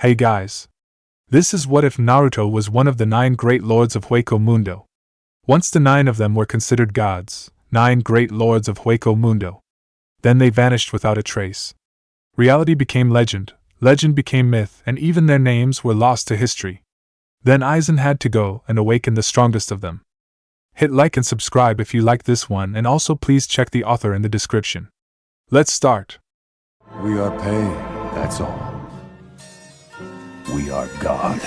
Hey guys. This is what if Naruto was one of the 9 great lords of Hueco Mundo. Once the 9 of them were considered gods, 9 great lords of Hueco Mundo. Then they vanished without a trace. Reality became legend, legend became myth, and even their names were lost to history. Then Aizen had to go and awaken the strongest of them. Hit like and subscribe if you like this one, and also please check the author in the description. Let's start. We are paid, that's all. We are God.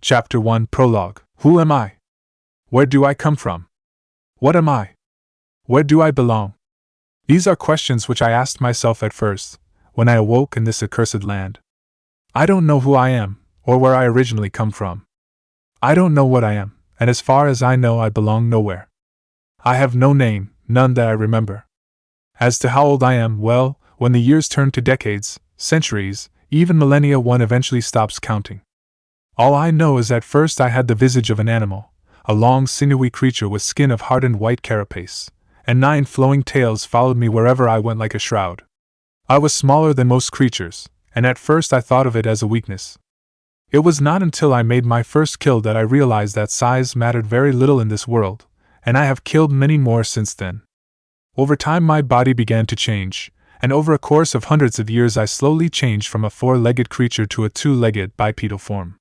Chapter 1 Prologue. Who am I? Where do I come from? What am I? Where do I belong? These are questions which I asked myself at first, when I awoke in this accursed land. I don't know who I am, or where I originally come from. I don't know what I am, and as far as I know I belong nowhere. I have no name, none that I remember. As to how old I am, well, when the years turn to decades, centuries, even millennia, one eventually stops counting. All I know is that first I had the visage of an animal, a long sinewy creature with skin of hardened white carapace, and 9 flowing tails followed me wherever I went like a shroud. I was smaller than most creatures, and at first I thought of it as a weakness. It was not until I made my first kill that I realized that size mattered very little in this world, and I have killed many more since then. Over time my body began to change, and over a course of hundreds of years I slowly changed from a 4-legged creature to a 2-legged bipedal form.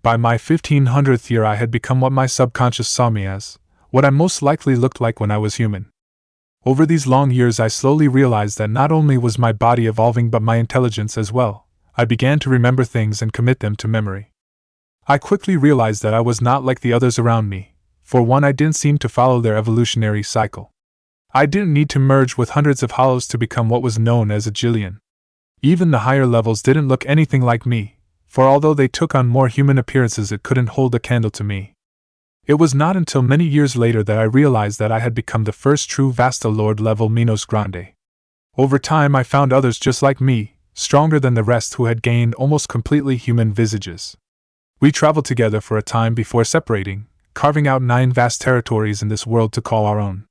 By my 1500th year I had become what my subconscious saw me as, what I most likely looked like when I was human. Over these long years I slowly realized that not only was my body evolving but my intelligence as well. I began to remember things and commit them to memory. I quickly realized that I was not like the others around me. For one, I didn't seem to follow their evolutionary cycle. I didn't need to merge with hundreds of hollows to become what was known as a Jillian. Even the higher levels didn't look anything like me, for although they took on more human appearances it couldn't hold a candle to me. It was not until many years later that I realized that I had become the first true Vasta Lord level Minos Grande. Over time I found others just like me, stronger than the rest, who had gained almost completely human visages. We traveled together for a time before separating, carving out 9 vast territories in this world to call our own.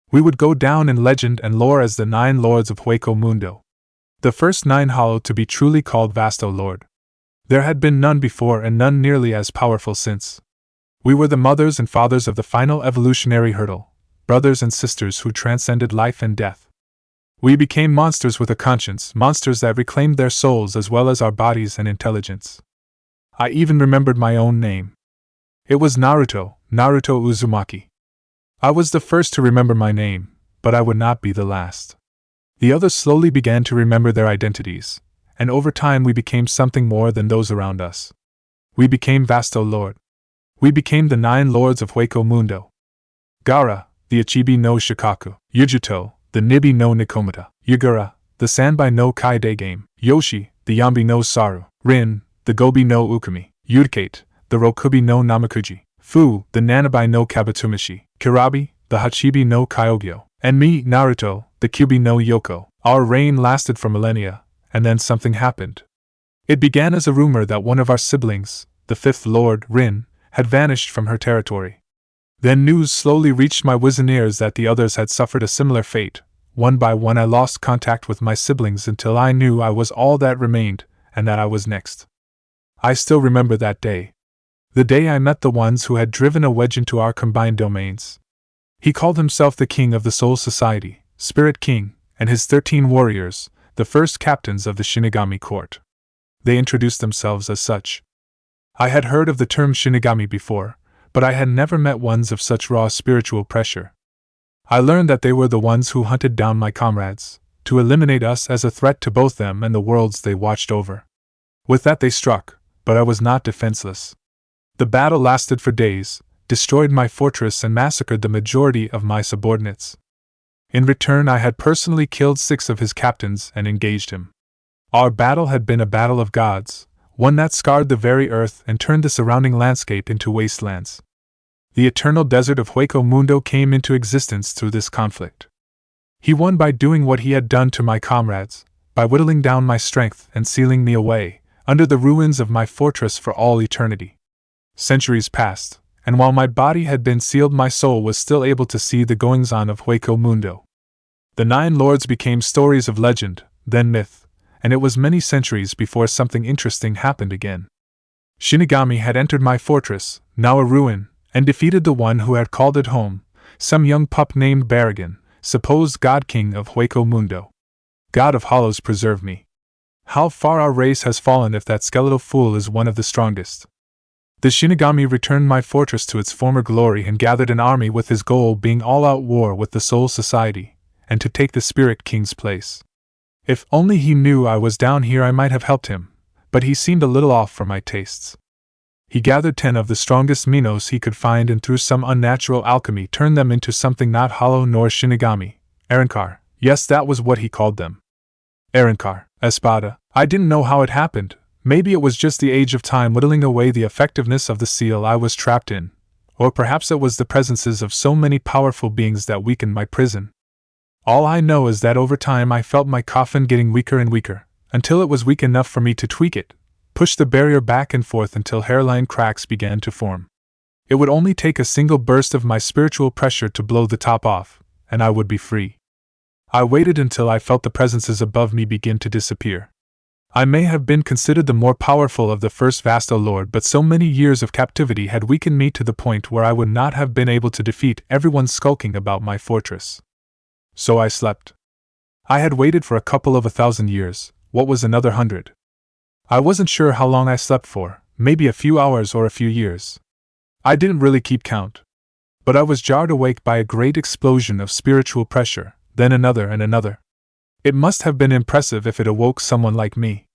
We would go down in legend and lore as the 9 lords of Hueco Mundo. The first 9 hollow to be truly called Vasta Lord. There had been none before and none nearly as powerful since. We were the mothers and fathers of the final evolutionary hurdle, brothers and sisters who transcended life and death. We became monsters with a conscience, monsters that reclaimed their souls as well as our bodies and intelligence. I even remembered my own name. It was Naruto, Naruto Uzumaki. I was the first to remember my name, but I would not be the last. The others slowly began to remember their identities, and over time we became something more than those around us. We became Vasto Lord. We became the 9 lords of Hueco Mundo. Gaara, the Ichibi no Shikaku, Yuto, the Nibi no Nikomata, Yagura, the Sanbai no Kaide game, Yoshi, the Yambi no Saru, Rin, the Gobi no Ukami, Yudikate, the Rokubi no Namakuji, Fu, the Nanabai no Kabatumishi, Kirabi, the Hachibi no Kyogyo, and me, Naruto, the Kyubi no Yoko. Our reign lasted for millennia, and then something happened. It began as a rumor that one of our siblings, the 5th Lord, Rin, had vanished from her territory. Then news slowly reached my wizened ears that the others had suffered a similar fate. One by one I lost contact with my siblings until I knew I was all that remained, and that I was next. I still remember that day. The day I met the ones who had driven a wedge into our combined domains. He called himself the King of the Soul Society, Spirit King, and his 13 warriors, the first captains of the Shinigami court. They introduced themselves as such. I had heard of the term Shinigami before, but I had never met ones of such raw spiritual pressure. I learned that they were the ones who hunted down my comrades, to eliminate us as a threat to both them and the worlds they watched over. With that they struck, but I was not defenseless. The battle lasted for days, destroyed my fortress and massacred the majority of my subordinates. In return I had personally killed 6 of his captains and engaged him. Our battle had been a battle of gods, one that scarred the very earth and turned the surrounding landscape into wastelands. The eternal desert of Hueco Mundo came into existence through this conflict. He won by doing what he had done to my comrades, by whittling down my strength and sealing me away, under the ruins of my fortress for all eternity. Centuries passed, and while my body had been sealed, my soul was still able to see the goings-on of Hueco Mundo. The 9 lords became stories of legend, then myth, and it was many centuries before something interesting happened again. Shinigami had entered my fortress, now a ruin, and defeated the one who had called it home, some young pup named Baragon, supposed god-king of Hueco Mundo. God of Hollows, preserve me. How far our race has fallen if that skeletal fool is one of the strongest. The Shinigami returned my fortress to its former glory and gathered an army, with his goal being all-out war with the Soul Society, and to take the Spirit King's place. If only he knew I was down here, I might have helped him, but he seemed a little off for my tastes. He gathered 10 of the strongest Minos he could find and through some unnatural alchemy turned them into something not hollow nor Shinigami. Arankar, yes, that was what he called them. Arankar, Espada. I didn't know how it happened. Maybe it was just the age of time whittling away the effectiveness of the seal I was trapped in, or perhaps it was the presences of so many powerful beings that weakened my prison. All I know is that over time I felt my coffin getting weaker and weaker, until it was weak enough for me to tweak it, push the barrier back and forth until hairline cracks began to form. It would only take a single burst of my spiritual pressure to blow the top off, and I would be free. I waited until I felt the presences above me begin to disappear. I may have been considered the more powerful of the first Vasto Lord, but so many years of captivity had weakened me to the point where I would not have been able to defeat everyone skulking about my fortress. So I slept. I had waited for a couple of 1,000 years, what was another 100? I wasn't sure how long I slept for, maybe a few hours or a few years. I didn't really keep count. But I was jarred awake by a great explosion of spiritual pressure, then another and another. It must have been impressive if it awoke someone like me.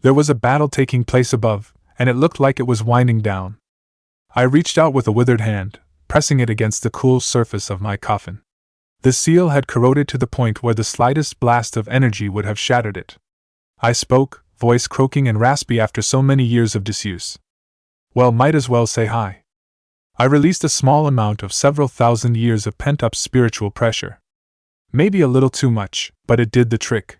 There was a battle taking place above, and it looked like it was winding down. I reached out with a withered hand, pressing it against the cool surface of my coffin. The seal had corroded to the point where the slightest blast of energy would have shattered it. I spoke, voice croaking and raspy after so many years of disuse. Well, might as well say hi. I released a small amount of several thousand years of pent-up spiritual pressure. Maybe a little too much, but it did the trick.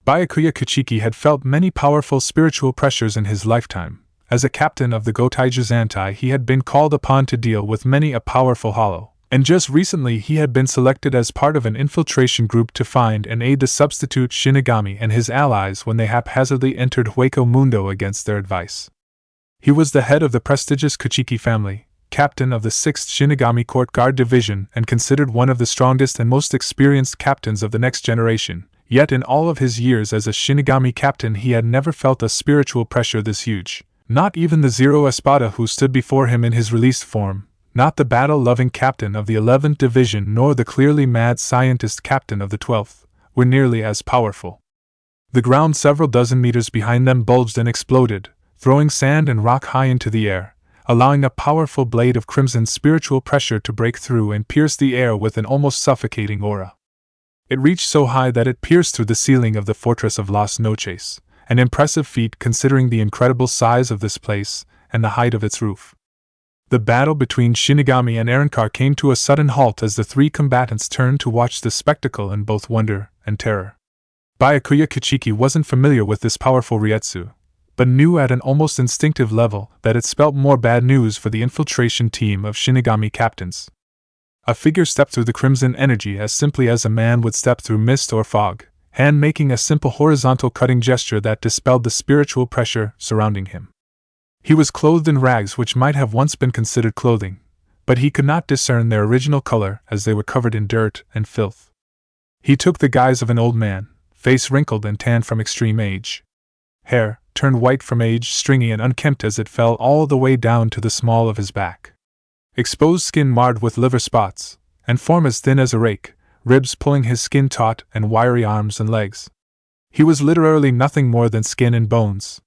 Byakuya Kuchiki had felt many powerful spiritual pressures in his lifetime. As a captain of the Gotaija Zantai, he had been called upon to deal with many a powerful hollow, and just recently he had been selected as part of an infiltration group to find and aid the substitute Shinigami and his allies when they haphazardly entered Hueco Mundo against their advice. He was the head of the prestigious Kuchiki family, captain of the 6th Shinigami Court Guard Division and considered one of the strongest and most experienced captains of the next generation, yet in all of his years as a Shinigami captain he had never felt a spiritual pressure this huge, not even the Zero Espada who stood before him in his released form, not the battle-loving captain of the 11th Division nor the clearly mad scientist captain of the 12th, were nearly as powerful. The ground several dozen meters behind them bulged and exploded, throwing sand and rock high into the air, allowing a powerful blade of crimson spiritual pressure to break through and pierce the air with an almost suffocating aura. It reached so high that it pierced through the ceiling of the Fortress of Las Noches, an impressive feat considering the incredible size of this place and the height of its roof. The battle between Shinigami and Arankar came to a sudden halt as the 3 combatants turned to watch the spectacle in both wonder and terror. Byakuya Kuchiki wasn't familiar with this powerful Ryetsu, but knew at an almost instinctive level that it spelt more bad news for the infiltration team of Shinigami captains. A figure stepped through the crimson energy as simply as a man would step through mist or fog, hand making a simple horizontal cutting gesture that dispelled the spiritual pressure surrounding him. He was clothed in rags which might have once been considered clothing, but he could not discern their original color as they were covered in dirt and filth. He took the guise of an old man, face wrinkled and tanned from extreme age. Hair, turned white from age, stringy and unkempt as it fell all the way down to the small of his back. Exposed skin marred with liver spots, and form as thin as a rake, ribs pulling his skin taut and wiry arms and legs. He was literally nothing more than skin and bones.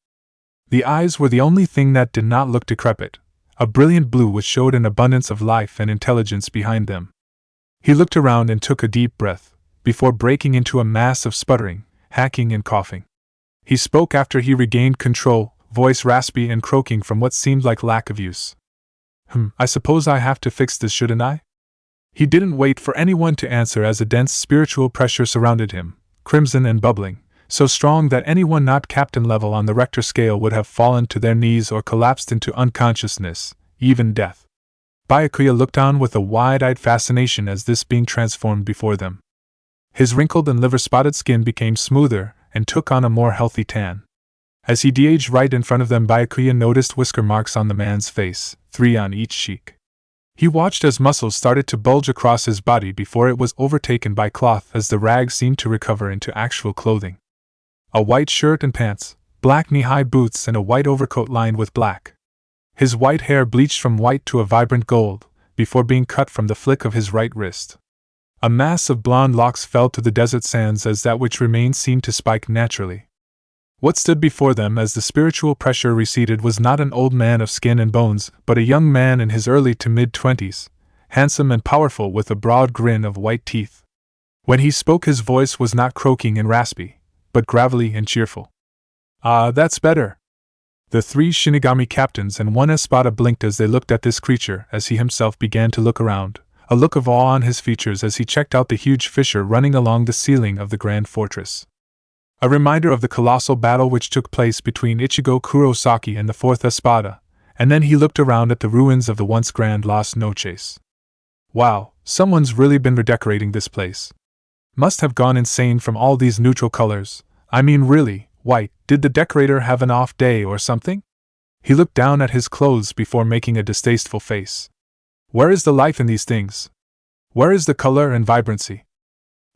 The eyes were the only thing that did not look decrepit, a brilliant blue which showed an abundance of life and intelligence behind them. He looked around and took a deep breath, before breaking into a mass of sputtering, hacking and coughing. He spoke after he regained control, voice raspy and croaking from what seemed like lack of use. I suppose I have to fix this, shouldn't I? He didn't wait for anyone to answer as a dense spiritual pressure surrounded him, crimson and bubbling, so strong that anyone not captain level on the Richter scale would have fallen to their knees or collapsed into unconsciousness, even death. Byakuya looked on with a wide-eyed fascination as this being transformed before them. His wrinkled and liver-spotted skin became smoother and took on a more healthy tan. As he de-aged right in front of them, Byakuya noticed whisker marks on the man's face, 3 on each cheek. He watched as muscles started to bulge across his body before it was overtaken by cloth as the rag seemed to recover into actual clothing. A white shirt and pants, black knee-high boots, and a white overcoat lined with black. His white hair bleached from white to a vibrant gold, before being cut from the flick of his right wrist. A mass of blonde locks fell to the desert sands as that which remained seemed to spike naturally. What stood before them as the spiritual pressure receded was not an old man of skin and bones, but a young man in his early to mid-20s, handsome and powerful with a broad grin of white teeth. When he spoke, his voice was not croaking and raspy, but gravelly and cheerful. "Ah, that's better." The 3 Shinigami captains and 1 Espada blinked as they looked at this creature as he himself began to look around, a look of awe on his features as he checked out the huge fissure running along the ceiling of the grand fortress. A reminder of the colossal battle which took place between Ichigo Kurosaki and the 4th Espada, and then he looked around at the ruins of the once grand Las Noches. Wow, someone's really been redecorating this place. Must have gone insane from all these neutral colors. I mean, really, white, did the decorator have an off day or something? He looked down at his clothes before making a distasteful face. Where is the life in these things? Where is the color and vibrancy?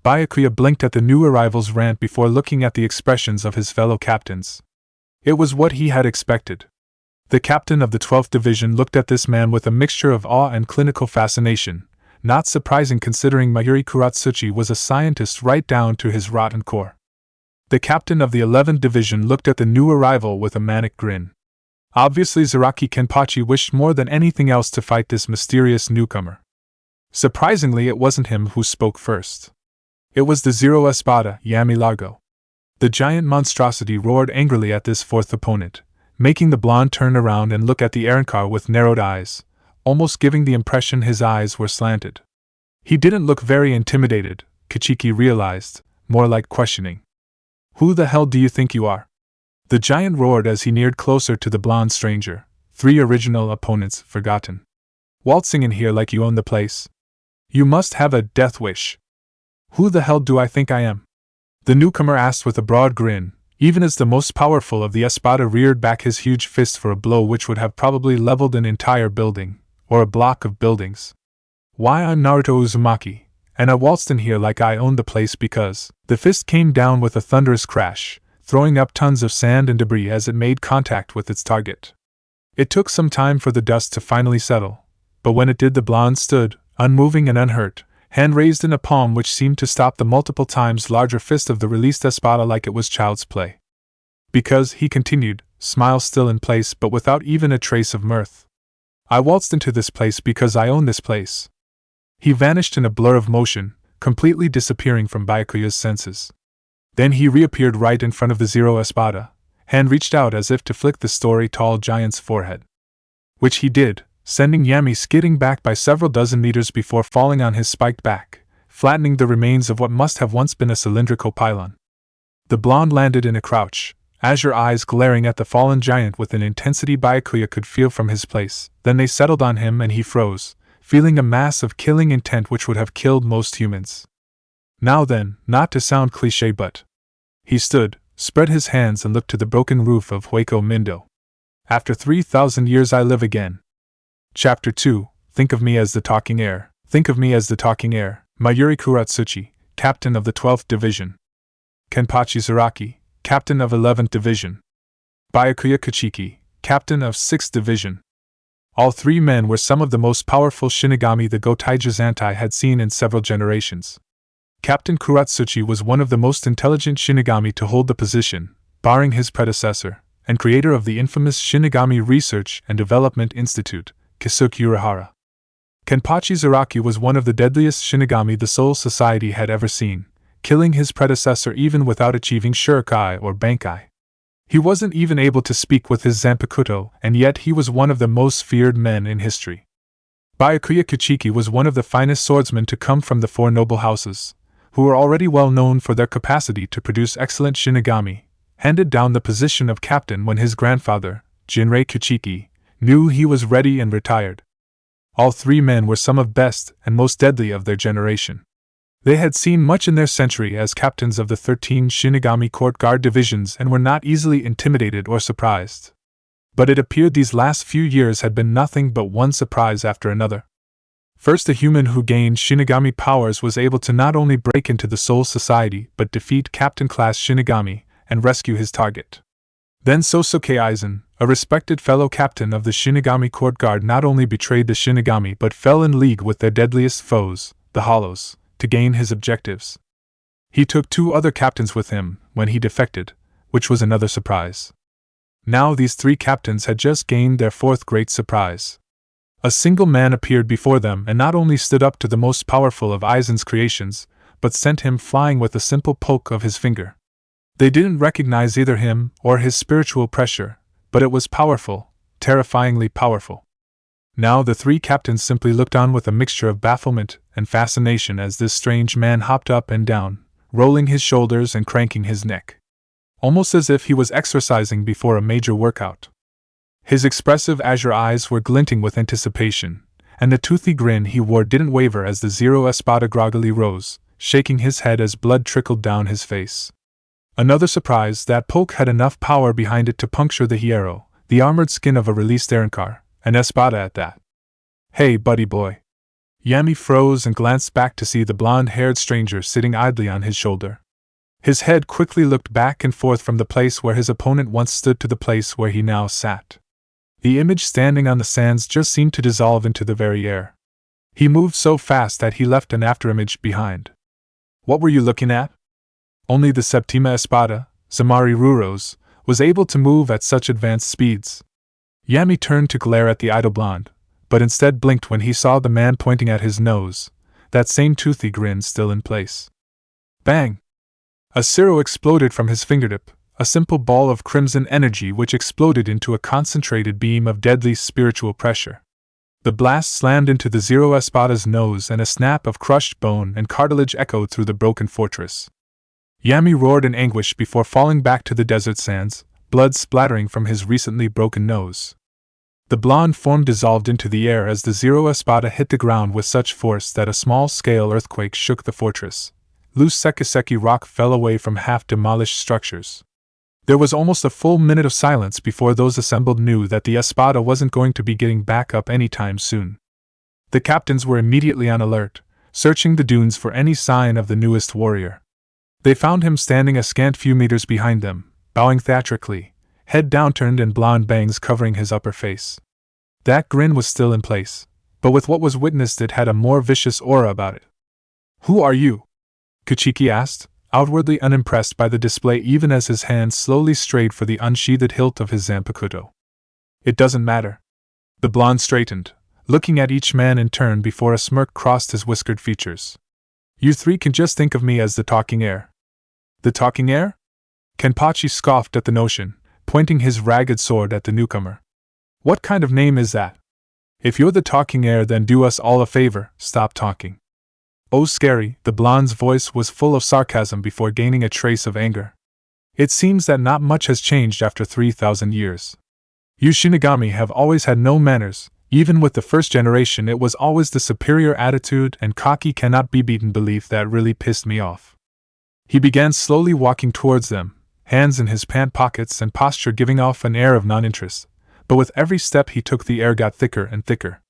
Byakuya blinked at the new arrival's rant before looking at the expressions of his fellow captains. It was what he had expected. The captain of the 12th Division looked at this man with a mixture of awe and clinical fascination, not surprising considering Mayuri Kuratsuchi was a scientist right down to his rotten core. The captain of the 11th Division looked at the new arrival with a manic grin. Obviously, Zaraki Kenpachi wished more than anything else to fight this mysterious newcomer. Surprisingly, it wasn't him who spoke first. It was the Zero Espada, Yami Largo. The giant monstrosity roared angrily at this 4th opponent, making the blonde turn around and look at the Arankar with narrowed eyes, almost giving the impression his eyes were slanted. He didn't look very intimidated, Kichiki realized, more like questioning. "Who the hell do you think you are?" The giant roared as he neared closer to the blonde stranger, 3 original opponents forgotten. "Waltzing in here like you own the place? You must have a death wish." "Who the hell do I think I am?" the newcomer asked with a broad grin, even as the most powerful of the Espada reared back his huge fist for a blow which would have probably leveled an entire building, or a block of buildings. "Why, I'm Naruto Uzumaki, and I waltzed in here like I owned the place because..." The fist came down with a thunderous crash, throwing up tons of sand and debris as it made contact with its target. It took some time for the dust to finally settle, but when it did, the blonde stood, unmoving and unhurt, hand raised in a palm which seemed to stop the multiple times larger fist of the released Espada like it was child's play. "Because," he continued, smile still in place but without even a trace of mirth, "I waltzed into this place because I own this place." He vanished in a blur of motion, completely disappearing from Byakuya's senses. Then he reappeared right in front of the Zero Espada, hand reached out as if to flick the story-tall giant's forehead. Which he did, sending Yami skidding back by several dozen meters before falling on his spiked back, flattening the remains of what must have once been a cylindrical pylon. The blonde landed in a crouch, azure eyes glaring at the fallen giant with an intensity Byakuya could feel from his place. Then they settled on him and he froze, feeling a mass of killing intent which would have killed most humans. Now then, not to sound cliché, but... He stood, spread his hands and looked to the broken roof of Hueco Mindo. "After 3,000 years I live again." Chapter 2, Think of me as the talking heir. Think of me as the talking heir. Mayuri Kuratsuchi, captain of the 12th Division. Kenpachi Zaraki, captain of 11th Division. Byakuya Kichiki, captain of 6th Division. All 3 men were some of the most powerful Shinigami the Gotaija Zantai had seen in several generations. Captain Kuratsuchi was one of the most intelligent Shinigami to hold the position, barring his predecessor, and creator of the infamous Shinigami Research and Development Institute, Kisuke Urahara. Kenpachi Zaraki was one of the deadliest Shinigami the Soul Society had ever seen, killing his predecessor even without achieving Shurikai or Bankai. He wasn't even able to speak with his Zanpakuto, and yet he was one of the most feared men in history. Byakuya Kichiki was one of the finest swordsmen to come from the 4 noble houses, who were already well known for their capacity to produce excellent Shinigami, handed down the position of captain when his grandfather, Jinrei Kichiki, knew he was ready and retired. All three men were some of best and most deadly of their generation. They had seen much in their century as captains of the 13 Shinigami court guard divisions and were not easily intimidated or surprised. But it appeared these last few years had been nothing but one surprise after another. First, a human who gained Shinigami powers was able to not only break into the Soul Society but defeat Captain-class Shinigami and rescue his target. Then Sosuke Aizen, a respected fellow captain of the Shinigami court guard, not only betrayed the Shinigami but fell in league with their deadliest foes, the Hollows, to gain his objectives. He took 2 other captains with him when he defected, which was another surprise. Now these 3 captains had just gained their 4th great surprise. A single man appeared before them and not only stood up to the most powerful of Aizen's creations, but sent him flying with a simple poke of his finger. They didn't recognize either him or his spiritual pressure, but it was powerful, terrifyingly powerful. Now the 3 captains simply looked on with a mixture of bafflement and fascination as this strange man hopped up and down, rolling his shoulders and cranking his neck, almost as if he was exercising before a major workout. His expressive azure eyes were glinting with anticipation, and the toothy grin he wore didn't waver as the Zero Espada groggily rose, shaking his head as blood trickled down his face. Another surprise, that poke had enough power behind it to puncture the hierro, the armored skin of a released Aaronkar, an Espada at that. "Hey, buddy boy." Yami froze and glanced back to see the blonde-haired stranger sitting idly on his shoulder. His head quickly looked back and forth from the place where his opponent once stood to the place where he now sat. The image standing on the sands just seemed to dissolve into the very air. He moved so fast that he left an afterimage behind. "What were you looking at?" Only the Septima Espada, Zamari Ruros, was able to move at such advanced speeds. Yami turned to glare at the idle blonde, but instead blinked when he saw the man pointing at his nose, that same toothy grin still in place. Bang! A Ciro exploded from his fingertip, a simple ball of crimson energy which exploded into a concentrated beam of deadly spiritual pressure. The blast slammed into the Zero Espada's nose and a snap of crushed bone and cartilage echoed through the broken fortress. Yami roared in anguish before falling back to the desert sands, blood splattering from his recently broken nose. The blonde form dissolved into the air as the Zero Espada hit the ground with such force that a small-scale earthquake shook the fortress. Loose Sekiseki rock fell away from half-demolished structures. There was almost a full minute of silence before those assembled knew that the Espada wasn't going to be getting back up anytime soon. The captains were immediately on alert, searching the dunes for any sign of the newest warrior. They found him standing a scant few meters behind them, bowing theatrically, head downturned and blonde bangs covering his upper face. That grin was still in place, but with what was witnessed it had a more vicious aura about it. "Who are you?" Kuchiki asked, outwardly unimpressed by the display even as his hand slowly strayed for the unsheathed hilt of his Zanpakuto. "It doesn't matter." The blonde straightened, looking at each man in turn before a smirk crossed his whiskered features. "You 3 can just think of me as the Talking Heir." "The Talking Heir?" Kenpachi scoffed at the notion, pointing his ragged sword at the newcomer. "What kind of name is that? If you're the Talking Heir, then do us all a favor, stop talking." "Oh, scary," the blonde's voice was full of sarcasm before gaining a trace of anger. "It seems that not much has changed after 3,000 years. You Shinigami have always had no manners. Even with the first generation it was always the superior attitude and cocky cannot be beaten belief that really pissed me off." He began slowly walking towards them, hands in his pant pockets and posture giving off an air of non-interest, but with every step he took the air got thicker and thicker.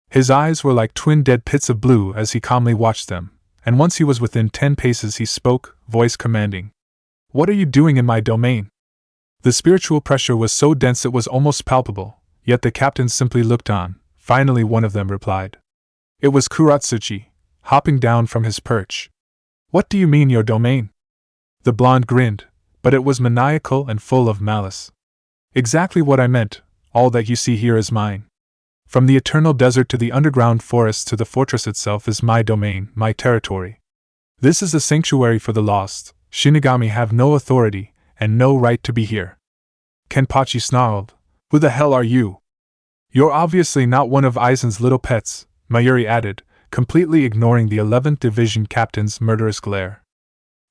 His eyes were like twin dead pits of blue as he calmly watched them, and once he was within 10 paces he spoke, voice commanding. "What are you doing in my domain?" The spiritual pressure was so dense it was almost palpable, yet the captains simply looked on. Finally one of them replied. It was Kuratsuchi, hopping down from his perch. "What do you mean your domain?" The blonde grinned, but it was maniacal and full of malice. "Exactly what I meant, all that you see here is mine. From the eternal desert to the underground forest to the fortress itself is my domain, my territory. This is a sanctuary for the lost. Shinigami have no authority, and no right to be here." Kenpachi snarled. "Who the hell are you?" "You're obviously not one of Aizen's little pets," Mayuri added, completely ignoring the 11th Division captain's murderous glare.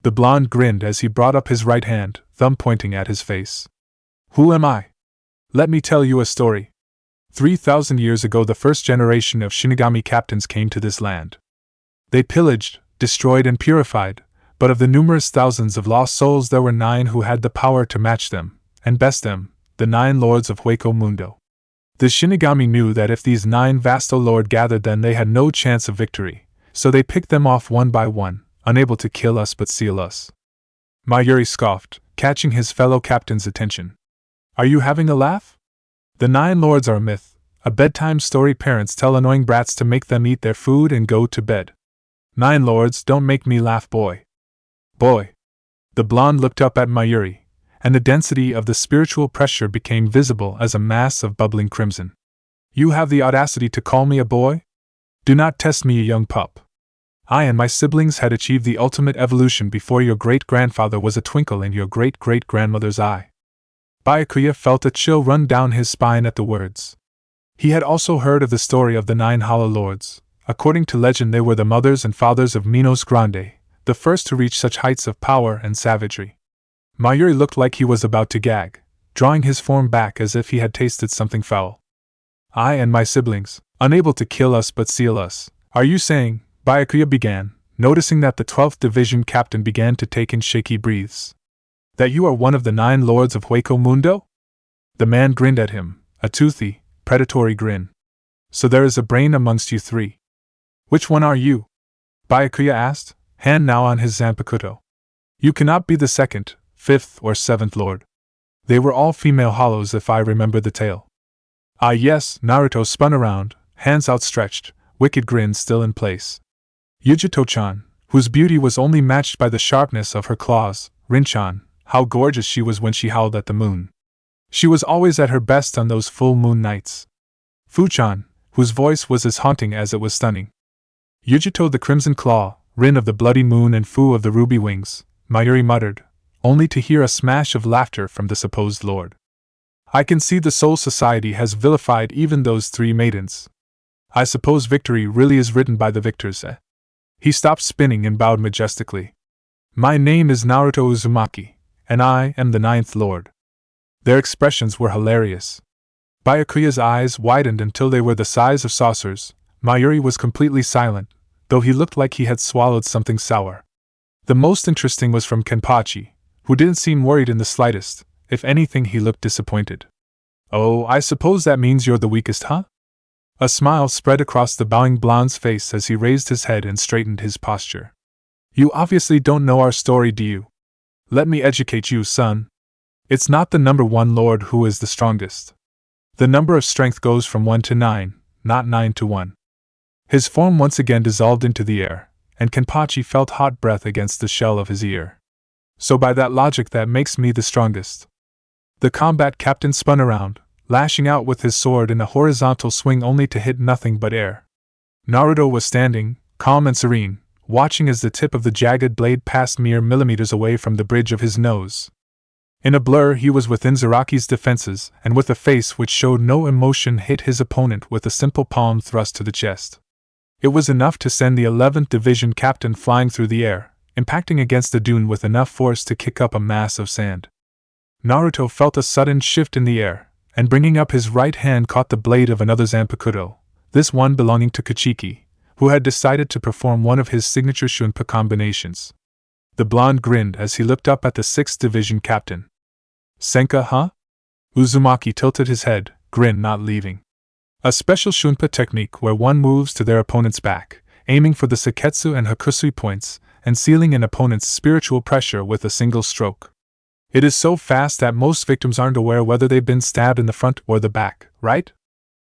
The blonde grinned as he brought up his right hand, thumb pointing at his face. "Who am I? Let me tell you a story. 3,000 years ago, the first generation of Shinigami captains came to this land. They pillaged, destroyed, and purified, but of the numerous thousands of lost souls, there were 9 who had the power to match them, and best them, the 9 lords of Hueco Mundo. The Shinigami knew that if these 9 vasto lord gathered, then they had no chance of victory, so they picked them off one by one, unable to kill us but seal us. Mayuri scoffed, catching his fellow captain's attention. Are you having a laugh? The 9 lords are a myth, a bedtime story parents tell annoying brats to make them eat their food and go to bed. 9 lords, don't make me laugh, boy. Boy. The blonde looked up at Mayuri, and the density of the spiritual pressure became visible as a mass of bubbling crimson. You have the audacity to call me a boy? Do not test me, a young pup. I and my siblings had achieved the ultimate evolution before your great-grandfather was a twinkle in your great-great-grandmother's eye. Byakuya felt a chill run down his spine at the words. He had also heard of the story of the 9 Hollow Lords. According to legend, they were the mothers and fathers of Minos Grande, the first to reach such heights of power and savagery. Mayuri looked like he was about to gag, drawing his form back as if he had tasted something foul. I and my siblings, unable to kill us but seal us. Are you saying, Byakuya began, noticing that the 12th Division captain began to take in shaky breaths, that you are one of the 9 lords of Hueco Mundo? The man grinned at him, a toothy, predatory grin. So there is a brain amongst you 3. Which one are you? Byakuya asked, hand now on his Zanpakuto. You cannot be the 2nd, 5th, or 7th lord. They were all female hollows if I remember the tale. Ah yes, Naruto spun around, hands outstretched, wicked grin still in place. Yuto-chan, whose beauty was only matched by the sharpness of her claws. Rin-chan, how gorgeous she was when she howled at the moon. She was always at her best on those full moon nights. Fu-chan, whose voice was as haunting as it was stunning. Yuto the Crimson Claw, Rin of the Bloody Moon, and Fu of the Ruby Wings, Mayuri muttered, only to hear a smash of laughter from the supposed lord. I can see the Soul Society has vilified even those 3 maidens. I suppose victory really is written by the victors, eh? He stopped spinning and bowed majestically. My name is Naruto Uzumaki, and I am the 9th lord. Their expressions were hilarious. Byakuya's eyes widened until they were the size of saucers. Mayuri was completely silent, though he looked like he had swallowed something sour. The most interesting was from Kenpachi, who didn't seem worried in the slightest. If anything, he looked disappointed. Oh, I suppose that means you're the weakest, huh? A smile spread across the bowing blonde's face as he raised his head and straightened his posture. You obviously don't know our story, do you? Let me educate you, son. It's not the number 1 lord who is the strongest. The number of strength goes from 1 to 9, not 9 to 1. His form once again dissolved into the air, and Kenpachi felt hot breath against the shell of his ear. So by that logic, that makes me the strongest. The combat captain spun around, lashing out with his sword in a horizontal swing only to hit nothing but air. Naruto was standing, calm and serene, watching as the tip of the jagged blade passed mere millimeters away from the bridge of his nose. In a blur, he was within Zaraki's defenses, and with a face which showed no emotion hit his opponent with a simple palm thrust to the chest. It was enough to send the 11th Division captain flying through the air, impacting against a dune with enough force to kick up a mass of sand. Naruto felt a sudden shift in the air, and bringing up his right hand caught the blade of another Zanpakuto, this one belonging to Kachiki, who had decided to perform one of his signature Shunpa combinations. The blonde grinned as he looked up at the 6th Division captain. Senka, huh? Uzumaki tilted his head, grin not leaving. A special Shunpa technique where one moves to their opponent's back, aiming for the Seketsu and Hakusui points, and sealing an opponent's spiritual pressure with a single stroke. It is so fast that most victims aren't aware whether they've been stabbed in the front or the back, right?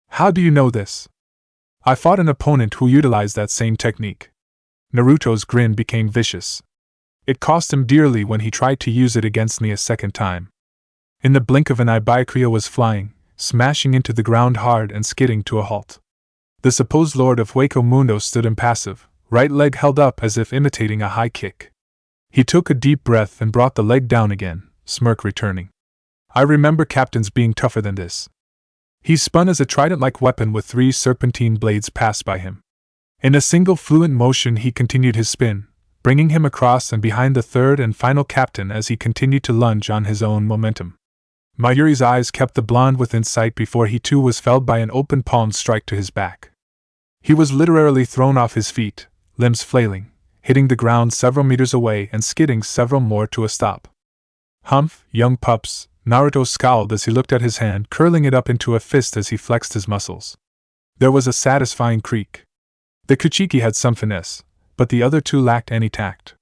How do you know this? I fought an opponent who utilized that same technique. Naruto's grin became vicious. It cost him dearly when he tried to use it against me a second time. In the blink of an eye, Byakuya was flying, smashing into the ground hard and skidding to a halt. The supposed lord of Hueco Mundo stood impassive, right leg held up as if imitating a high kick. He took a deep breath and brought the leg down again, smirk returning. I remember captains being tougher than this. He spun as a trident-like weapon with 3 serpentine blades passed by him. In a single fluent motion he continued his spin, bringing him across and behind the 3rd and final captain as he continued to lunge on his own momentum. Mayuri's eyes kept the blonde within sight before he too was felled by an open palm strike to his back. He was literally thrown off his feet, limbs flailing, hitting the ground several meters away and skidding several more to a stop. Humph, young pups, Naruto scowled as he looked at his hand, curling it up into a fist as he flexed his muscles. There was a satisfying creak. The Kuchiki had some finesse, but the other two lacked any tact.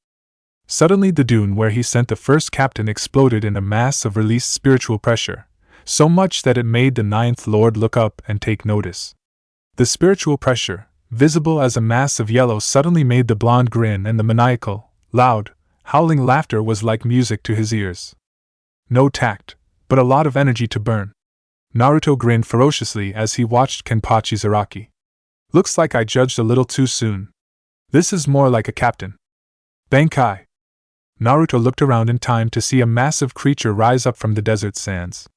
Suddenly the dune where he sent the first captain exploded in a mass of released spiritual pressure, so much that it made the ninth lord look up and take notice. The spiritual pressure, visible as a mass of yellow, suddenly made the blonde grin, and the maniacal, loud, howling laughter was like music to his ears. No tact, but a lot of energy to burn. Naruto grinned ferociously as he watched Kenpachi Zaraki. Looks like I judged a little too soon. This is more like a captain. Bankai. Naruto looked around in time to see a massive creature rise up from the desert sands.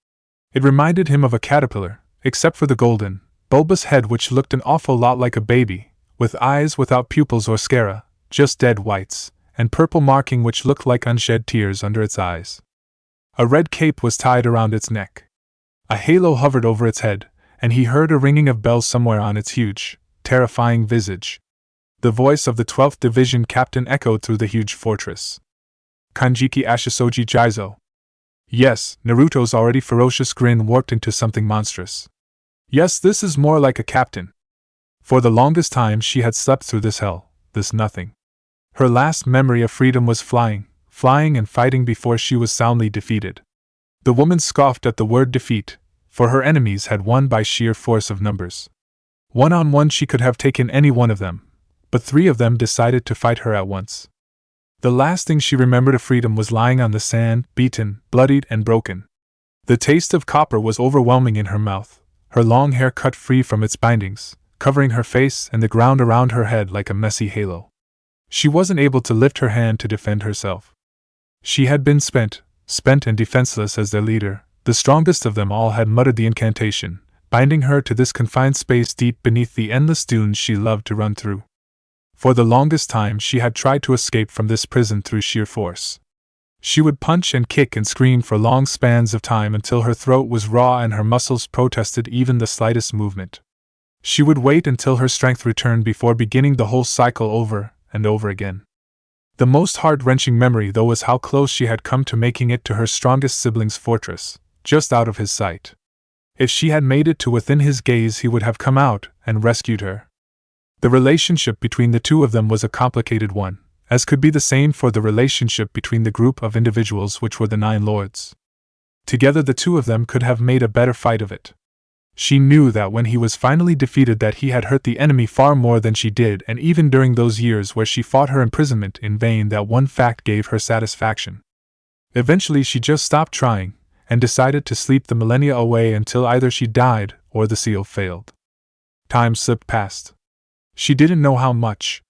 It reminded him of a caterpillar, except for the golden, bulbous head which looked an awful lot like a baby, with eyes without pupils or sclera, just dead whites, and purple marking which looked like unshed tears under its eyes. A red cape was tied around its neck. A halo hovered over its head, and he heard a ringing of bells somewhere on its huge, terrifying visage. The voice of the 12th Division captain echoed through the huge fortress. Kanjiki Ashisoji Jizo. Yes, Naruto's already ferocious grin warped into something monstrous. Yes, this is more like a captain. For the longest time she had slept through this hell, this nothing. Her last memory of freedom was flying and fighting before she was soundly defeated. The woman scoffed at the word defeat, for her enemies had won by sheer force of numbers. One-on-one she could have taken any one of them, but three of them decided to fight her at once. The last thing she remembered of freedom was lying on the sand, beaten, bloodied, and broken. The taste of copper was overwhelming in her mouth, her long hair cut free from its bindings, covering her face and the ground around her head like a messy halo. She wasn't able to lift her hand to defend herself. She had been spent and defenseless as their leader. The strongest of them all had muttered the incantation, binding her to this confined space deep beneath the endless dunes she loved to run through. For the longest time she had tried to escape from this prison through sheer force. She would punch and kick and scream for long spans of time until her throat was raw and her muscles protested even the slightest movement. She would wait until her strength returned before beginning the whole cycle over and over again. The most heart-wrenching memory, though, was how close she had come to making it to her strongest sibling's fortress, just out of his sight. If she had made it to within his gaze, he would have come out and rescued her. The relationship between the two of them was a complicated one, as could be the same for the relationship between the group of individuals which were the 9 lords. Together the two of them could have made a better fight of it. She knew that when he was finally defeated that he had hurt the enemy far more than she did, and even during those years where she fought her imprisonment in vain, that one fact gave her satisfaction. Eventually she just stopped trying, and decided to sleep the millennia away until either she died or the seal failed. Time slipped past. She didn't know how much.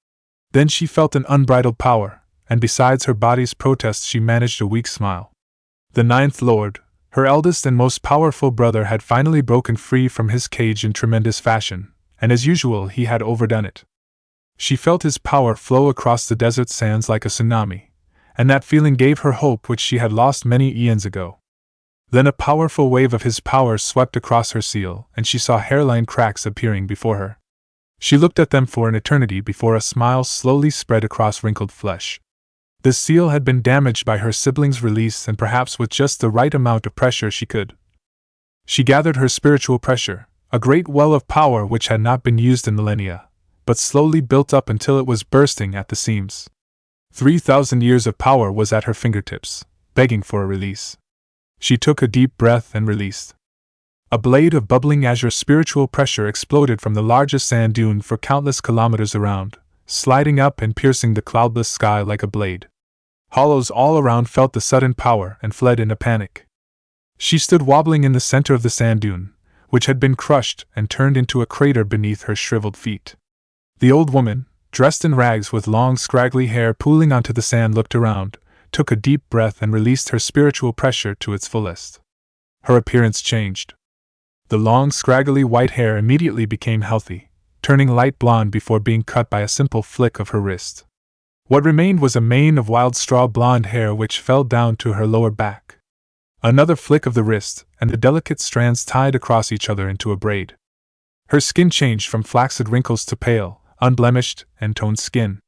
Then she felt an unbridled power, and besides her body's protests she managed a weak smile. The 9th Lord, her eldest and most powerful brother, had finally broken free from his cage in tremendous fashion, and as usual he had overdone it. She felt his power flow across the desert sands like a tsunami, and that feeling gave her hope which she had lost many eons ago. Then a powerful wave of his power swept across her seal, and she saw hairline cracks appearing before her. She looked at them for an eternity before a smile slowly spread across wrinkled flesh. The seal had been damaged by her sibling's release, and perhaps with just the right amount of pressure she could. She gathered her spiritual pressure, a great well of power which had not been used in millennia, but slowly built up until it was bursting at the seams. 3,000 years of power was at her fingertips, begging for a release. She took a deep breath and released. A blade of bubbling azure spiritual pressure exploded from the largest sand dune for countless kilometers around, sliding up and piercing the cloudless sky like a blade. Hollows all around felt the sudden power and fled in a panic. She stood wobbling in the center of the sand dune, which had been crushed and turned into a crater beneath her shriveled feet. The old woman, dressed in rags with long scraggly hair pooling onto the sand, looked around, took a deep breath and released her spiritual pressure to its fullest. Her appearance changed. The long scraggly white hair immediately became healthy, turning light blonde before being cut by a simple flick of her wrist. What remained was a mane of wild straw blonde hair which fell down to her lower back. Another flick of the wrist, and the delicate strands tied across each other into a braid. Her skin changed from flaccid wrinkles to pale, unblemished, and toned skin.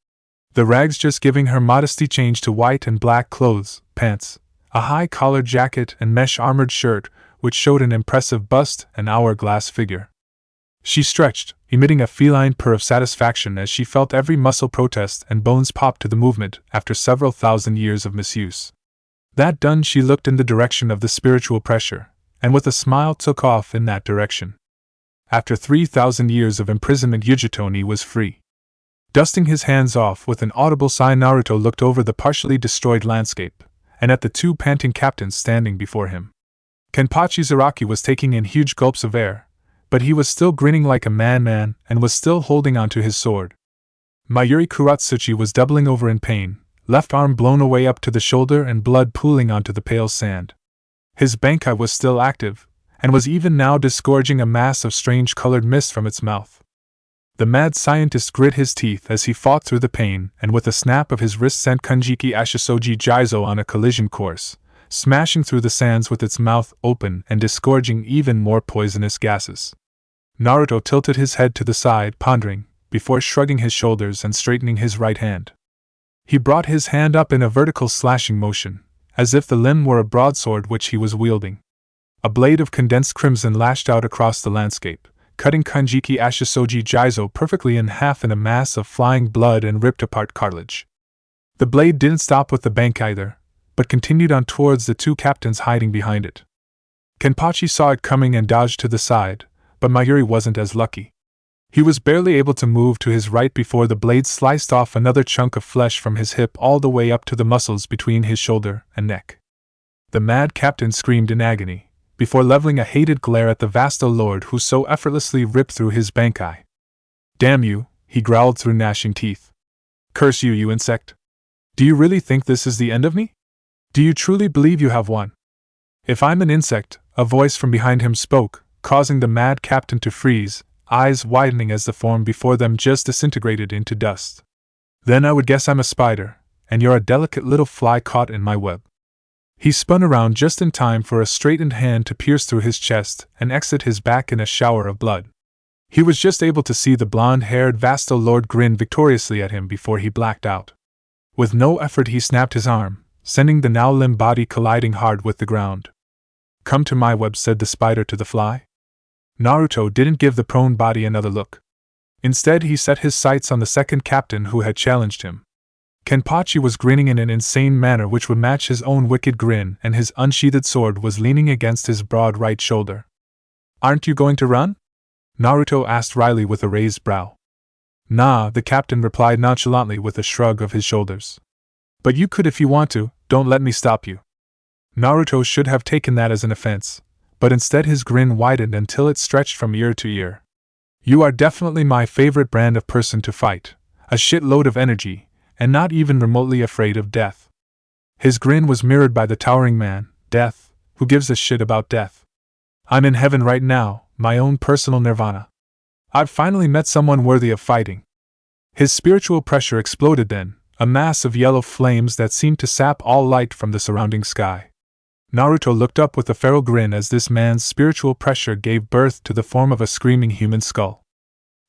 The rags just giving her modesty changed to white and black clothes, pants, a high-collared jacket and mesh-armored shirt, which showed an impressive bust and hourglass figure. She stretched, emitting a feline purr of satisfaction as she felt every muscle protest and bones pop to the movement after several thousand years of misuse. That done, she looked in the direction of the spiritual pressure, and with a smile took off in that direction. After 3,000 years of imprisonment, Yujitoni was free. Dusting his hands off with an audible sigh, Naruto looked over the partially destroyed landscape, and at the two panting captains standing before him. Kenpachi Zaraki was taking in huge gulps of air, but he was still grinning like a madman and was still holding onto his sword. Mayuri Kuratsuchi was doubling over in pain, left arm blown away up to the shoulder and blood pooling onto the pale sand. His bankai was still active, and was even now disgorging a mass of strange-colored mist from its mouth. The mad scientist grit his teeth as he fought through the pain, and with a snap of his wrist sent Kanjiki Ashisoji Jizo on a collision course, smashing through the sands with its mouth open and disgorging even more poisonous gases. Naruto tilted his head to the side, pondering, before shrugging his shoulders and straightening his right hand. He brought his hand up in a vertical slashing motion, as if the limb were a broadsword which he was wielding. A blade of condensed crimson lashed out across the landscape, cutting Kanjiki Ashisoji Jizo perfectly in half in a mass of flying blood and ripped-apart cartilage. The blade didn't stop with the bank either, but continued on towards the two captains hiding behind it. Kenpachi saw it coming and dodged to the side, but Mayuri wasn't as lucky. He was barely able to move to his right before the blade sliced off another chunk of flesh from his hip all the way up to the muscles between his shoulder and neck. The mad captain screamed in agony, before leveling a hated glare at the Vasto Lord who so effortlessly ripped through his bankai. "Damn you," he growled through gnashing teeth. "Curse you, you insect! Do you really think this is the end of me? Do you truly believe you have won? If I'm an insect," a voice from behind him spoke, causing the mad captain to freeze, eyes widening as the form before them just disintegrated into dust. "Then I would guess I'm a spider, and you're a delicate little fly caught in my web." He spun around just in time for a straightened hand to pierce through his chest and exit his back in a shower of blood. He was just able to see the blonde-haired Vasto Lord grin victoriously at him before he blacked out. With no effort he snapped his arm, sending the now limp body colliding hard with the ground. "Come to my web," said the spider to the fly. Naruto didn't give the prone body another look. Instead he set his sights on the second captain who had challenged him. Kenpachi was grinning in an insane manner which would match his own wicked grin, and his unsheathed sword was leaning against his broad right shoulder. "Aren't you going to run?" Naruto asked wryly with a raised brow. "Nah," the captain replied nonchalantly with a shrug of his shoulders. "But you could if you want to, don't let me stop you." Naruto should have taken that as an offense, but instead his grin widened until it stretched from ear to ear. "You are definitely my favorite brand of person to fight, a shitload of energy, and not even remotely afraid of death." His grin was mirrored by the towering man, Death, who gives a shit about death. "I'm in heaven right now, my own personal nirvana. I've finally met someone worthy of fighting." His spiritual pressure exploded then, a mass of yellow flames that seemed to sap all light from the surrounding sky. Naruto looked up with a feral grin as this man's spiritual pressure gave birth to the form of a screaming human skull.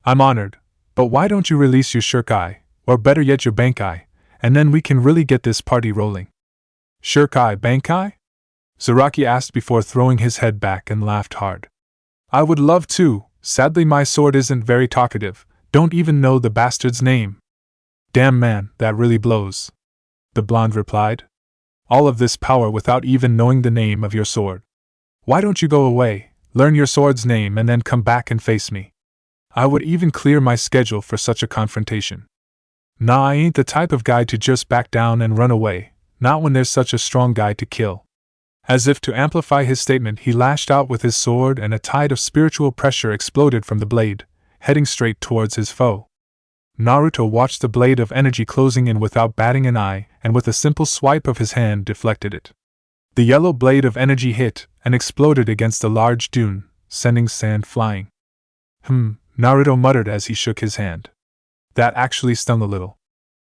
"I'm honored, but why don't you release your shurikai, or better yet your bankai, and then we can really get this party rolling." "Shurikai, bankai?" Zaraki asked before throwing his head back and laughed hard. "I would love to, sadly my sword isn't very talkative, don't even know the bastard's name." "Damn man, that really blows," the blonde replied. "All of this power without even knowing the name of your sword. Why don't you go away, learn your sword's name and then come back and face me? I would even clear my schedule for such a confrontation. Nah, I ain't the type of guy to just back down and run away, not when there's such a strong guy to kill." As if to amplify his statement, he lashed out with his sword and a tide of spiritual pressure exploded from the blade, heading straight towards his foe. Naruto watched the blade of energy closing in without batting an eye, and with a simple swipe of his hand deflected it. The yellow blade of energy hit and exploded against a large dune, sending sand flying. Naruto muttered as he shook his hand. "That actually stung a little.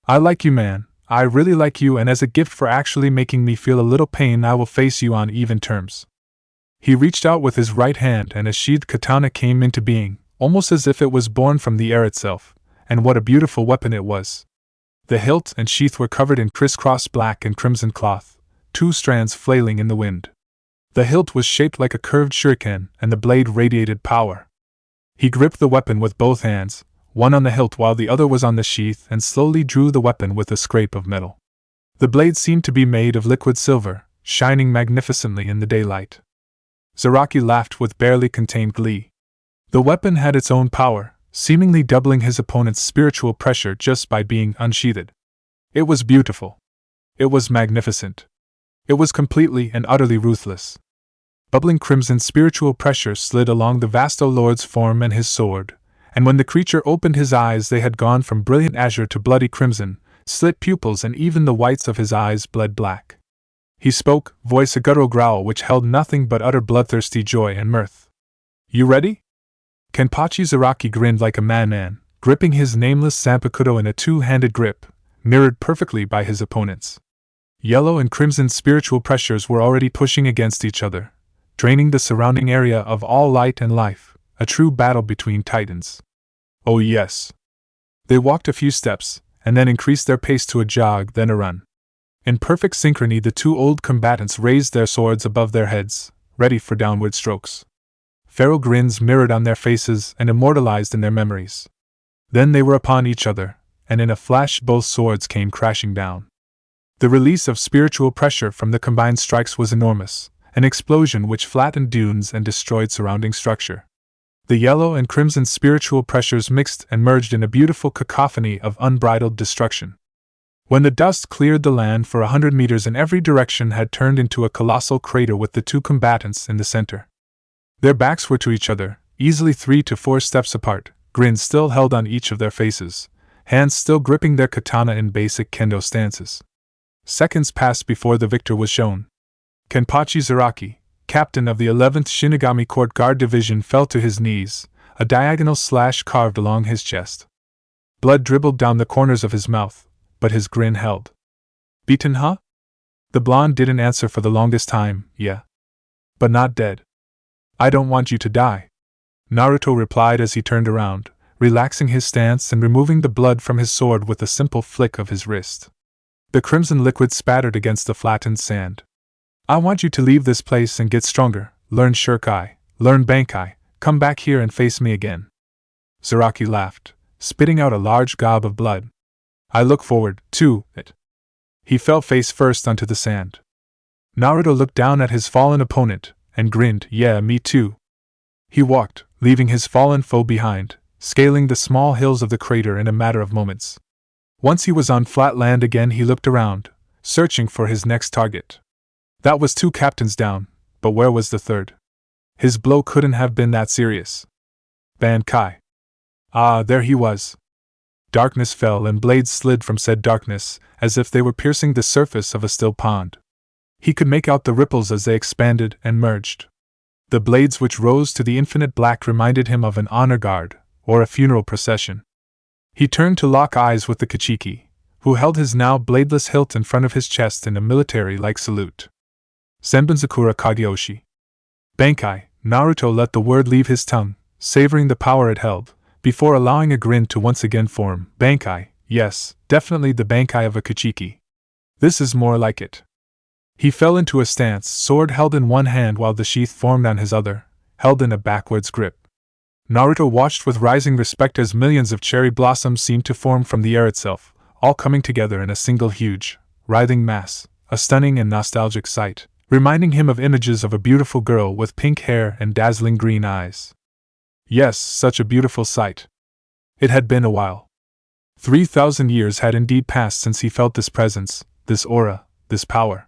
I like you, man, I really like you, and as a gift for actually making me feel a little pain, I will face you on even terms. He reached out with his right hand, and a sheathed katana came into being, almost as if it was born from the air itself, and what a beautiful weapon it was. The hilt and sheath were covered in crisscross black and crimson cloth, two strands flailing in the wind. The hilt was shaped like a curved shuriken, and the blade radiated power. He gripped the weapon with both hands, one on the hilt while the other was on the sheath, and slowly drew the weapon with a scrape of metal. The blade seemed to be made of liquid silver, shining magnificently in the daylight. Zaraki laughed with barely contained glee. The weapon had its own power, seemingly doubling his opponent's spiritual pressure just by being unsheathed. It was beautiful. It was magnificent. It was completely and utterly ruthless. Bubbling crimson spiritual pressure slid along the Vasto Lord's form and his sword, and when the creature opened his eyes they had gone from brilliant azure to bloody crimson, slit pupils, and even the whites of his eyes bled black. He spoke, voice a guttural growl which held nothing but utter bloodthirsty joy and mirth. You ready? Kenpachi Zaraki grinned like a madman, gripping his nameless Zanpakuto in a two-handed grip, mirrored perfectly by his opponent's. Yellow and crimson spiritual pressures were already pushing against each other, draining the surrounding area of all light and life, a true battle between titans. Oh yes. They walked a few steps, and then increased their pace to a jog, then a run. In perfect synchrony the two old combatants raised their swords above their heads, ready for downward strokes. Feral grins mirrored on their faces and immortalized in their memories. Then they were upon each other, and in a flash both swords came crashing down. The release of spiritual pressure from the combined strikes was enormous, an explosion which flattened dunes and destroyed surrounding structure. The yellow and crimson spiritual pressures mixed and merged in a beautiful cacophony of unbridled destruction. When the dust cleared the land for 100 meters in every direction had turned into a colossal crater with the two combatants in the center. Their backs were to each other, easily 3 to 4 steps apart, grins still held on each of their faces, hands still gripping their katana in basic kendo stances. Seconds passed before the victor was shown. Kenpachi Zaraki, captain of the 11th Shinigami Court Guard Division, fell to his knees, a diagonal slash carved along his chest. Blood dribbled down the corners of his mouth, but his grin held. Beaten, huh? The blonde didn't answer for the longest time. Yeah. But not dead. I don't want you to die, Naruto replied as he turned around, relaxing his stance and removing the blood from his sword with a simple flick of his wrist. The crimson liquid spattered against the flattened sand. I want you to leave this place and get stronger, learn Shurikai, learn bankai, come back here and face me again. Zaraki laughed, spitting out a large gob of blood. I look forward to it. He fell face first onto the sand. Naruto looked down at his fallen opponent, and grinned. Yeah, me too. He walked, leaving his fallen foe behind, scaling the small hills of the crater in a matter of moments. Once he was on flat land again, he looked around, searching for his next target. That was 2 captains down, but where was the third? His blow couldn't have been that serious. Bankai. Ah, there he was. Darkness fell and blades slid from said darkness, as if they were piercing the surface of a still pond. He could make out the ripples as they expanded and merged. The blades which rose to the infinite black reminded him of an honor guard, or a funeral procession. He turned to lock eyes with the Kachiki, who held his now bladeless hilt in front of his chest in a military-like salute. Senbunzakura Kageyoshi. Bankai. Naruto let the word leave his tongue, savoring the power it held, before allowing a grin to once again form. Bankai, yes, definitely the bankai of a Kachiki. This is more like it. He fell into a stance, sword held in one hand while the sheath formed on his other, held in a backwards grip. Naruto watched with rising respect as millions of cherry blossoms seemed to form from the air itself, all coming together in a single huge, writhing mass, a stunning and nostalgic sight, reminding him of images of a beautiful girl with pink hair and dazzling green eyes. Yes, such a beautiful sight. It had been a while. 3,000 years had indeed passed since he felt this presence, this aura, this power.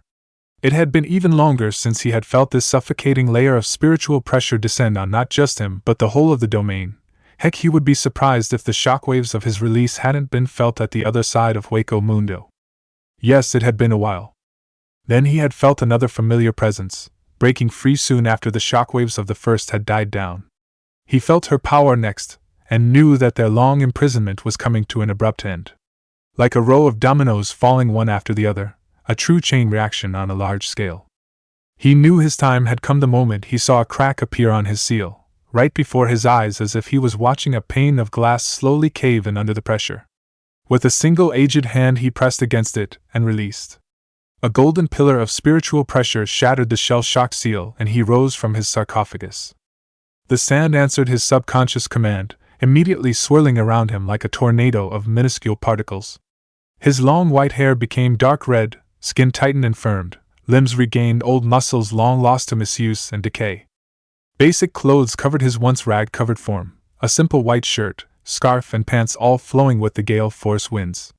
It had been even longer since he had felt this suffocating layer of spiritual pressure descend on not just him but the whole of the domain. Heck, he would be surprised if the shockwaves of his release hadn't been felt at the other side of Hueco Mundo. Yes, it had been a while. Then he had felt another familiar presence, breaking free soon after the shockwaves of the first had died down. He felt her power next, and knew that their long imprisonment was coming to an abrupt end. Like a row of dominoes falling one after the other, a true chain reaction on a large scale. He knew his time had come the moment he saw a crack appear on his seal, right before his eyes, as if he was watching a pane of glass slowly cave in under the pressure. With a single aged hand he pressed against it and released. A golden pillar of spiritual pressure shattered the shell-shocked seal, and he rose from his sarcophagus. The sand answered his subconscious command, immediately swirling around him like a tornado of minuscule particles. His long white hair became dark red, skin tightened and firmed, limbs regained old muscles long lost to misuse and decay. Basic clothes covered his once rag-covered form, a simple white shirt, scarf and pants all flowing with the gale force winds.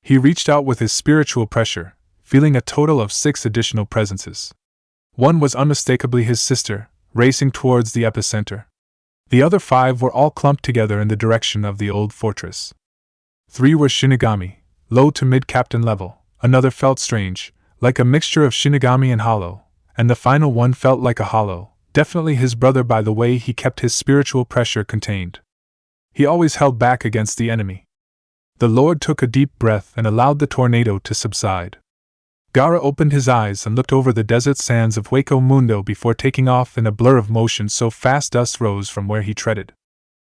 He reached out with his spiritual pressure, feeling a total of 6 additional presences. One was unmistakably his sister, racing towards the epicenter. The other 5 were all clumped together in the direction of the old fortress. 3 were Shinigami, low to mid-captain level, another felt strange, like a mixture of Shinigami and hollow, and the final one felt like a hollow, definitely his brother by the way he kept his spiritual pressure contained. He always held back against the enemy. The Lord took a deep breath and allowed the tornado to subside. Gaara opened his eyes and looked over the desert sands of Hueco Mundo before taking off in a blur of motion so fast dust rose from where he treaded.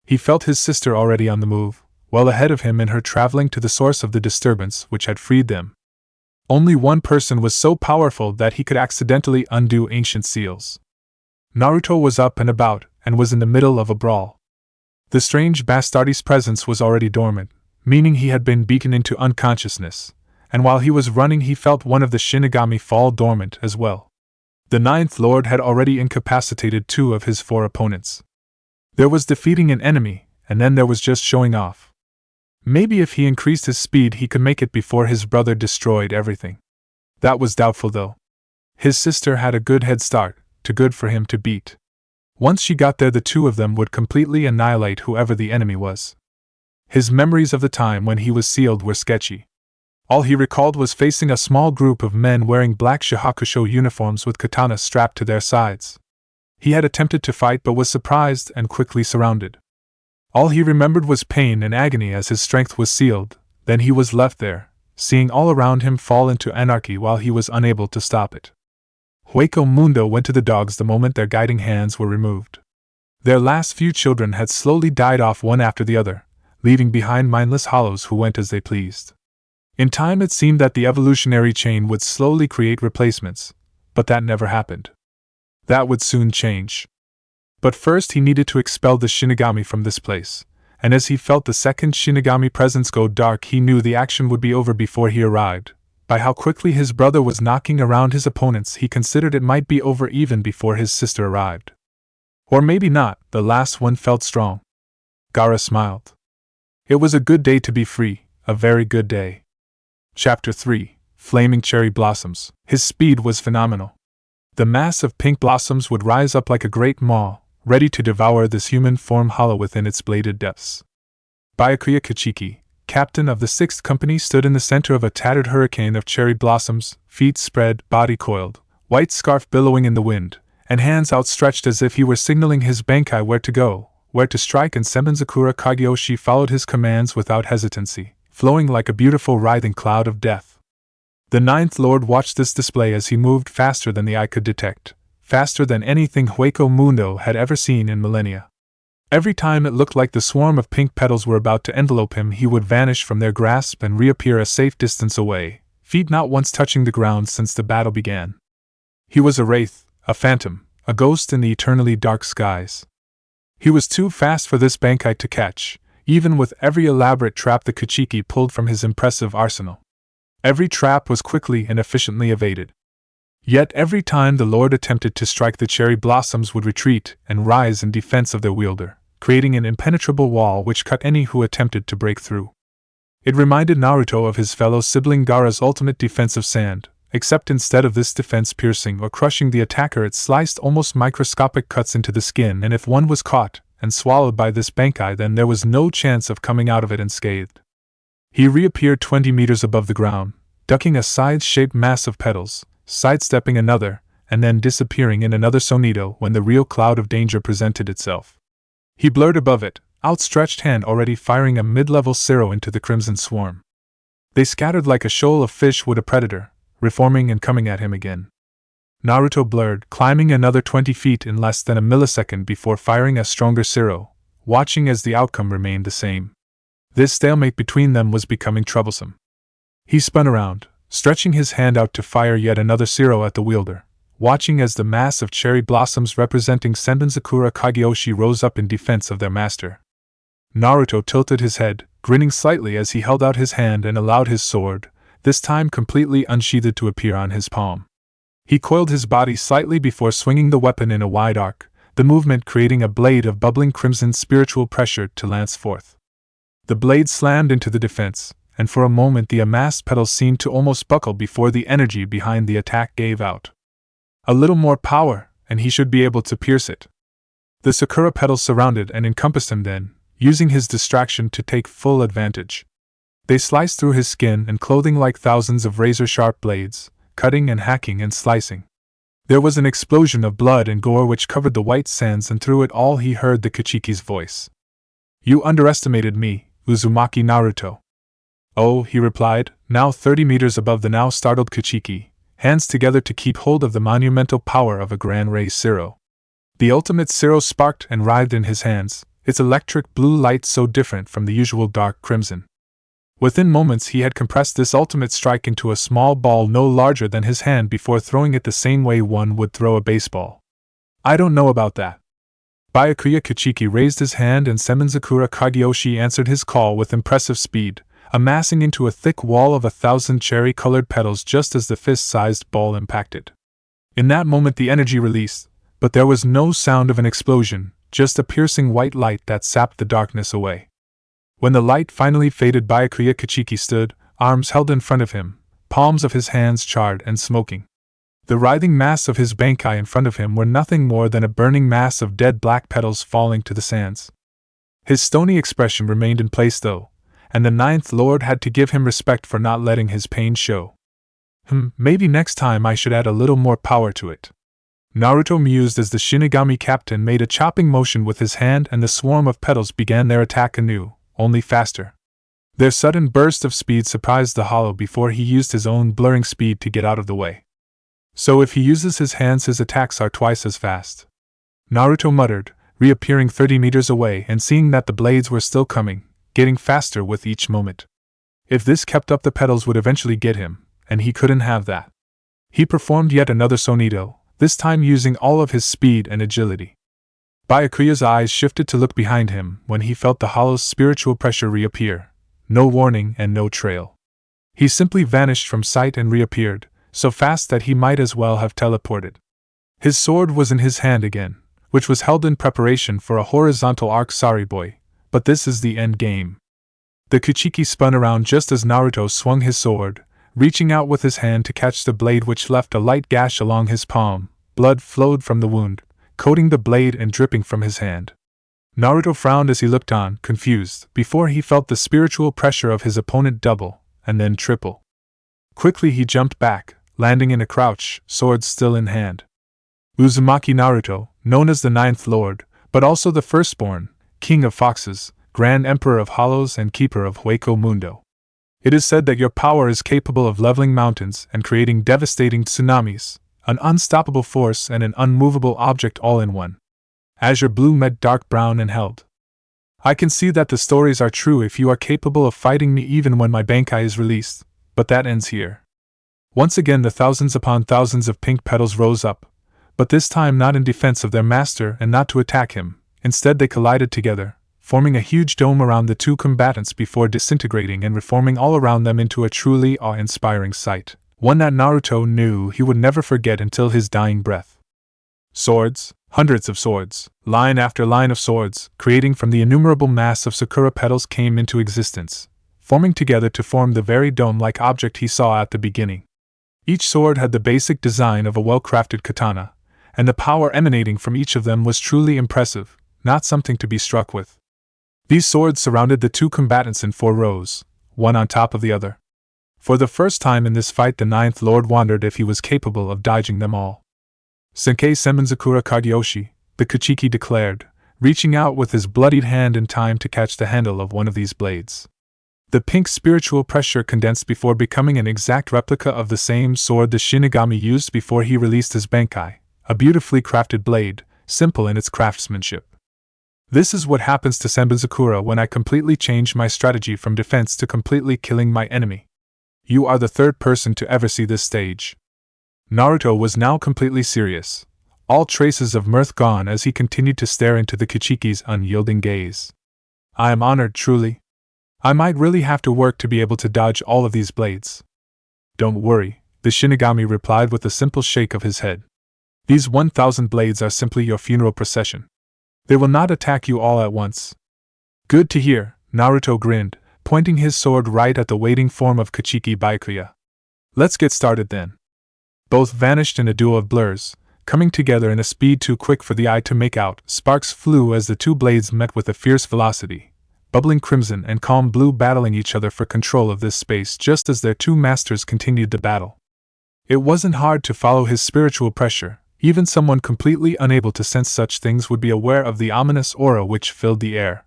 He felt his sister already on the move, well ahead of him in her traveling to the source of the disturbance which had freed them. Only one person was so powerful that he could accidentally undo ancient seals. Naruto was up and about, and was in the middle of a brawl. The strange Bastardi's presence was already dormant, meaning he had been beaten into unconsciousness, and while he was running he felt one of the Shinigami fall dormant as well. The 9th Lord had already incapacitated 2 of his 4 opponents. There was defeating an enemy, and then there was just showing off. Maybe if he increased his speed he could make it before his brother destroyed everything. That was doubtful though. His sister had a good head start, too good for him to beat. Once she got there the 2 of them would completely annihilate whoever the enemy was. His memories of the time when he was sealed were sketchy. All he recalled was facing a small group of men wearing black Shihakusho uniforms with katana strapped to their sides. He had attempted to fight but was surprised and quickly surrounded. All he remembered was pain and agony as his strength was sealed, then he was left there, seeing all around him fall into anarchy while he was unable to stop it. Hueco Mundo went to the dogs the moment their guiding hands were removed. Their last few children had slowly died off one after the other, leaving behind mindless hollows who went as they pleased. In time it seemed that the evolutionary chain would slowly create replacements, but that never happened. That would soon change. But first he needed to expel the Shinigami from this place, and as he felt the second Shinigami presence go dark he knew the action would be over before he arrived. By how quickly his brother was knocking around his opponents he considered it might be over even before his sister arrived. Or maybe not, the last one felt strong. Gaara smiled. It was a good day to be free, a very good day. Chapter 3, Flaming Cherry Blossoms. His speed was phenomenal. The mass of pink blossoms would rise up like a great maw, ready to devour this human form hollow within its bladed depths. Byakuya Kachiki, captain of the 6th Company, stood in the center of a tattered hurricane of cherry blossoms, feet spread, body coiled, white scarf billowing in the wind, and hands outstretched as if he were signaling his bankai where to go, where to strike, and Senbenzakura Kagyoshi followed his commands without hesitancy, flowing like a beautiful writhing cloud of death. The 9th Lord watched this display as he moved faster than the eye could detect, faster than anything Hueco Mundo had ever seen in millennia. Every time it looked like the swarm of pink petals were about to envelope him he would vanish from their grasp and reappear a safe distance away, feet not once touching the ground since the battle began. He was a wraith, a phantom, a ghost in the eternally dark skies. He was too fast for this bankai to catch, even with every elaborate trap the Kachiki pulled from his impressive arsenal. Every trap was quickly and efficiently evaded. Yet every time the Lord attempted to strike, the cherry blossoms would retreat and rise in defense of their wielder, creating an impenetrable wall which cut any who attempted to break through. It reminded Naruto of his fellow sibling Gaara's ultimate defense of sand, except instead of this defense piercing or crushing the attacker it sliced almost microscopic cuts into the skin, and if one was caught and swallowed by this bankai then there was no chance of coming out of it unscathed. He reappeared 20 meters above the ground, ducking a scythe-shaped mass of petals, sidestepping another, and then disappearing in another sonito when the real cloud of danger presented itself. He blurred above it, outstretched hand already firing a mid-level Zero into the crimson swarm. They scattered like a shoal of fish would a predator, reforming and coming at him again. Naruto blurred, climbing another 20 feet in less than a millisecond before firing a stronger Zero, watching as the outcome remained the same. This stalemate between them was becoming troublesome. He spun around, stretching his hand out to fire yet another Zero at the wielder, watching as the mass of cherry blossoms representing Senbenzakura Kagyoshi rose up in defense of their master. Naruto tilted his head, grinning slightly as he held out his hand and allowed his sword, this time completely unsheathed, to appear on his palm. He coiled his body slightly before swinging the weapon in a wide arc, the movement creating a blade of bubbling crimson spiritual pressure to lance forth. The blade slammed into the defense, and for a moment the amassed petals seemed to almost buckle before the energy behind the attack gave out. A little more power, and he should be able to pierce it. The sakura petals surrounded and encompassed him then, using his distraction to take full advantage. They sliced through his skin and clothing like thousands of razor-sharp blades, cutting and hacking and slicing. There was an explosion of blood and gore which covered the white sands, and through it all he heard the Kichiki's voice. "You underestimated me, Uzumaki Naruto." "Oh," he replied, now 30 meters above the now startled Kichiki, hands together to keep hold of the monumental power of a Grand Ray Zero. The ultimate Zero sparked and writhed in his hands, its electric blue light so different from the usual dark crimson. Within moments he had compressed this ultimate strike into a small ball no larger than his hand before throwing it the same way one would throw a baseball. "I don't know about that." Byakuya Kichiki raised his hand and Senbenzakura Kagyoshi answered his call with impressive speed, amassing into a thick wall of 1,000 cherry-colored petals just as the fist-sized ball impacted. In that moment the energy released, but there was no sound of an explosion, just a piercing white light that sapped the darkness away. When the light finally faded, Byakuya Kichiki stood, arms held in front of him, palms of his hands charred and smoking. The writhing mass of his bankai in front of him were nothing more than a burning mass of dead black petals falling to the sands. His stony expression remained in place though, and the Ninth Lord had to give him respect for not letting his pain show. Maybe next time I should add a little more power to it," Naruto mused as the Shinigami captain made a chopping motion with his hand and the swarm of petals began their attack anew, only faster. Their sudden burst of speed surprised the hollow before he used his own blurring speed to get out of the way. "So if he uses his hands his attacks are twice as fast," Naruto muttered, reappearing 30 meters away and seeing that the blades were still coming, getting faster with each moment. If this kept up the petals would eventually get him, and he couldn't have that. He performed yet another sonito, this time using all of his speed and agility. Byakuya's eyes shifted to look behind him when he felt the hollow's spiritual pressure reappear. No warning and no trail. He simply vanished from sight and reappeared, so fast that he might as well have teleported. His sword was in his hand again, which was held in preparation for a horizontal arc. "Sorry boy, but this is the end game." The Kichiki spun around just as Naruto swung his sword, reaching out with his hand to catch the blade which left a light gash along his palm. Blood flowed from the wound, coating the blade and dripping from his hand. Naruto frowned as he looked on, confused, before he felt the spiritual pressure of his opponent double, and then triple. Quickly he jumped back, landing in a crouch, sword still in hand. Uzumaki Naruto, known as the Ninth Lord, but also the Firstborn, King of Foxes, Grand Emperor of Hollows and Keeper of Hueco Mundo. It is said that your power is capable of leveling mountains and creating devastating tsunamis, an unstoppable force and an unmovable object all in one. Azure blue met dark brown and held. I can see that the stories are true if you are capable of fighting me even when my bankai is released, but that ends here. Once again the thousands upon thousands of pink petals rose up, but this time not in defense of their master and not to attack him. Instead they collided together, forming a huge dome around the two combatants before disintegrating and reforming all around them into a truly awe-inspiring sight, one that Naruto knew he would never forget until his dying breath. Swords, hundreds of swords, line after line of swords, creating from the innumerable mass of sakura petals came into existence, forming together to form the very dome-like object he saw at the beginning. Each sword had the basic design of a well-crafted katana, and the power emanating from each of them was truly impressive, not something to be struck with. These swords surrounded the two combatants in 4 rows, one on top of the other. For the first time in this fight the Ninth Lord wondered if he was capable of dodging them all. "Senkei Senbenzakura Kagyoshi," the Kichiki declared, reaching out with his bloodied hand in time to catch the handle of one of these blades. The pink spiritual pressure condensed before becoming an exact replica of the same sword the Shinigami used before he released his bankai, a beautifully crafted blade, simple in its craftsmanship. This is what happens to Senbenzakura when I completely change my strategy from defense to completely killing my enemy. You are the third person to ever see this stage. Naruto was now completely serious, all traces of mirth gone as he continued to stare into the Kichiki's unyielding gaze. I am honored, truly. I might really have to work to be able to dodge all of these blades. Don't worry, the Shinigami replied with a simple shake of his head. These 1,000 blades are simply your funeral procession. They will not attack you all at once. Good to hear, Naruto grinned, pointing his sword right at the waiting form of Kichiki Byakuya. Let's get started then. Both vanished in a duel of blurs, coming together in a speed too quick for the eye to make out. Sparks flew as the two blades met with a fierce velocity, bubbling crimson and calm blue battling each other for control of this space just as their two masters continued the battle. It wasn't hard to follow his spiritual pressure. Even someone completely unable to sense such things would be aware of the ominous aura which filled the air.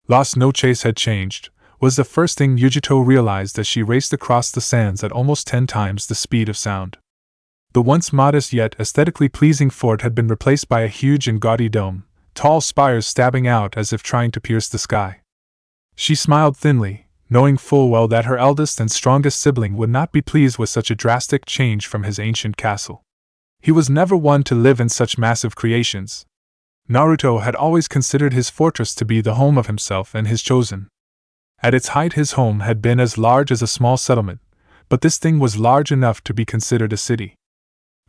Lost no chase had changed, was the first thing Yuto realized as she raced across the sands at almost 10 times the speed of sound. The once modest yet aesthetically pleasing fort had been replaced by a huge and gaudy dome, tall spires stabbing out as if trying to pierce the sky. She smiled thinly, knowing full well that her eldest and strongest sibling would not be pleased with such a drastic change from his ancient castle. He was never one to live in such massive creations. Naruto had always considered his fortress to be the home of himself and his chosen. At its height his home had been as large as a small settlement, but this thing was large enough to be considered a city.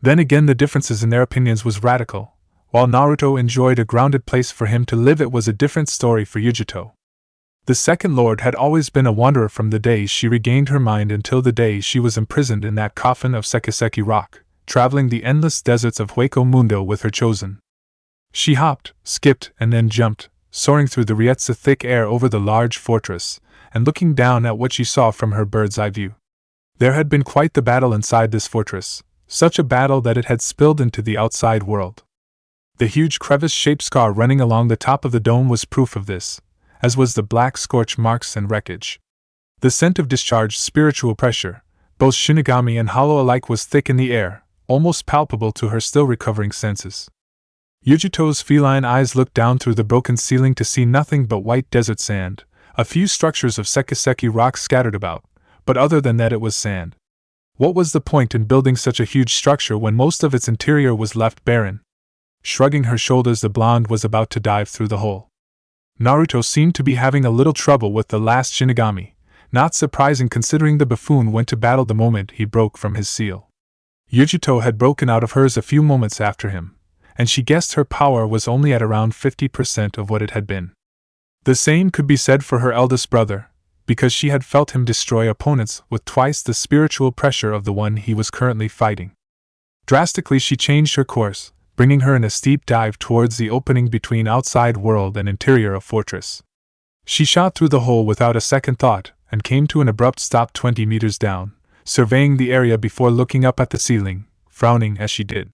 Then again the differences in their opinions was radical. While Naruto enjoyed a grounded place for him to live, it was a different story for Yuto. The second lord had always been a wanderer from the day she regained her mind until the day she was imprisoned in that coffin of Sekiseki rock, traveling the endless deserts of Hueco Mundo with her chosen. She hopped, skipped, and then jumped, soaring through the Rietsu thick air over the large fortress, and looking down at what she saw from her bird's-eye view. There had been quite the battle inside this fortress, such a battle that it had spilled into the outside world. The huge crevice-shaped scar running along the top of the dome was proof of this, as was the black scorch marks and wreckage. The scent of discharged spiritual pressure, both Shinigami and hollow alike, was thick in the air, almost palpable to her still recovering senses. Yuto's feline eyes looked down through the broken ceiling to see nothing but white desert sand, a few structures of Sekiseki rock scattered about, but other than that it was sand. What was the point in building such a huge structure when most of its interior was left barren? Shrugging her shoulders, the blonde was about to dive through the hole. Naruto seemed to be having a little trouble with the last Shinigami, not surprising considering the buffoon went to battle the moment he broke from his seal. Yuto had broken out of hers a few moments after him, and she guessed her power was only at around 50% of what it had been. The same could be said for her eldest brother, because she had felt him destroy opponents with twice the spiritual pressure of the one he was currently fighting. Drastically she changed her course, bringing her in a steep dive towards the opening between outside world and interior of fortress. She shot through the hole without a second thought, and came to an abrupt stop 20 meters down, surveying the area before looking up at the ceiling, frowning as she did.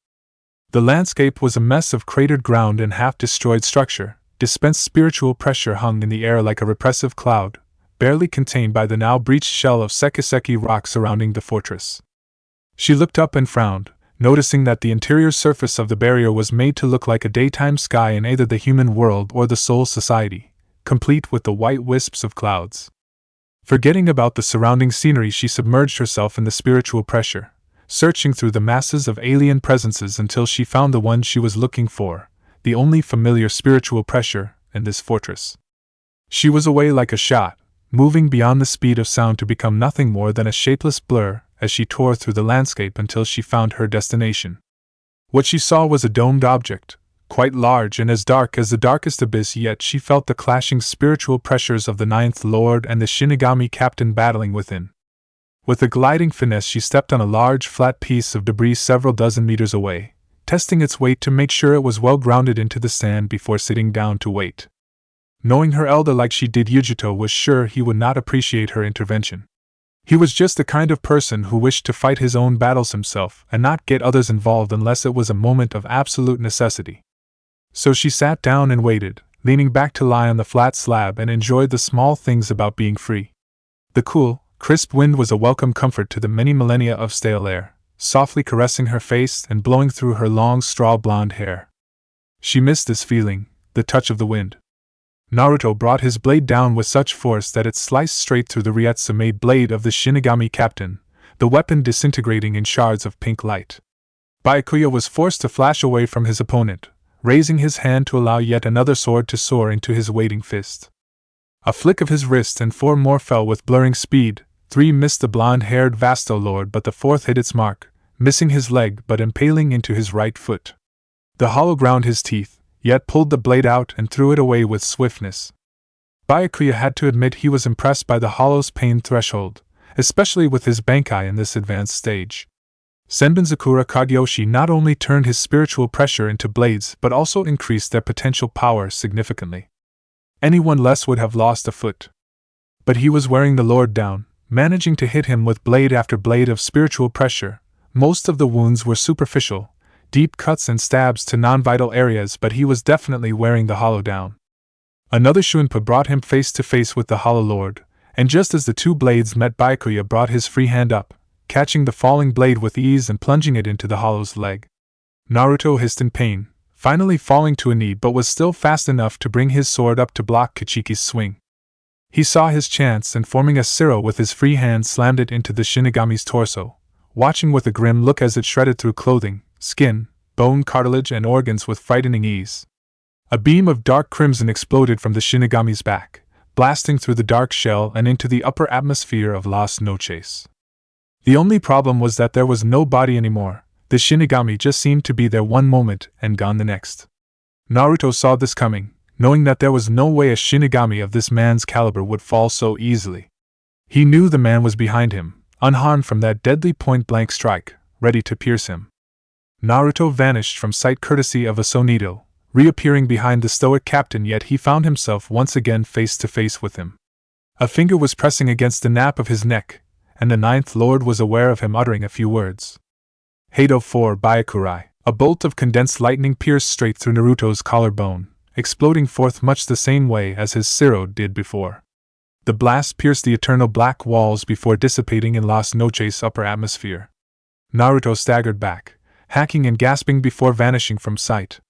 The landscape was a mess of cratered ground and half-destroyed structure. Dispensed spiritual pressure hung in the air like a repressive cloud, barely contained by the now breached shell of Sekiseki rock surrounding the fortress. She looked up and frowned, noticing that the interior surface of the barrier was made to look like a daytime sky in either the human world or the soul society, complete with the white wisps of clouds. Forgetting about the surrounding scenery, she submerged herself in the spiritual pressure, searching through the masses of alien presences until she found the one she was looking for, the only familiar spiritual pressure in this fortress. She was away like a shot, moving beyond the speed of sound to become nothing more than a shapeless blur as she tore through the landscape until she found her destination. What she saw was a domed object, quite large and as dark as the darkest abyss, yet she felt the clashing spiritual pressures of the Ninth Lord and the Shinigami captain battling within. With a gliding finesse she stepped on a large flat piece of debris several dozen meters away, testing its weight to make sure it was well grounded into the sand before sitting down to wait. Knowing her elder like she did, Yuto was sure he would not appreciate her intervention. He was just the kind of person who wished to fight his own battles himself and not get others involved unless it was a moment of absolute necessity. So she sat down and waited, leaning back to lie on the flat slab and enjoyed the small things about being free. The cool, crisp wind was a welcome comfort to the many millennia of stale air, softly caressing her face and blowing through her long straw-blonde hair. She missed this feeling, the touch of the wind. Naruto brought his blade down with such force that it sliced straight through the Ryutsu-made blade of the Shinigami captain, the weapon disintegrating in shards of pink light. Byakuya was forced to flash away from his opponent, raising his hand to allow yet another sword to soar into his waiting fist. A flick of his wrist and 4 more fell with blurring speed. 3 missed the blonde-haired Vasto Lord, but the 4th hit its mark, missing his leg but impaling into his right foot. The hollow ground his teeth, yet pulled the blade out and threw it away with swiftness. Byakuya had to admit he was impressed by the hollow's pain threshold, especially with his bankai in this advanced stage. Senbonzakura Kagyoshi not only turned his spiritual pressure into blades but also increased their potential power significantly. Anyone less would have lost a foot. But he was wearing the Lord down, managing to hit him with blade after blade of spiritual pressure. Most of the wounds were superficial, deep cuts and stabs to non-vital areas, but he was definitely wearing the hollow down. Another Shunpa brought him face to face with the Hollow Lord, and just as the 2 blades met, Byakuya brought his free hand up, catching the falling blade with ease and plunging it into the hollow's leg. Naruto hissed in pain, finally falling to a knee, but was still fast enough to bring his sword up to block Kichiki's swing. He saw his chance and, forming a Siro with his free hand, slammed it into the Shinigami's torso, watching with a grim look as it shredded through clothing, skin, bone, cartilage, and organs with frightening ease. A beam of dark crimson exploded from the Shinigami's back, blasting through the dark shell and into the upper atmosphere of Las Noches. The only problem was that there was no body anymore. The Shinigami just seemed to be there one moment and gone the next. Naruto saw this coming, knowing that there was no way a Shinigami of this man's caliber would fall so easily. He knew the man was behind him, unharmed from that deadly point-blank strike, ready to pierce him. Naruto vanished from sight courtesy of a Sonito, reappearing behind the stoic captain, yet he found himself once again face to face with him. A finger was pressing against the nape of his neck, and the 9th Lord was aware of him uttering a few words. Heido 4 Byakurai. A bolt of condensed lightning pierced straight through Naruto's collarbone, exploding forth much the same way as his Siro did before. The blast pierced the eternal black walls before dissipating in Las Noches' upper atmosphere. Naruto staggered back, hacking and gasping before vanishing from sight.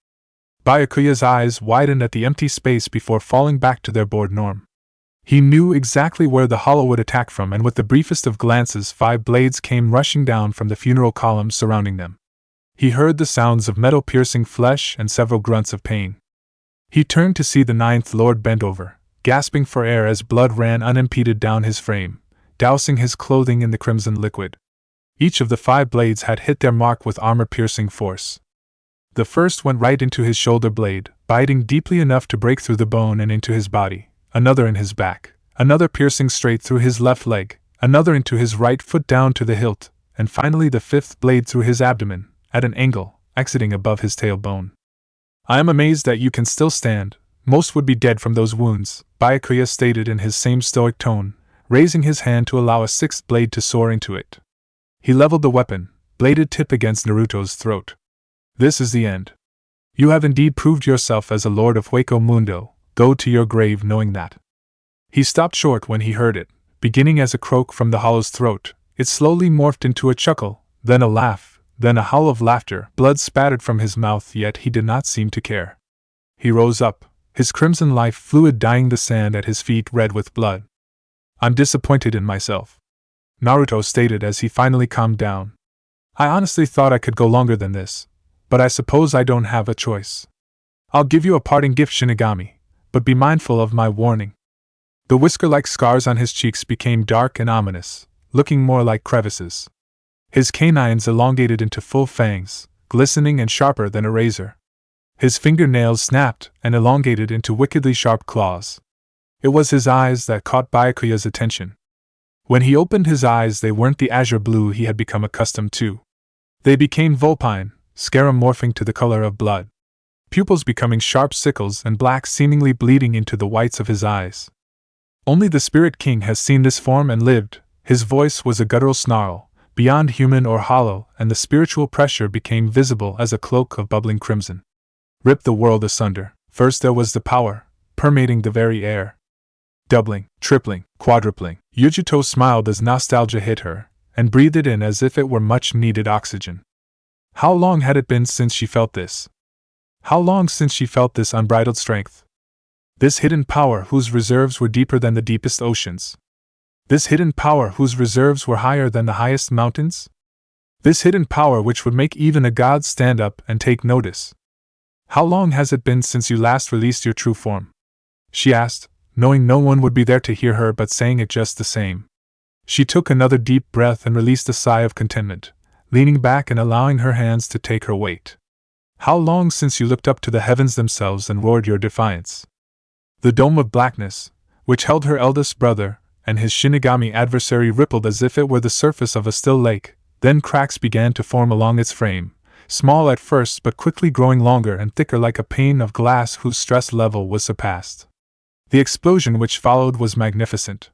Byakuya's eyes widened at the empty space before falling back to their bored norm. He knew exactly where the hollow would attack from, and with the briefest of glances 5 blades came rushing down from the funeral columns surrounding them. He heard the sounds of metal piercing flesh and several grunts of pain. He turned to see the 9th Lord bent over, gasping for air as blood ran unimpeded down his frame, dousing his clothing in the crimson liquid. Each of the 5 blades had hit their mark with armor-piercing force. The first went right into his shoulder blade, biting deeply enough to break through the bone and into his body. Another in his back, another piercing straight through his left leg, another into his right foot down to the hilt, and finally the 5th blade through his abdomen, at an angle, exiting above his tailbone. "I am amazed that you can still stand. Most would be dead from those wounds," Byakuya stated in his same stoic tone, raising his hand to allow a 6th blade to soar into it. He leveled the weapon, bladed tip against Naruto's throat. "This is the end. You have indeed proved yourself as a lord of Hueco Mundo. Go to your grave knowing that." He stopped short when he heard it, beginning as a croak from the hollow's throat. It slowly morphed into a chuckle, then a laugh, then a howl of laughter. Blood spattered from his mouth, yet he did not seem to care. He rose up, his crimson life fluid dyeing the sand at his feet red with blood. "I'm disappointed in myself," Naruto stated as he finally calmed down. "I honestly thought I could go longer than this, but I suppose I don't have a choice. I'll give you a parting gift, Shinigami, but be mindful of my warning." The whisker-like scars on his cheeks became dark and ominous, looking more like crevices. His canines elongated into full fangs, glistening and sharper than a razor. His fingernails snapped and elongated into wickedly sharp claws. It was his eyes that caught Byakuya's attention. When he opened his eyes, they weren't the azure blue he had become accustomed to. They became vulpine, scarum morphing to the color of blood. Pupils becoming sharp sickles and black, seemingly bleeding into the whites of his eyes. Only the Spirit King has seen this form and lived. His voice was a guttural snarl, beyond human or hollow, and the spiritual pressure became visible as a cloak of bubbling crimson. Rip the world asunder. First there was the power, permeating the very air. Doubling, tripling, quadrupling. Yuto smiled as nostalgia hit her, and breathed it in as if it were much-needed oxygen. How long had it been since she felt this? How long since she felt this unbridled strength? This hidden power whose reserves were deeper than the deepest oceans? This hidden power whose reserves were higher than the highest mountains? This hidden power which would make even a god stand up and take notice. How long has it been since you last released your true form? She asked, knowing no one would be there to hear her but saying it just the same. She took another deep breath and released a sigh of contentment, leaning back and allowing her hands to take her weight. How long since you looked up to the heavens themselves and roared your defiance? The dome of blackness, which held her eldest brother and his Shinigami adversary, rippled as if it were the surface of a still lake, then cracks began to form along its frame, small at first but quickly growing longer and thicker like a pane of glass whose stress level was surpassed. The explosion which followed was magnificent.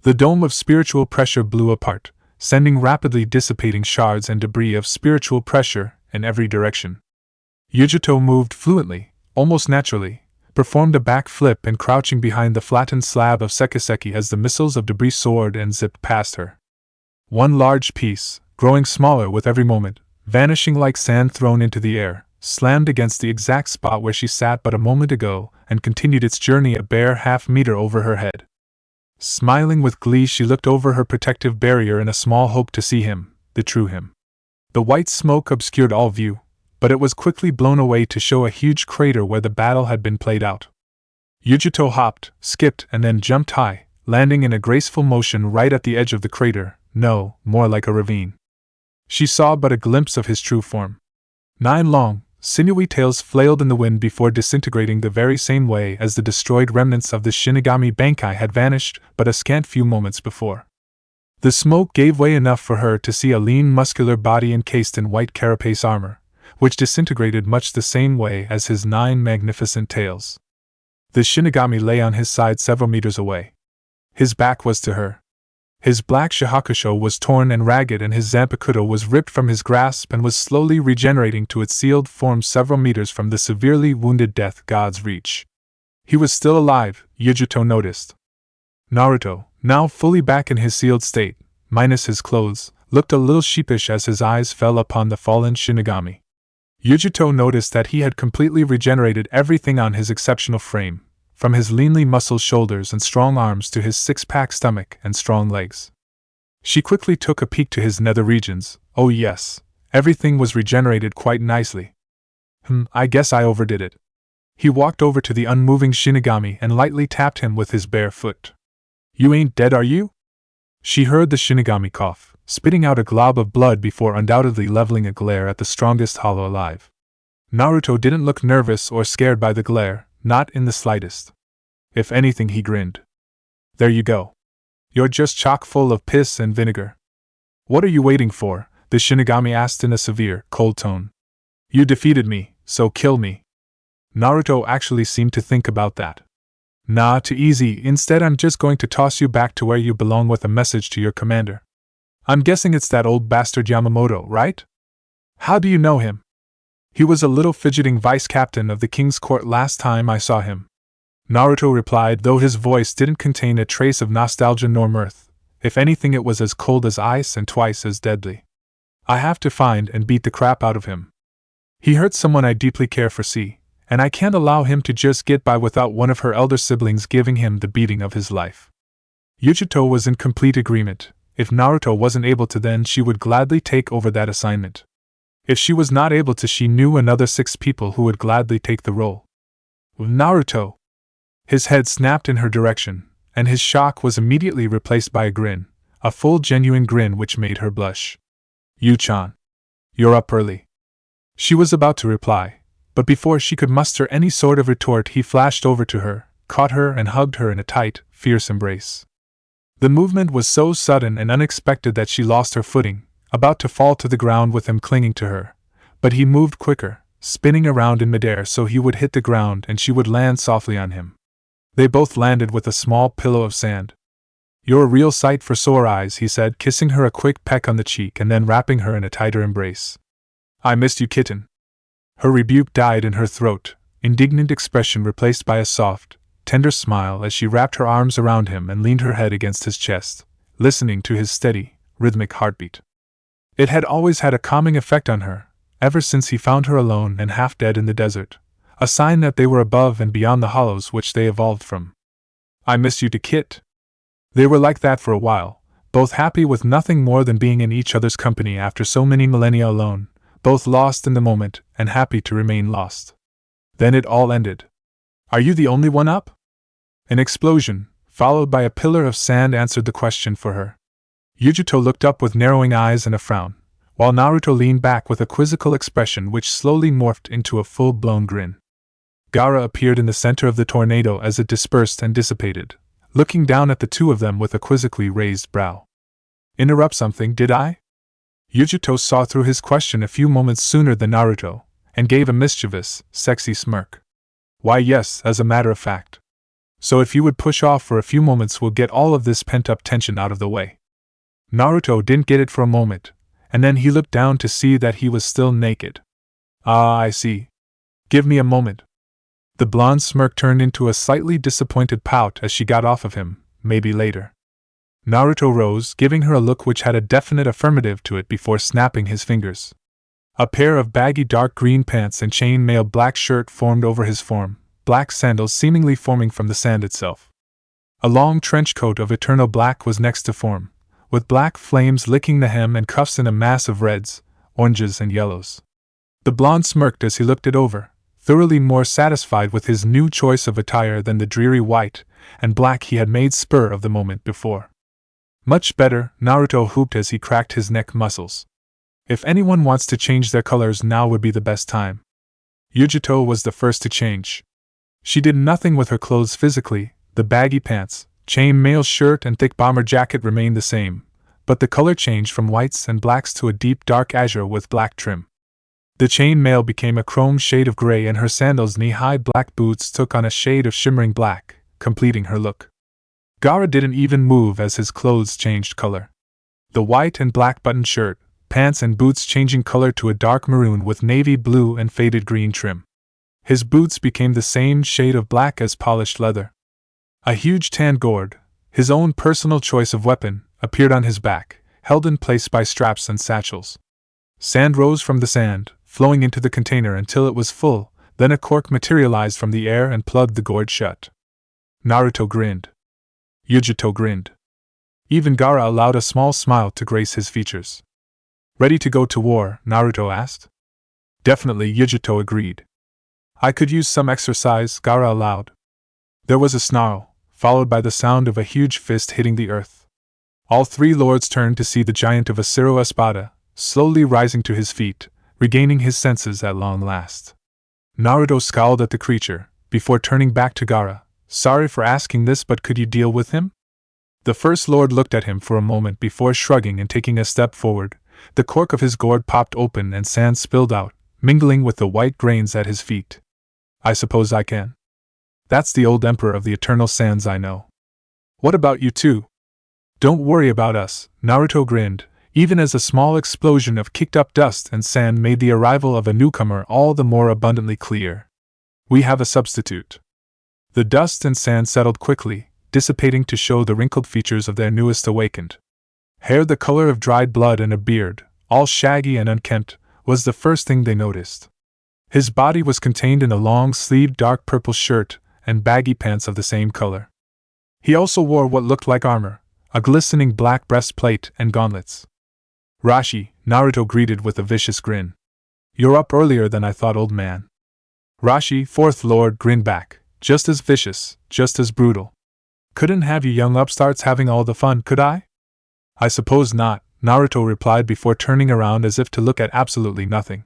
The dome of spiritual pressure blew apart, sending rapidly dissipating shards and debris of spiritual pressure in every direction. Yuto moved fluently, almost naturally, performed a back flip and crouching behind the flattened slab of sekiseki as the missiles of debris soared and zipped past her. One large piece, growing smaller with every moment, vanishing like sand thrown into the air, slammed against the exact spot where she sat but a moment ago and continued its journey a bare half-meter over her head. Smiling with glee, she looked over her protective barrier in a small hope to see him, the true him. The white smoke obscured all view, but it was quickly blown away to show a huge crater where the battle had been played out. Yuto hopped, skipped, and then jumped high, landing in a graceful motion right at the edge of the crater, no, more like a ravine. She saw but a glimpse of his true form. 9 long, sinewy tails flailed in the wind before disintegrating the very same way as the destroyed remnants of the Shinigami bankai had vanished but a scant few moments before. The smoke gave way enough for her to see a lean muscular body encased in white carapace armor, which disintegrated much the same way as his 9 magnificent tails. The Shinigami lay on his side several meters away. His back was to her. His black shahakusho was torn and ragged and his zanpakuto was ripped from his grasp and was slowly regenerating to its sealed form several meters from the severely wounded death god's reach. He was still alive, Yuto noticed. Naruto, now fully back in his sealed state, minus his clothes, looked a little sheepish as his eyes fell upon the fallen Shinigami. Yuto noticed that he had completely regenerated everything on his exceptional frame, from his leanly muscled shoulders and strong arms to his six-pack stomach and strong legs. She quickly took a peek to his nether regions. Oh yes, everything was regenerated quite nicely. I guess I overdid it. He walked over to the unmoving Shinigami and lightly tapped him with his bare foot. You ain't dead, are you? She heard the Shinigami cough, spitting out a glob of blood before undoubtedly leveling a glare at the strongest hollow alive. Naruto didn't look nervous or scared by the glare, not in the slightest. If anything, he grinned. There you go. You're just chock full of piss and vinegar. What are you waiting for? The Shinigami asked in a severe, cold tone. You defeated me, so kill me. Naruto actually seemed to think about that. Nah, too easy. Instead, I'm just going to toss you back to where you belong with a message to your commander. I'm guessing it's that old bastard Yamamoto, right? How do you know him? He was a little fidgeting vice-captain of the king's court last time I saw him. Naruto replied, though his voice didn't contain a trace of nostalgia nor mirth. If anything, it was as cold as ice and twice as deadly. I have to find and beat the crap out of him. He hurt someone I deeply care for, see, and I can't allow him to just get by without one of her elder siblings giving him the beating of his life. Yuto was in complete agreement. If Naruto wasn't able to, then she would gladly take over that assignment. If she was not able to, she knew another 6 people who would gladly take the role. Naruto! His head snapped in her direction, and his shock was immediately replaced by a grin, a full genuine grin which made her blush. Yu-chan. You're up early. She was about to reply, but before she could muster any sort of retort, he flashed over to her, caught her and hugged her in a tight, fierce embrace. The movement was so sudden and unexpected that she lost her footing, about to fall to the ground with him clinging to her, but he moved quicker, spinning around in midair so he would hit the ground and she would land softly on him. They both landed with a small pillow of sand. You're a real sight for sore eyes, he said, kissing her a quick peck on the cheek and then wrapping her in a tighter embrace. I missed you, kitten. Her rebuke died in her throat, indignant expression replaced by a soft, tender smile as she wrapped her arms around him and leaned her head against his chest, listening to his steady, rhythmic heartbeat. It had always had a calming effect on her, ever since he found her alone and half dead in the desert, a sign that they were above and beyond the hollows which they evolved from. I miss you to Kit. They were like that for a while, both happy with nothing more than being in each other's company after so many millennia alone, both lost in the moment and happy to remain lost. Then it all ended. Are you the only one up? An explosion, followed by a pillar of sand, answered the question for her. Yuto looked up with narrowing eyes and a frown, while Naruto leaned back with a quizzical expression which slowly morphed into a full-blown grin. Gaara appeared in the center of the tornado as it dispersed and dissipated, looking down at the two of them with a quizzically raised brow. Interrupt something, did I? Yuto saw through his question a few moments sooner than Naruto, and gave a mischievous, sexy smirk. Why yes, as a matter of fact. So if you would push off for a few moments we'll get all of this pent-up tension out of the way. Naruto didn't get it for a moment, and then he looked down to see that he was still naked. Ah, I see. Give me a moment. The blonde smirk turned into a slightly disappointed pout as she got off of him, maybe later. Naruto rose, giving her a look which had a definite affirmative to it before snapping his fingers. A pair of baggy dark green pants and chain-mail black shirt formed over his form, black sandals seemingly forming from the sand itself. A long trench coat of eternal black was next to form, with black flames licking the hem and cuffs in a mass of reds, oranges and yellows. The blonde smirked as he looked it over, thoroughly more satisfied with his new choice of attire than the dreary white and black he had made spur of the moment before. Much better, Naruto whooped as he cracked his neck muscles. If anyone wants to change their colors, now would be the best time. Yuto was the first to change. She did nothing with her clothes physically. The baggy pants, chain-mail shirt and thick bomber jacket remained the same, but the color changed from whites and blacks to a deep dark azure with black trim. The chain-mail became a chrome shade of gray and her sandals' knee-high black boots took on a shade of shimmering black, completing her look. Gaara didn't even move as his clothes changed color. The white and black buttoned shirt, pants and boots changing color to a dark maroon with navy blue and faded green trim. His boots became the same shade of black as polished leather. A huge tan gourd, his own personal choice of weapon, appeared on his back, held in place by straps and satchels. Sand rose from the sand, flowing into the container until it was full, then a cork materialized from the air and plugged the gourd shut. Naruto grinned. Yuto grinned. Even Gaara allowed a small smile to grace his features. Ready to go to war? Naruto asked. Definitely, Yuto agreed. I could use some exercise, Gaara allowed. There was a snarl, followed by the sound of a huge fist hitting the earth. All three lords turned to see the giant of Asiro Espada, slowly rising to his feet, regaining his senses at long last. Naruto scowled at the creature, before turning back to Gaara. Sorry for asking this, but could you deal with him? The first lord looked at him for a moment before shrugging and taking a step forward. The cork of his gourd popped open and sand spilled out, mingling with the white grains at his feet. I suppose I can. That's the old emperor of the eternal sands I know. What about you two? Don't worry about us, Naruto grinned, even as a small explosion of kicked-up dust and sand made the arrival of a newcomer all the more abundantly clear. We have a substitute. The dust and sand settled quickly, dissipating to show the wrinkled features of their newest awakened. Hair the color of dried blood and a beard, all shaggy and unkempt, was the first thing they noticed. His body was contained in a long-sleeved dark purple shirt and baggy pants of the same color. He also wore what looked like armor, a glistening black breastplate and gauntlets. Rashi, Naruto greeted with a vicious grin. You're up earlier than I thought, old man. Rashi, fourth lord, grinned back. Just as vicious, just as brutal. Couldn't have you young upstarts having all the fun, could I? I suppose not, Naruto replied before turning around as if to look at absolutely nothing.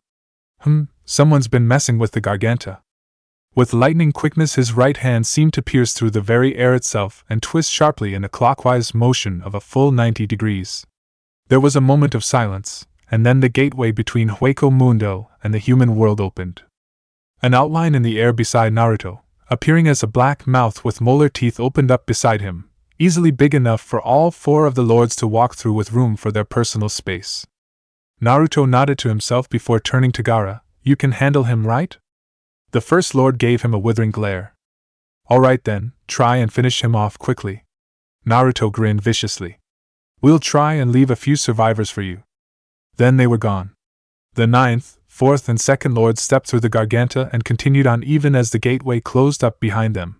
Someone's been messing with the Garganta. With lightning quickness his right hand seemed to pierce through the very air itself and twist sharply in a clockwise motion of a full 90 degrees. There was a moment of silence, and then the gateway between Hueco Mundo and the human world opened. An outline in the air beside Naruto, appearing as a black mouth with molar teeth, opened up beside him, easily big enough for all four of the lords to walk through with room for their personal space. Naruto nodded to himself before turning to Gaara. You can handle him, right? The first lord gave him a withering glare. Alright then, try and finish him off quickly. Naruto grinned viciously. We'll try and leave a few survivors for you. Then they were gone. The ninth, fourth, and second lords stepped through the Garganta and continued on even as the gateway closed up behind them.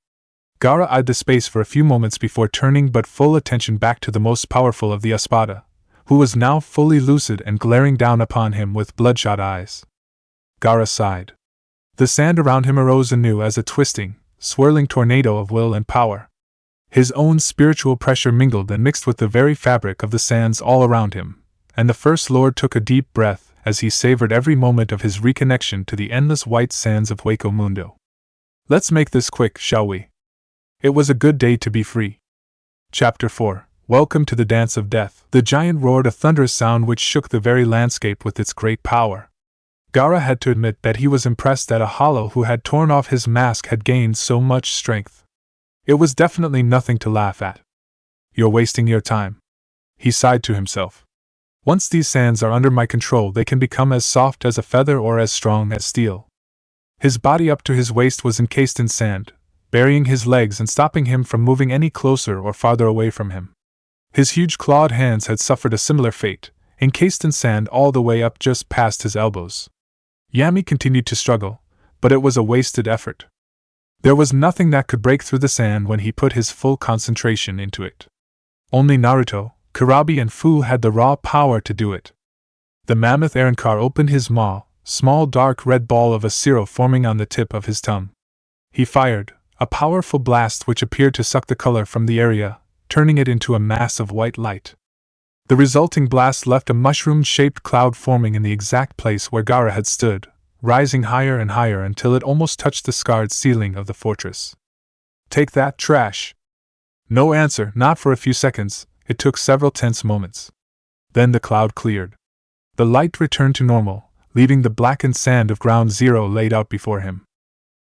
Gaara eyed the space for a few moments before turning but full attention back to the most powerful of the Espada, who was now fully lucid and glaring down upon him with bloodshot eyes. Gaara sighed. The sand around him arose anew as a twisting, swirling tornado of will and power. His own spiritual pressure mingled and mixed with the very fabric of the sands all around him, and the First Lord took a deep breath as he savored every moment of his reconnection to the endless white sands of Hueco Mundo. Let's make this quick, shall we? It was a good day to be free. Chapter 4. Welcome to the Dance of Death. The giant roared a thunderous sound which shook the very landscape with its great power. Gaara had to admit that he was impressed that a hollow who had torn off his mask had gained so much strength. It was definitely nothing to laugh at. You're wasting your time, he sighed to himself. Once these sands are under my control, they can become as soft as a feather or as strong as steel. His body up to his waist was encased in sand, burying his legs and stopping him from moving any closer or farther away from him. His huge clawed hands had suffered a similar fate, encased in sand all the way up just past his elbows. Yami continued to struggle, but it was a wasted effort. There was nothing that could break through the sand when he put his full concentration into it. Only Naruto, Kurabi, and Fu had the raw power to do it. The mammoth Arankar opened his maw, small dark red ball of a zero forming on the tip of his tongue. He fired a powerful blast which appeared to suck the color from the area, turning it into a mass of white light. The resulting blast left a mushroom-shaped cloud forming in the exact place where Gaara had stood, rising higher and higher until it almost touched the scarred ceiling of the fortress. Take that, trash! No answer, not for a few seconds. It took several tense moments. Then the cloud cleared. The light returned to normal, leaving the blackened sand of Ground Zero laid out before him.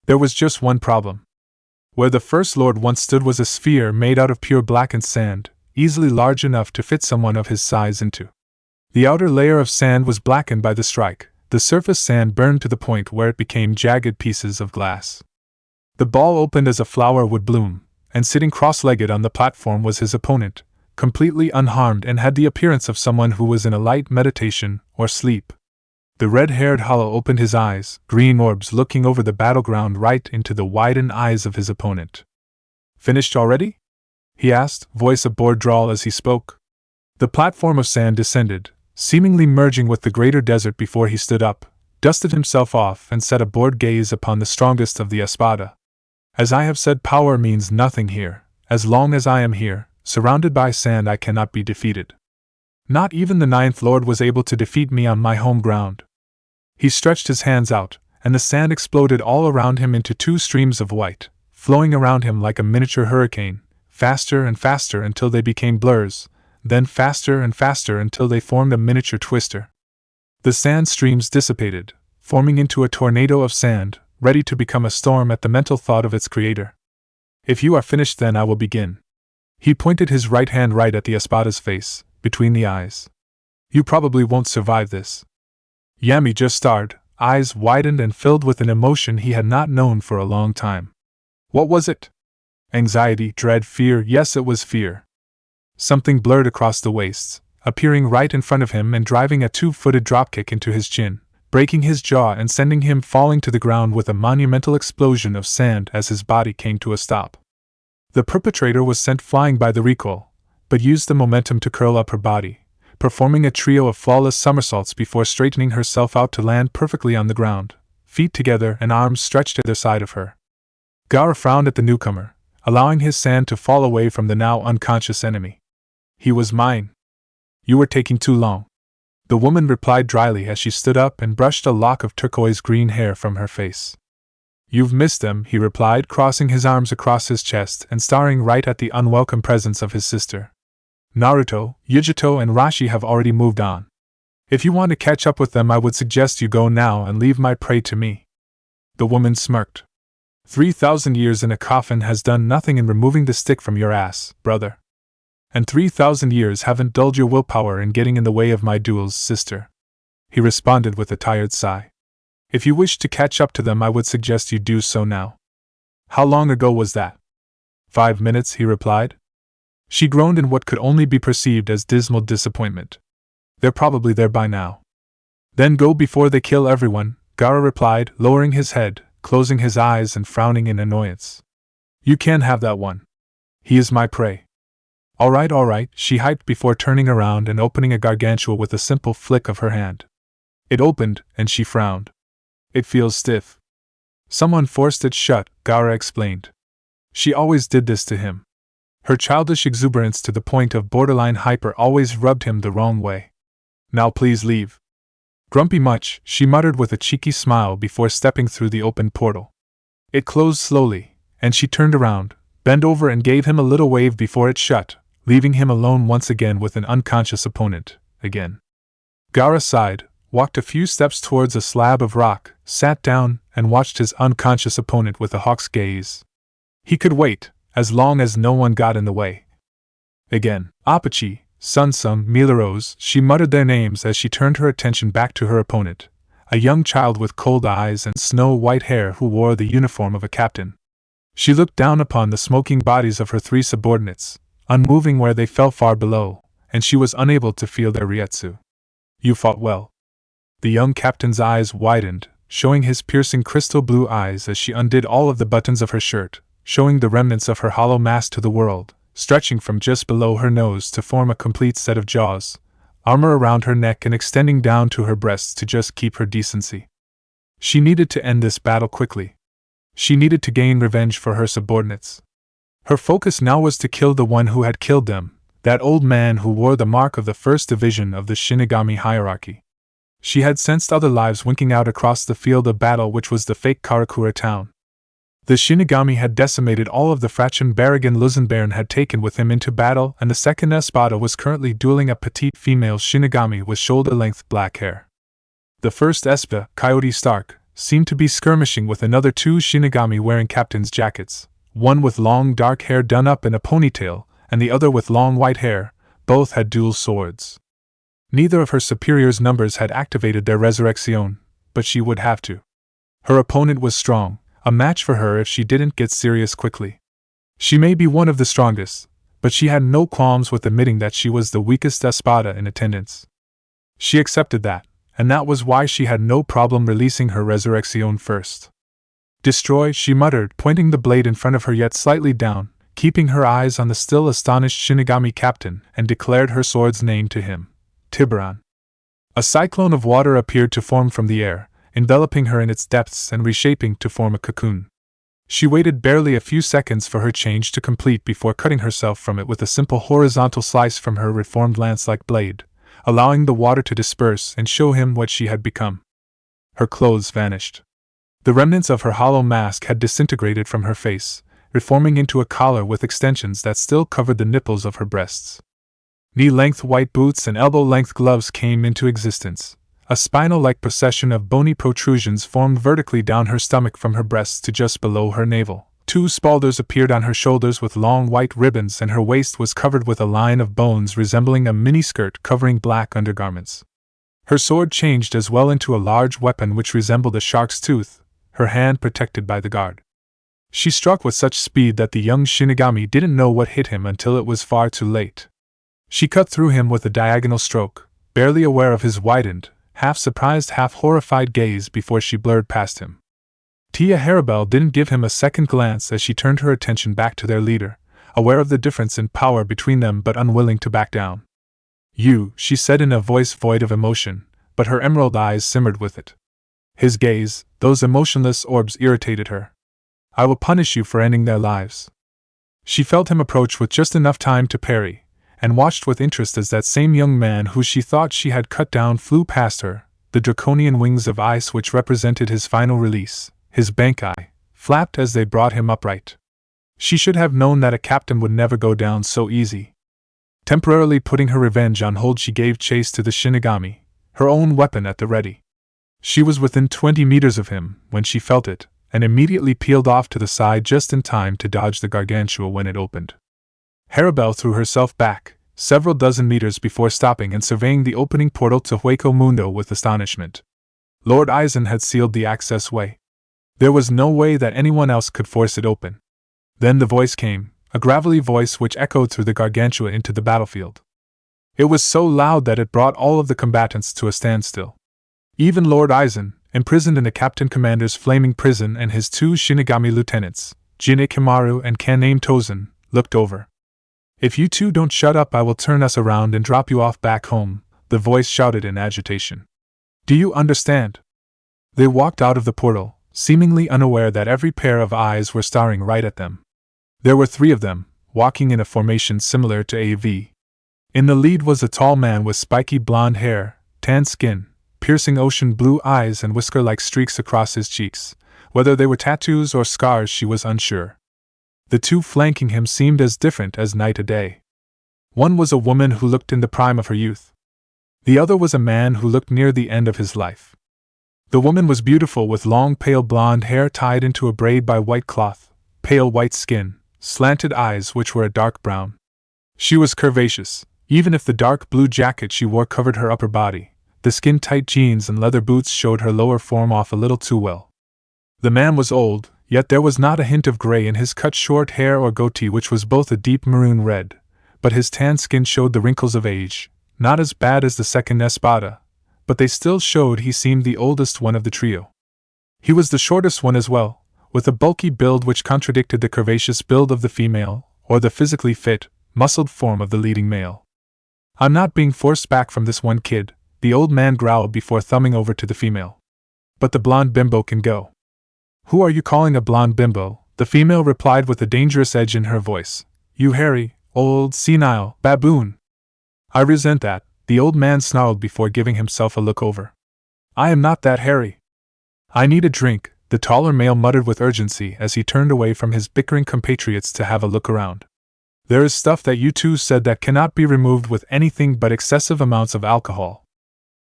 There was just one problem. Where the First Lord once stood was a sphere made out of pure blackened sand, easily large enough to fit someone of his size into. The outer layer of sand was blackened by the strike, the surface sand burned to the point where it became jagged pieces of glass. The ball opened as a flower would bloom, and sitting cross-legged on the platform was his opponent, completely unharmed and had the appearance of someone who was in a light meditation or sleep. The red-haired hollow opened his eyes, green orbs looking over the battleground right into the widened eyes of his opponent. Finished already? He asked, voice a bored drawl as he spoke. The platform of sand descended, seemingly merging with the greater desert before he stood up, dusted himself off and set a bored gaze upon the strongest of the Espada. As I have said, power means nothing here. As long as I am here, surrounded by sand, I cannot be defeated. Not even the Ninth Lord was able to defeat me on my home ground. He stretched his hands out, and the sand exploded all around him into two streams of white, flowing around him like a miniature hurricane, faster and faster until they became blurs, then faster and faster until they formed a miniature twister. The sand streams dissipated, forming into a tornado of sand, ready to become a storm at the mental thought of its creator. If you are finished, then I will begin. He pointed his right hand right at the Espada's face, between the eyes. You probably won't survive this. Yami just starred, eyes widened and filled with an emotion he had not known for a long time. What was it? Anxiety, dread, fear. Yes, it was fear. Something blurred across the wastes, appearing right in front of him and driving a two-footed dropkick into his chin, breaking his jaw and sending him falling to the ground with a monumental explosion of sand as his body came to a stop. The perpetrator was sent flying by the recoil, but used the momentum to curl up her body, performing a trio of flawless somersaults before straightening herself out to land perfectly on the ground, feet together and arms stretched either side of her. Gaara frowned at the newcomer, allowing his sand to fall away from the now unconscious enemy. He was mine. You were taking too long, the woman replied dryly as she stood up and brushed a lock of turquoise green hair from her face. You've missed them, he replied, crossing his arms across his chest and staring right at the unwelcome presence of his sister. Naruto, Yuto, and Rashi have already moved on. If you want to catch up with them, I would suggest you go now and leave my prey to me. The woman smirked. 3,000 years in a coffin has done nothing in removing the stick from your ass, brother. And 3,000 years haven't dulled your willpower in getting in the way of my duels, sister. He responded with a tired sigh. If you wish to catch up to them, I would suggest you do so now. How long ago was that? 5 minutes, he replied. She groaned in what could only be perceived as dismal disappointment. They're probably there by now. Then go before they kill everyone, Gaara replied, lowering his head, closing his eyes and frowning in annoyance. You can't have that one. He is my prey. All right, she hyped before turning around and opening a gargantua with a simple flick of her hand. It opened, and she frowned. It feels stiff. Someone forced it shut, Gaara explained. She always did this to him. Her childish exuberance to the point of borderline hyper always rubbed him the wrong way. Now please leave. Grumpy much, she muttered with a cheeky smile before stepping through the open portal. It closed slowly, and she turned around, bent over and gave him a little wave before it shut, leaving him alone once again with an unconscious opponent, again. Gaara sighed, walked a few steps towards a slab of rock, sat down, and watched his unconscious opponent with a hawk's gaze. He could wait, as long as no one got in the way. Again, Apache, Sunsum, Milarose, she muttered their names as she turned her attention back to her opponent, a young child with cold eyes and snow-white hair who wore the uniform of a captain. She looked down upon the smoking bodies of her 3 subordinates, unmoving where they fell far below, and she was unable to feel their ryetsu. You fought well. The young captain's eyes widened, showing his piercing crystal blue eyes as she undid all of the buttons of her shirt, showing the remnants of her hollow mask to the world, stretching from just below her nose to form a complete set of jaws, armor around her neck and extending down to her breasts to just keep her decency. She needed to end this battle quickly. She needed to gain revenge for her subordinates. Her focus now was to kill the one who had killed them, that old man who wore the mark of the first division of the Shinigami hierarchy. She had sensed other lives winking out across the field of battle, which was the fake Karakura town. The Shinigami had decimated all of the fraction Barragan Luzenbairn had taken with him into battle, and the second Espada was currently dueling a petite female Shinigami with shoulder-length black hair. The first Espada, Coyote Stark, seemed to be skirmishing with another 2 Shinigami wearing captain's jackets, one with long dark hair done up in a ponytail, and the other with long white hair. Both had dual swords. Neither of her superiors' numbers had activated their resurrection, but she would have to. Her opponent was strong, a match for her if she didn't get serious quickly. She may be one of the strongest, but she had no qualms with admitting that she was the weakest Espada in attendance. She accepted that, and that was why she had no problem releasing her resurrection first. Destroy, she muttered, pointing the blade in front of her yet slightly down, keeping her eyes on the still astonished Shinigami captain, and declared her sword's name to him, Tiburon. A cyclone of water appeared to form from the air, enveloping her in its depths and reshaping to form a cocoon. She waited barely a few seconds for her change to complete before cutting herself from it with a simple horizontal slice from her reformed lance-like blade, allowing the water to disperse and show him what she had become. Her clothes vanished. The remnants of her hollow mask had disintegrated from her face, reforming into a collar with extensions that still covered the nipples of her breasts. Knee-length white boots and elbow-length gloves came into existence. A spinal-like procession of bony protrusions formed vertically down her stomach from her breasts to just below her navel. 2 spalders appeared on her shoulders with long white ribbons, and her waist was covered with a line of bones resembling a miniskirt covering black undergarments. Her sword changed as well into a large weapon which resembled a shark's tooth, her hand protected by the guard. She struck with such speed that the young Shinigami didn't know what hit him until it was far too late. She cut through him with a diagonal stroke, barely aware of his widened, half-surprised, half-horrified gaze before she blurred past him. Tia Haribel didn't give him a second glance as she turned her attention back to their leader, aware of the difference in power between them but unwilling to back down. You, she said in a voice void of emotion, but her emerald eyes simmered with it. His gaze, those emotionless orbs, irritated her. I will punish you for ending their lives. She felt him approach with just enough time to parry, and watched with interest as that same young man who she thought she had cut down flew past her, the draconian wings of ice which represented his final release, his bankai, flapped as they brought him upright. She should have known that a captain would never go down so easy. Temporarily putting her revenge on hold, she gave chase to the Shinigami, her own weapon at the ready. She was within 20 meters of him when she felt it, and immediately peeled off to the side just in time to dodge the gargantua when it opened. Haribel threw herself back, several dozen meters before stopping and surveying the opening portal to Hueco Mundo with astonishment. Lord Aizen had sealed the access way. There was no way that anyone else could force it open. Then the voice came, a gravelly voice which echoed through the gargantua into the battlefield. It was so loud that it brought all of the combatants to a standstill. Even Lord Aizen, imprisoned in the Captain Commander's flaming prison, and his two Shinigami lieutenants, Jin Ikimaru and Kaname Tozen, looked over. "If you two don't shut up, I will turn us around and drop you off back home," the voice shouted in agitation. "Do you understand?" They walked out of the portal, seemingly unaware that every pair of eyes were staring right at them. There were 3 of them, walking in a formation similar to a V. In the lead was a tall man with spiky blonde hair, tan skin, piercing ocean blue eyes, and whisker-like streaks across his cheeks. Whether they were tattoos or scars, she was unsure. The 2 flanking him seemed as different as night and day. One was a woman who looked in the prime of her youth. The other was a man who looked near the end of his life. The woman was beautiful, with long pale blonde hair tied into a braid by white cloth, pale white skin, slanted eyes which were a dark brown. She was curvaceous, even if the dark blue jacket she wore covered her upper body. The skin-tight jeans and leather boots showed her lower form off a little too well. The man was old, yet there was not a hint of gray in his cut short hair or goatee, which was both a deep maroon red, but his tan skin showed the wrinkles of age, not as bad as the second Espada, but they still showed he seemed the oldest one of the trio. He was the shortest one as well, with a bulky build which contradicted the curvaceous build of the female, or the physically fit, muscled form of the leading male. "I'm not being forced back from this one kid," the old man growled before thumbing over to the female. "But the blonde bimbo can go." "Who are you calling a blonde bimbo?" the female replied with a dangerous edge in her voice. "You hairy, old, senile baboon." "I resent that," the old man snarled before giving himself a look over. "I am not that hairy." "I need a drink," the taller male muttered with urgency as he turned away from his bickering compatriots to have a look around. "There is stuff that you two said that cannot be removed with anything but excessive amounts of alcohol."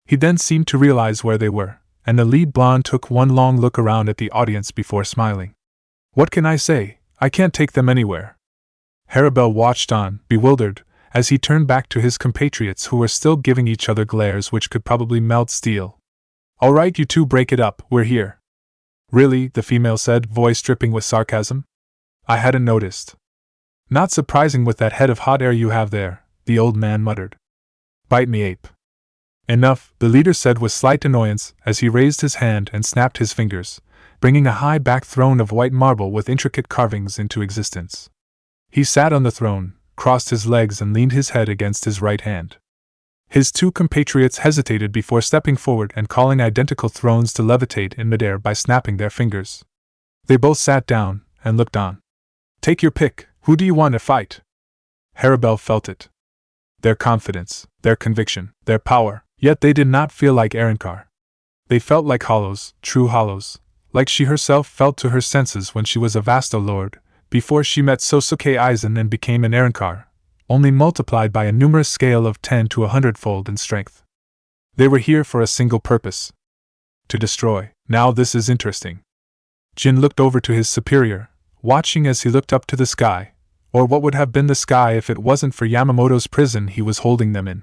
He then seemed to realize where they were, and the lead blonde took one long look around at the audience before smiling. "What can I say? I can't take them anywhere." Harabel watched on, bewildered, as he turned back to his compatriots who were still giving each other glares which could probably melt steel. "All right, you two, break it up, we're here." "Really?" the female said, voice dripping with sarcasm. "I hadn't noticed." "Not surprising with that head of hot air you have there," the old man muttered. "Bite me, ape." "Enough," the leader said with slight annoyance as he raised his hand and snapped his fingers, bringing a high-backed throne of white marble with intricate carvings into existence. He sat on the throne, crossed his legs and leaned his head against his right hand. His 2 compatriots hesitated before stepping forward and calling identical thrones to levitate in midair by snapping their fingers. They both sat down and looked on. "Take your pick, who do you want to fight?" Harabel felt it. Their confidence, their conviction, their power, yet they did not feel like Arankar. They felt like hollows, true hollows, like she herself felt to her senses when she was a Vasto Lord, before she met Sosuke Aizen and became an Arankar, only multiplied by a numerous scale of 10 to 100-fold in strength. They were here for a single purpose: to destroy. Now this is interesting. Jin looked over to his superior, watching as he looked up to the sky, or what would have been the sky if it wasn't for Yamamoto's prison he was holding them in.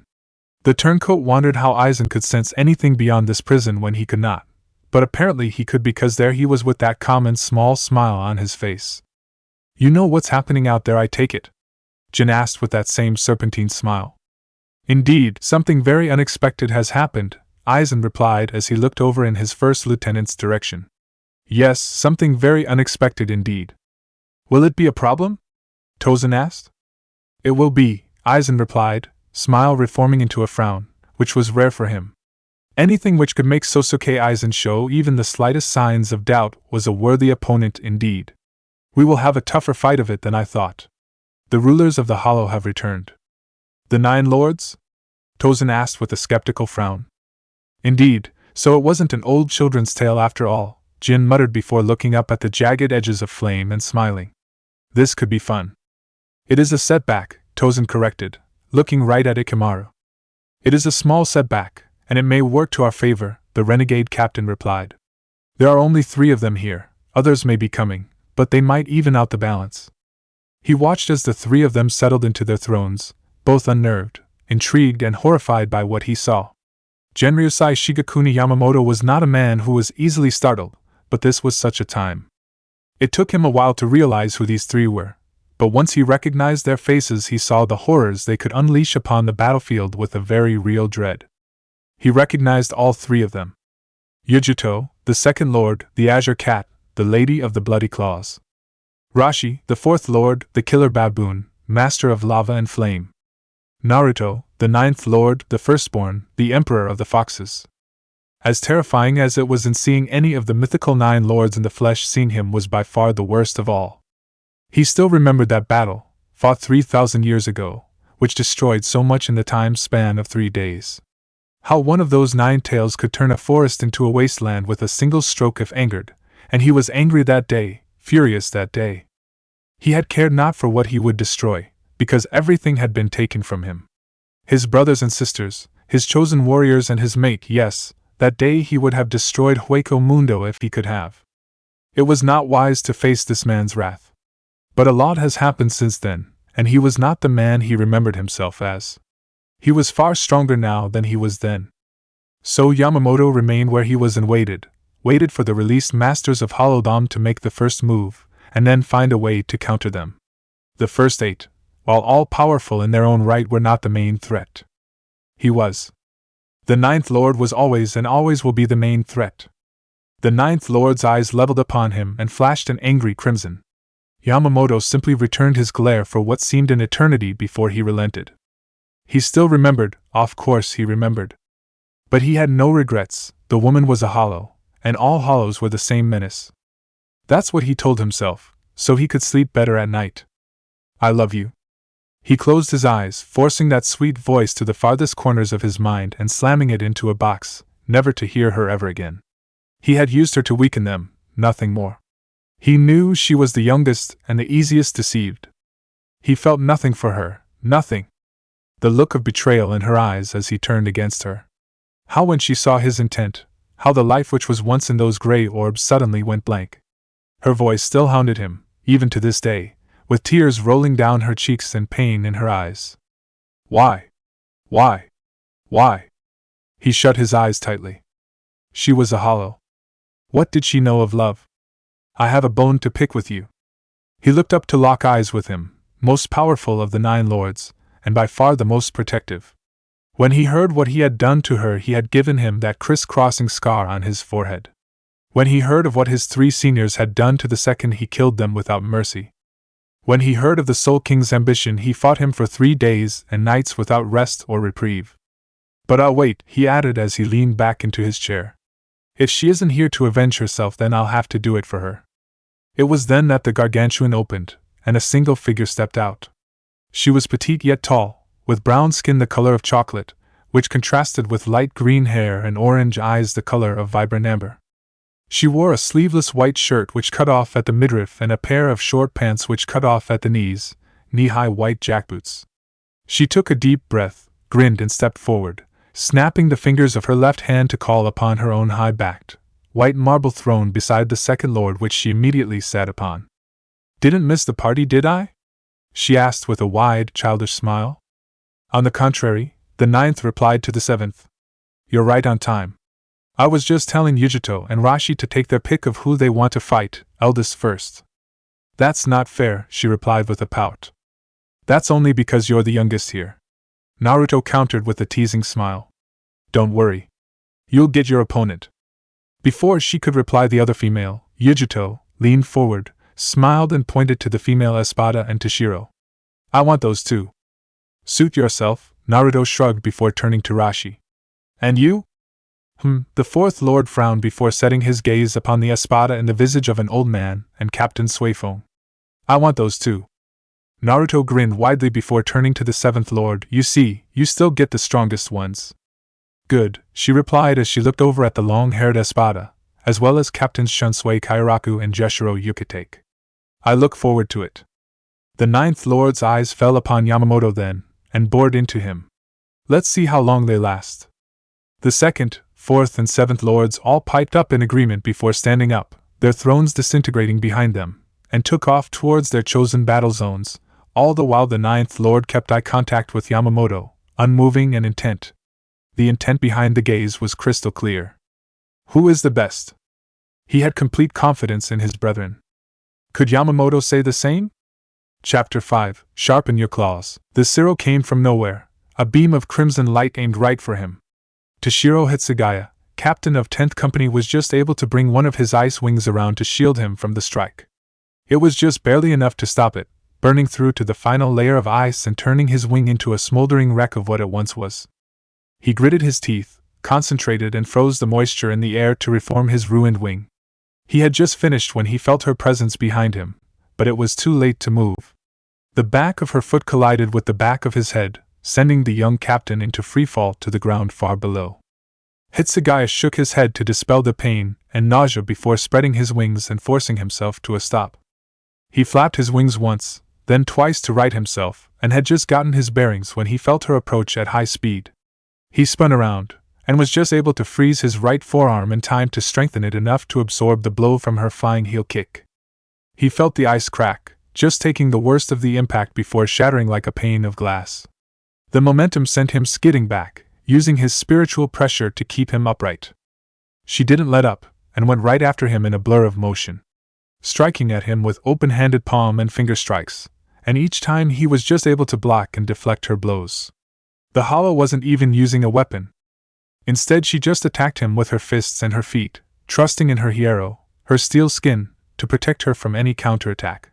The turncoat wondered how Aizen could sense anything beyond this prison when he could not, but apparently he could, because there he was with that common small smile on his face. "You know what's happening out there, I take it?" Jin asked with that same serpentine smile. "Indeed, something very unexpected has happened," Aizen replied as he looked over in his first lieutenant's direction. "Yes, something very unexpected indeed." "Will it be a problem?" Tozen asked. "It will be," Aizen replied, smile reforming into a frown, which was rare for him. Anything which could make Sosuke Aizen show even the slightest signs of doubt was a worthy opponent indeed. "We will have a tougher fight of it than I thought. The rulers of the Hollow have returned." "The 9 lords?" Tozen asked with a skeptical frown. "Indeed, so it wasn't an old children's tale after all," Jin muttered before looking up at the jagged edges of flame and smiling. "This could be fun." "It is a setback," Tozen corrected, looking right at Ikimaru. "It is a small setback, and it may work to our favor," the renegade captain replied. "There are only 3 of them here, others may be coming, but they might even out the balance." He watched as the 3 of them settled into their thrones, both unnerved, intrigued and horrified by what he saw. Genryusai Shigakuni Yamamoto was not a man who was easily startled, but this was such a time. It took him a while to realize who these three were, but once he recognized their faces he saw the horrors they could unleash upon the battlefield with a very real dread. He recognized all three of them. Yuto, the second lord, the Azure Cat, the Lady of the Bloody Claws. Rashi, the fourth lord, the Killer Baboon, master of lava and flame. Naruto, the ninth lord, the firstborn, the Emperor of the Foxes. As terrifying as it was in seeing any of the mythical 9 lords in the flesh, seeing him was by far the worst of all. He still remembered that battle, fought 3,000 years ago, which destroyed so much in the time span of 3 days. How one of those 9 tails could turn a forest into a wasteland with a single stroke if angered, and he was angry that day, furious that day. He had cared not for what he would destroy, because everything had been taken from him. His brothers and sisters, his chosen warriors and his mate, yes, that day he would have destroyed Hueco Mundo if he could have. It was not wise to face this man's wrath. But a lot has happened since then, and he was not the man he remembered himself as. He was far stronger now than he was then. So Yamamoto remained where he was and waited for the released masters of Holodom to make the first move, and then find a way to counter them. The first 8, while all powerful in their own right, were not the main threat. He was. The 9th Lord was always and always will be the main threat. The 9th Lord's eyes leveled upon him and flashed an angry crimson. Yamamoto simply returned his glare for what seemed an eternity before he relented. He still remembered, of course he remembered. But he had no regrets. The woman was a hollow, and all hollows were the same menace. That's what he told himself, so he could sleep better at night. I love you. He closed his eyes, forcing that sweet voice to the farthest corners of his mind and slamming it into a box, never to hear her ever again. He had used her to weaken them, nothing more. He knew she was the youngest and the easiest deceived. He felt nothing for her, nothing. The look of betrayal in her eyes as he turned against her. How when she saw his intent, how the life which was once in those gray orbs suddenly went blank. Her voice still hounded him, even to this day, with tears rolling down her cheeks and pain in her eyes. Why? Why? Why? He shut his eyes tightly. She was a hollow. What did she know of love? I have a bone to pick with you. He looked up to lock eyes with him, most powerful of the 9 lords, and by far the most protective. When he heard what he had done to her, he had given him that criss-crossing scar on his forehead. When he heard of what his 3 seniors had done to the second, he killed them without mercy. When he heard of the Soul King's ambition, he fought him for 3 days and nights without rest or reprieve. But I'll wait, he added as he leaned back into his chair. If she isn't here to avenge herself, then I'll have to do it for her. It was then that the gargantuan opened, and a single figure stepped out. She was petite yet tall, with brown skin the color of chocolate, which contrasted with light green hair and orange eyes the color of vibrant amber. She wore a sleeveless white shirt which cut off at the midriff and a pair of short pants which cut off at the knees, knee-high white jackboots. She took a deep breath, grinned and stepped forward, snapping the fingers of her left hand to call upon her own high-backed, white marble throne beside the second lord, which she immediately sat upon. Didn't miss the party, did I? She asked with a wide, childish smile. On the contrary, the 9th replied to the 7th. You're right on time. I was just telling Yuto and Rashi to take their pick of who they want to fight, eldest first. That's not fair, she replied with a pout. That's only because you're the youngest here. Naruto countered with a teasing smile. Don't worry. You'll get your opponent. Before she could reply, the other female, Yuto, leaned forward, smiled and pointed to the female Espada and to Shiro. I want those 2. Suit yourself, Naruto shrugged before turning to Rashi. And you? The 4th lord frowned before setting his gaze upon the Espada and the visage of an old man and Captain Suifong. I want those 2. Naruto grinned widely before turning to the 7th lord. You see, you still get the strongest ones. Good, she replied as she looked over at the long-haired Espada, as well as Captains Shunsui Kairaku and Jeshiro Yukitake. I look forward to it. The 9th lord's eyes fell upon Yamamoto then, and bored into him. Let's see how long they last. The 2nd, 4th and 7th lords all piped up in agreement before standing up, their thrones disintegrating behind them, and took off towards their chosen battle zones, all the while the 9th lord kept eye contact with Yamamoto, unmoving and intent. The intent behind the gaze was crystal clear. Who is the best? He had complete confidence in his brethren. Could Yamamoto say the same? Chapter 5. Sharpen your claws. The Zero came from nowhere, a beam of crimson light aimed right for him. Toshiro Hitsugaya, captain of 10th Company, was just able to bring one of his ice wings around to shield him from the strike. It was just barely enough to stop it, burning through to the final layer of ice and turning his wing into a smoldering wreck of what it once was. He gritted his teeth, concentrated, and froze the moisture in the air to reform his ruined wing. He had just finished when he felt her presence behind him, but it was too late to move. The back of her foot collided with the back of his head, sending the young captain into freefall to the ground far below. Hitsugaya shook his head to dispel the pain and nausea before spreading his wings and forcing himself to a stop. He flapped his wings once, then twice to right himself, and had just gotten his bearings when he felt her approach at high speed. He spun around, and was just able to freeze his right forearm in time to strengthen it enough to absorb the blow from her flying heel kick. He felt the ice crack, just taking the worst of the impact before shattering like a pane of glass. The momentum sent him skidding back, using his spiritual pressure to keep him upright. She didn't let up, and went right after him in a blur of motion, striking at him with open-handed palm and finger strikes, and each time he was just able to block and deflect her blows. The hollow wasn't even using a weapon. Instead, she just attacked him with her fists and her feet, trusting in her hierro, her steel skin, to protect her from any counterattack.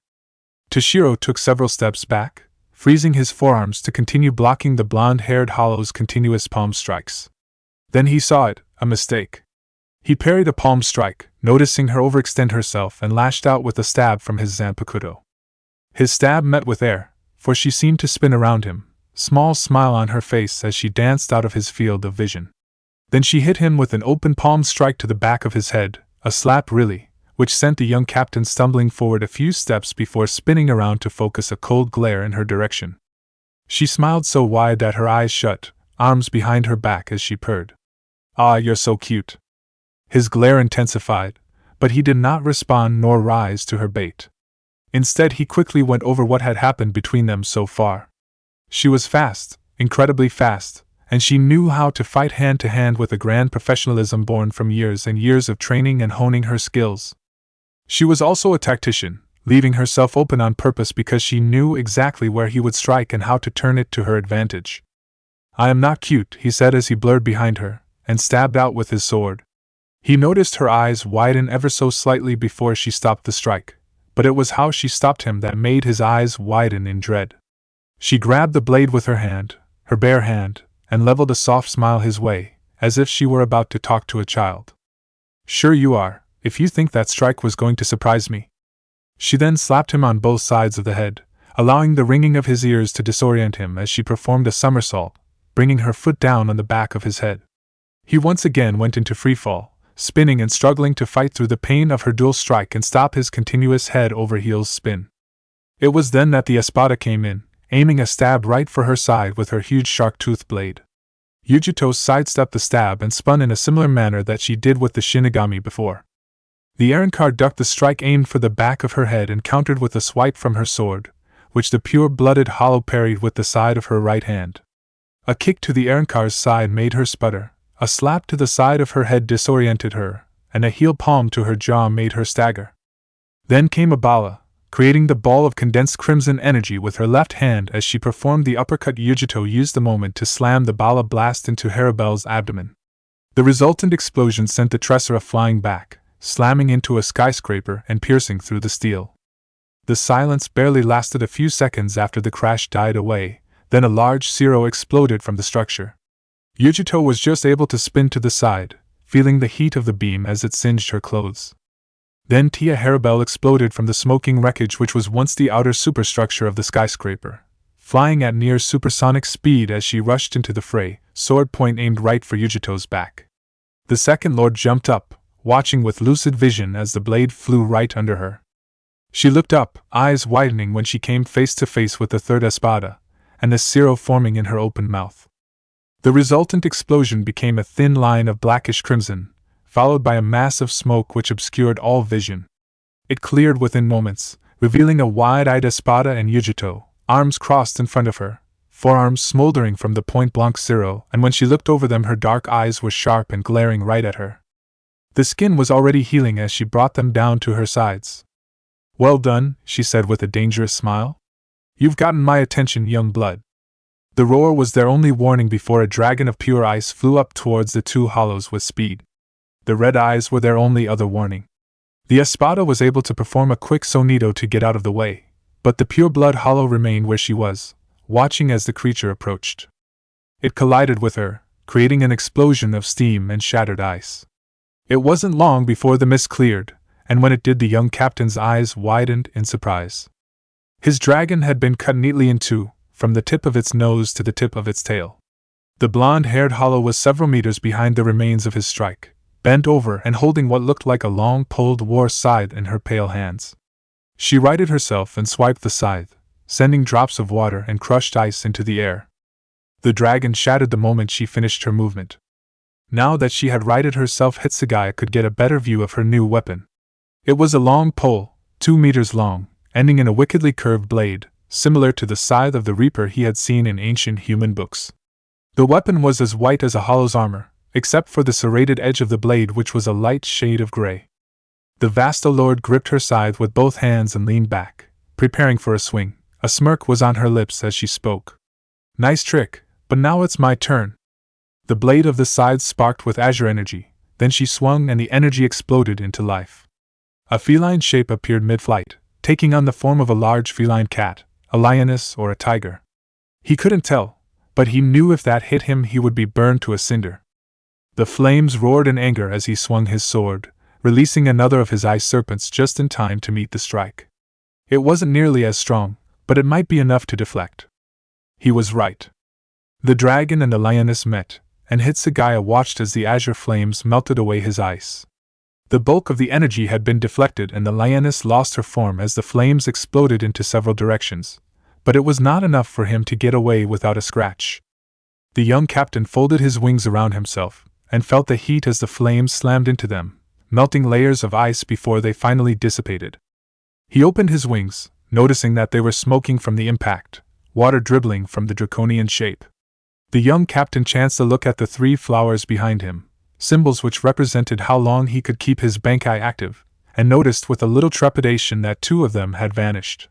Toshiro took several steps back, freezing his forearms to continue blocking the blonde-haired hollow's continuous palm strikes. Then he saw it, a mistake. He parried a palm strike, noticing her overextend herself, and lashed out with a stab from his zanpakuto. His stab met with air, for she seemed to spin around him, small smile on her face as she danced out of his field of vision. Then she hit him with an open palm strike to the back of his head, a slap really, which sent the young captain stumbling forward a few steps before spinning around to focus a cold glare in her direction. She smiled so wide that her eyes shut, arms behind her back as she purred. "Ah, you're so cute." His glare intensified, but he did not respond nor rise to her bait. Instead, he quickly went over what had happened between them so far. She was fast, incredibly fast, and she knew how to fight hand-to-hand with a grand professionalism born from years and years of training and honing her skills. She was also a tactician, leaving herself open on purpose because she knew exactly where he would strike and how to turn it to her advantage. "I am not cute," he said as he blurred behind her, and stabbed out with his sword. He noticed her eyes widen ever so slightly before she stopped the strike, but it was how she stopped him that made his eyes widen in dread. She grabbed the blade with her hand, her bare hand, and leveled a soft smile his way, as if she were about to talk to a child. "Sure you are, if you think that strike was going to surprise me." She then slapped him on both sides of the head, allowing the ringing of his ears to disorient him as she performed a somersault, bringing her foot down on the back of his head. He once again went into freefall, spinning and struggling to fight through the pain of her dual strike and stop his continuous head-over-heels spin. It was then that the espada came in, aiming a stab right for her side with her huge shark-tooth blade. Yuto sidestepped the stab and spun in a similar manner that she did with the Shinigami before. The Arrancar ducked the strike aimed for the back of her head and countered with a swipe from her sword, which the pure-blooded hollow parried with the side of her right hand. A kick to the Arrancar's side made her sputter, a slap to the side of her head disoriented her, and a heel palm to her jaw made her stagger. Then came a bala, creating the ball of condensed crimson energy with her left hand as she performed the uppercut. Yuto used the moment to slam the bala blast into Haribel's abdomen. The resultant explosion sent the Tressera flying back, slamming into a skyscraper and piercing through the steel. The silence barely lasted a few seconds after the crash died away, then a large zero exploded from the structure. Yuto was just able to spin to the side, feeling the heat of the beam as it singed her clothes. Then Tia Haribel exploded from the smoking wreckage which was once the outer superstructure of the skyscraper, flying at near supersonic speed as she rushed into the fray, sword point aimed right for Yuto's back. The second lord jumped up, watching with lucid vision as the blade flew right under her. She looked up, eyes widening when she came face to face with the third espada, and the zero forming in her open mouth. The resultant explosion became a thin line of blackish crimson, followed by a mass of smoke which obscured all vision. It cleared within moments, revealing a wide-eyed espada and Yuto, arms crossed in front of her, forearms smoldering from the point-blank zero, and when she looked over them her dark eyes were sharp and glaring right at her. The skin was already healing as she brought them down to her sides. "Well done," she said with a dangerous smile. "You've gotten my attention, young blood." The roar was their only warning before a dragon of pure ice flew up towards the two hollows with speed. The red eyes were their only other warning. The espada was able to perform a quick sonido to get out of the way, but the pure blood hollow remained where she was, watching as the creature approached. It collided with her, creating an explosion of steam and shattered ice. It wasn't long before the mist cleared, and when it did, the young captain's eyes widened in surprise. His dragon had been cut neatly in two, from the tip of its nose to the tip of its tail. The blonde-haired hollow was several meters behind the remains of his strike, bent over and holding what looked like a long-pulled war scythe in her pale hands. She righted herself and swiped the scythe, sending drops of water and crushed ice into the air. The dragon shattered the moment she finished her movement. Now that she had righted herself, Hitsugaya could get a better view of her new weapon. It was a long pole, 2 meters long, ending in a wickedly curved blade, similar to the scythe of the Reaper he had seen in ancient human books. The weapon was as white as a hollow's armor, except for the serrated edge of the blade, which was a light shade of gray. The Vasta Lord gripped her scythe with both hands and leaned back, preparing for a swing. A smirk was on her lips as she spoke. "Nice trick, but now it's my turn." The blade of the scythe sparked with azure energy, then she swung and the energy exploded into life. A feline shape appeared mid-flight, taking on the form of a large feline cat, a lioness or a tiger. He couldn't tell, but he knew if that hit him he would be burned to a cinder. The flames roared in anger as he swung his sword, releasing another of his ice serpents just in time to meet the strike. It wasn't nearly as strong, but it might be enough to deflect. He was right. The dragon and the lioness met, and Hitsugaya watched as the azure flames melted away his ice. The bulk of the energy had been deflected and the lioness lost her form as the flames exploded into several directions, but it was not enough for him to get away without a scratch. The young captain folded his wings around himself, and felt the heat as the flames slammed into them, melting layers of ice before they finally dissipated. He opened his wings, noticing that they were smoking from the impact, water dribbling from the draconian shape. The young captain chanced a look at the 3 flowers behind him, symbols which represented how long he could keep his bankai active, and noticed with a little trepidation that 2 of them had vanished.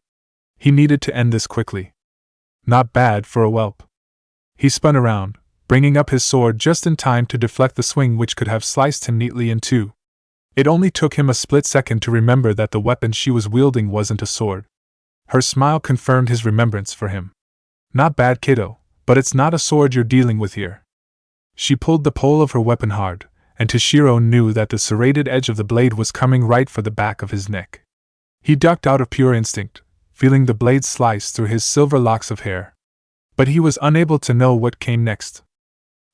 He needed to end this quickly. Not bad for a whelp. He spun around, bringing up his sword just in time to deflect the swing which could have sliced him neatly in 2. It only took him a split second to remember that the weapon she was wielding wasn't a sword. Her smile confirmed his remembrance for him. "Not bad, kiddo, but it's not a sword you're dealing with here." She pulled the pole of her weapon hard, and Toshiro knew that the serrated edge of the blade was coming right for the back of his neck. He ducked out of pure instinct, feeling the blade slice through his silver locks of hair. But he was unable to know what came next.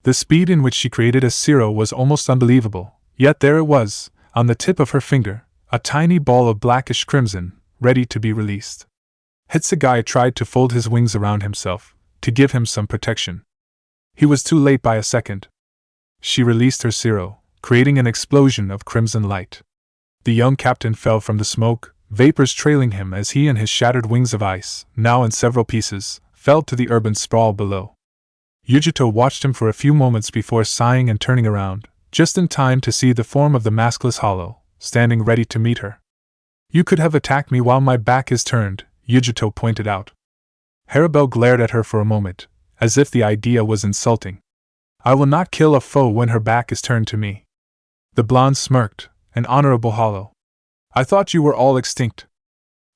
The speed in which she created a zero was almost unbelievable, yet there it was, on the tip of her finger, a tiny ball of blackish crimson, ready to be released. Hitsugaya tried to fold his wings around himself, to give him some protection. He was too late by a second. She released her zero, creating an explosion of crimson light. The young captain fell from the smoke, vapors trailing him as he and his shattered wings of ice, now in several pieces, fell to the urban sprawl below. Yuto watched him for a few moments before sighing and turning around, just in time to see the form of the maskless hollow, standing ready to meet her. "You could have attacked me while my back is turned," Yuto pointed out. Harabel glared at her for a moment, as if the idea was insulting. "I will not kill a foe when her back is turned to me." The blonde smirked, an honorable hollow. "I thought you were all extinct."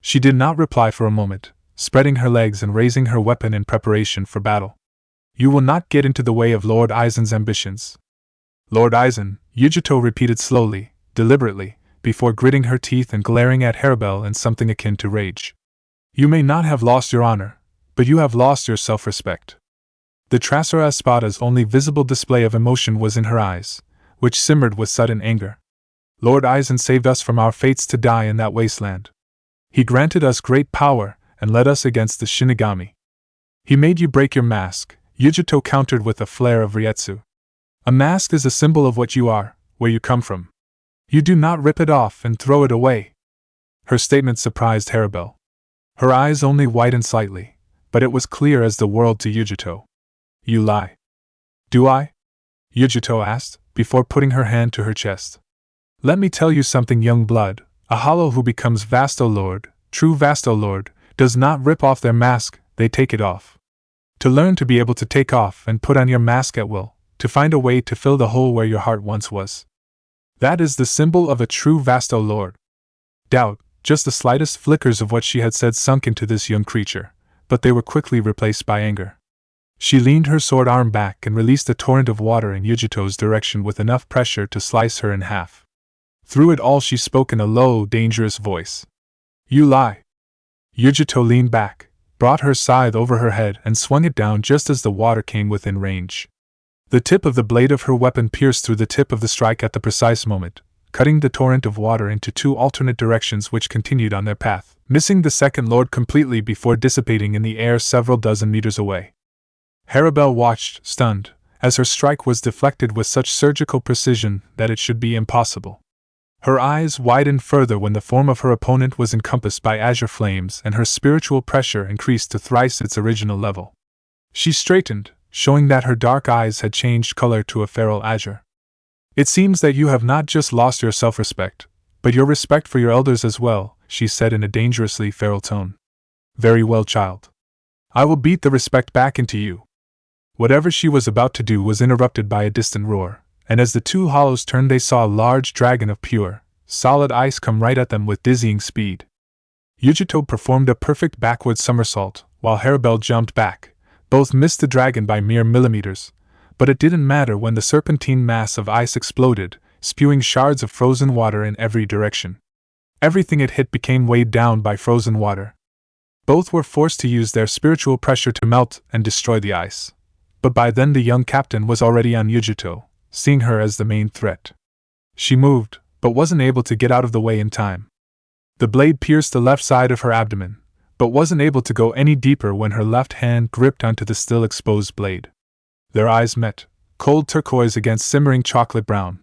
She did not reply for a moment, spreading her legs and raising her weapon in preparation for battle. "You will not get into the way of Lord Aizen's ambitions." "Lord Aizen," Yuto repeated slowly, deliberately, before gritting her teeth and glaring at Harabel in something akin to rage. "You may not have lost your honor, but you have lost your self-respect." The Tracer Espada's only visible display of emotion was in her eyes, which simmered with sudden anger. "Lord Aizen saved us from our fates to die in that wasteland. He granted us great power and led us against the Shinigami. He made you break your mask," Yuto countered with a flare of Rietsu. "A mask is a symbol of what you are, where you come from. You do not rip it off and throw it away." Her statement surprised Harabel. Her eyes only widened slightly, but it was clear as the world to Yuto. "You lie." "Do I?" Yuto asked, before putting her hand to her chest. Let me tell you something, young blood. A hollow who becomes Vastolord, true Vastolord, does not rip off their mask, they take it off. To learn to be able to take off and put on your mask at will, to find a way to fill the hole where your heart once was. That is the symbol of a true Vastolord. Doubt, just the slightest flickers of what she had said sunk into this young creature, but they were quickly replaced by anger. She leaned her sword arm back and released a torrent of water in Yujito's direction with enough pressure to slice her in half. Through it all she spoke in a low, dangerous voice. You lie. Yujito leaned back, brought her scythe over her head and swung it down just as the water came within range. The tip of the blade of her weapon pierced through the tip of the strike at the precise moment, cutting the torrent of water into two alternate directions which continued on their path, missing the second lord completely before dissipating in the air several dozen meters away. Harabel watched, stunned, as her strike was deflected with such surgical precision that it should be impossible. Her eyes widened further when the form of her opponent was encompassed by azure flames and her spiritual pressure increased to thrice its original level. She straightened, showing that her dark eyes had changed color to a feral azure. It seems that you have not just lost your self-respect, but your respect for your elders as well, she said in a dangerously feral tone. Very well, child. I will beat the respect back into you. Whatever she was about to do was interrupted by a distant roar, and as the two hollows turned they saw a large dragon of pure, solid ice come right at them with dizzying speed. Yujito performed a perfect backward somersault, while Harabel jumped back. Both missed the dragon by mere millimeters, but it didn't matter when the serpentine mass of ice exploded, spewing shards of frozen water in every direction. Everything it hit became weighed down by frozen water. Both were forced to use their spiritual pressure to melt and destroy the ice. But by then the young captain was already on Yujito, seeing her as the main threat. She moved, but wasn't able to get out of the way in time. The blade pierced the left side of her abdomen, but wasn't able to go any deeper when her left hand gripped onto the still exposed blade. Their eyes met, cold turquoise against simmering chocolate brown.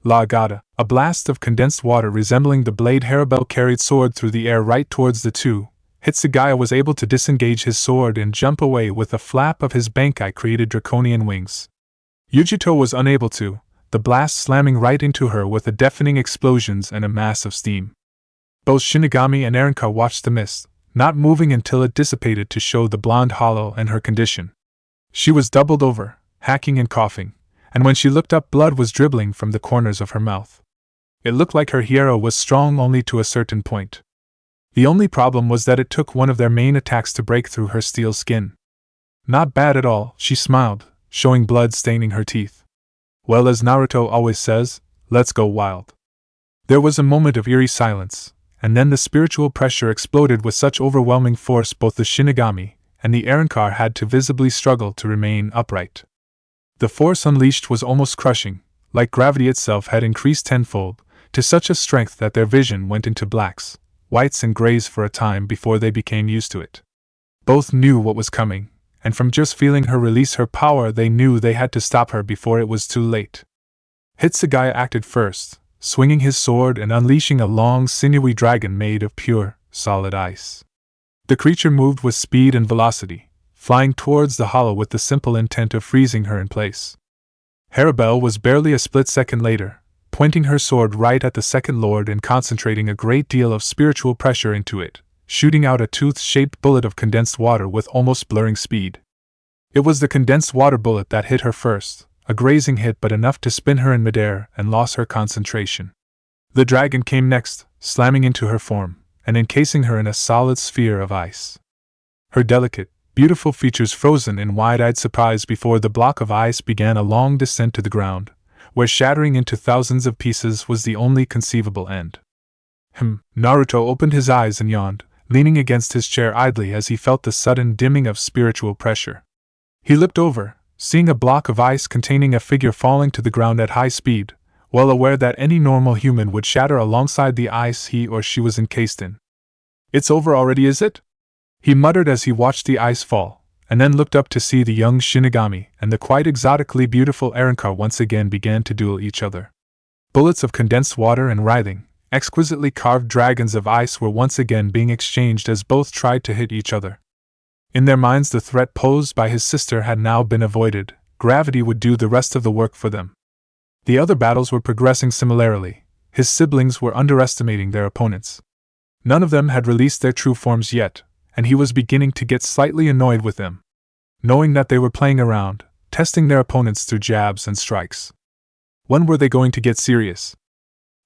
La Gata, a blast of condensed water resembling the blade Harabel carried soared through the air right towards the two. Hitsugaya was able to disengage his sword and jump away with a flap of his bankai created draconian wings. Yujito was unable to, the blast slamming right into her with a deafening explosions and a mass of steam. Both Shinigami and Erenka watched the mist, not moving until it dissipated to show the blonde hollow and her condition. She was doubled over, hacking and coughing, and when she looked up blood was dribbling from the corners of her mouth. It looked like her hero was strong only to a certain point. The only problem was that it took one of their main attacks to break through her steel skin. Not bad at all, she smiled, showing blood staining her teeth. Well, as Naruto always says, let's go wild. There was a moment of eerie silence, and then the spiritual pressure exploded with such overwhelming force both the Shinigami and the Erenkar had to visibly struggle to remain upright. The force unleashed was almost crushing, like gravity itself had increased tenfold, to such a strength that their vision went into blacks, whites and grays for a time before they became used to it. Both knew what was coming, and from just feeling her release her power they knew they had to stop her before it was too late. Hitsugaya acted first, swinging his sword and unleashing a long sinewy dragon made of pure, solid ice. The creature moved with speed and velocity, flying towards the hollow with the simple intent of freezing her in place. Harabel was barely a split second later, pointing her sword right at the second lord and concentrating a great deal of spiritual pressure into it, shooting out a tooth-shaped bullet of condensed water with almost blurring speed. It was the condensed water bullet that hit her first, a grazing hit but enough to spin her in midair and lost her concentration. The dragon came next, slamming into her form, and encasing her in a solid sphere of ice. Her delicate, beautiful features frozen in wide-eyed surprise before the block of ice began a long descent to the ground, where shattering into thousands of pieces was the only conceivable end. Naruto opened his eyes and yawned, leaning against his chair idly as he felt the sudden dimming of spiritual pressure. He looked over, seeing a block of ice containing a figure falling to the ground at high speed, well aware that any normal human would shatter alongside the ice he or she was encased in. It's over already, is it? He muttered as he watched the ice fall, and then looked up to see the young Shinigami and the quite exotically beautiful Erenkar once again began to duel each other. Bullets of condensed water and writhing, exquisitely carved dragons of ice were once again being exchanged as both tried to hit each other. In their minds the threat posed by his sister had now been avoided, gravity would do the rest of the work for them. The other battles were progressing similarly, His siblings were underestimating their opponents. None of them had released their true forms yet, and he was beginning to get slightly annoyed with them, knowing that they were playing around, testing their opponents through jabs and strikes. When were they going to get serious?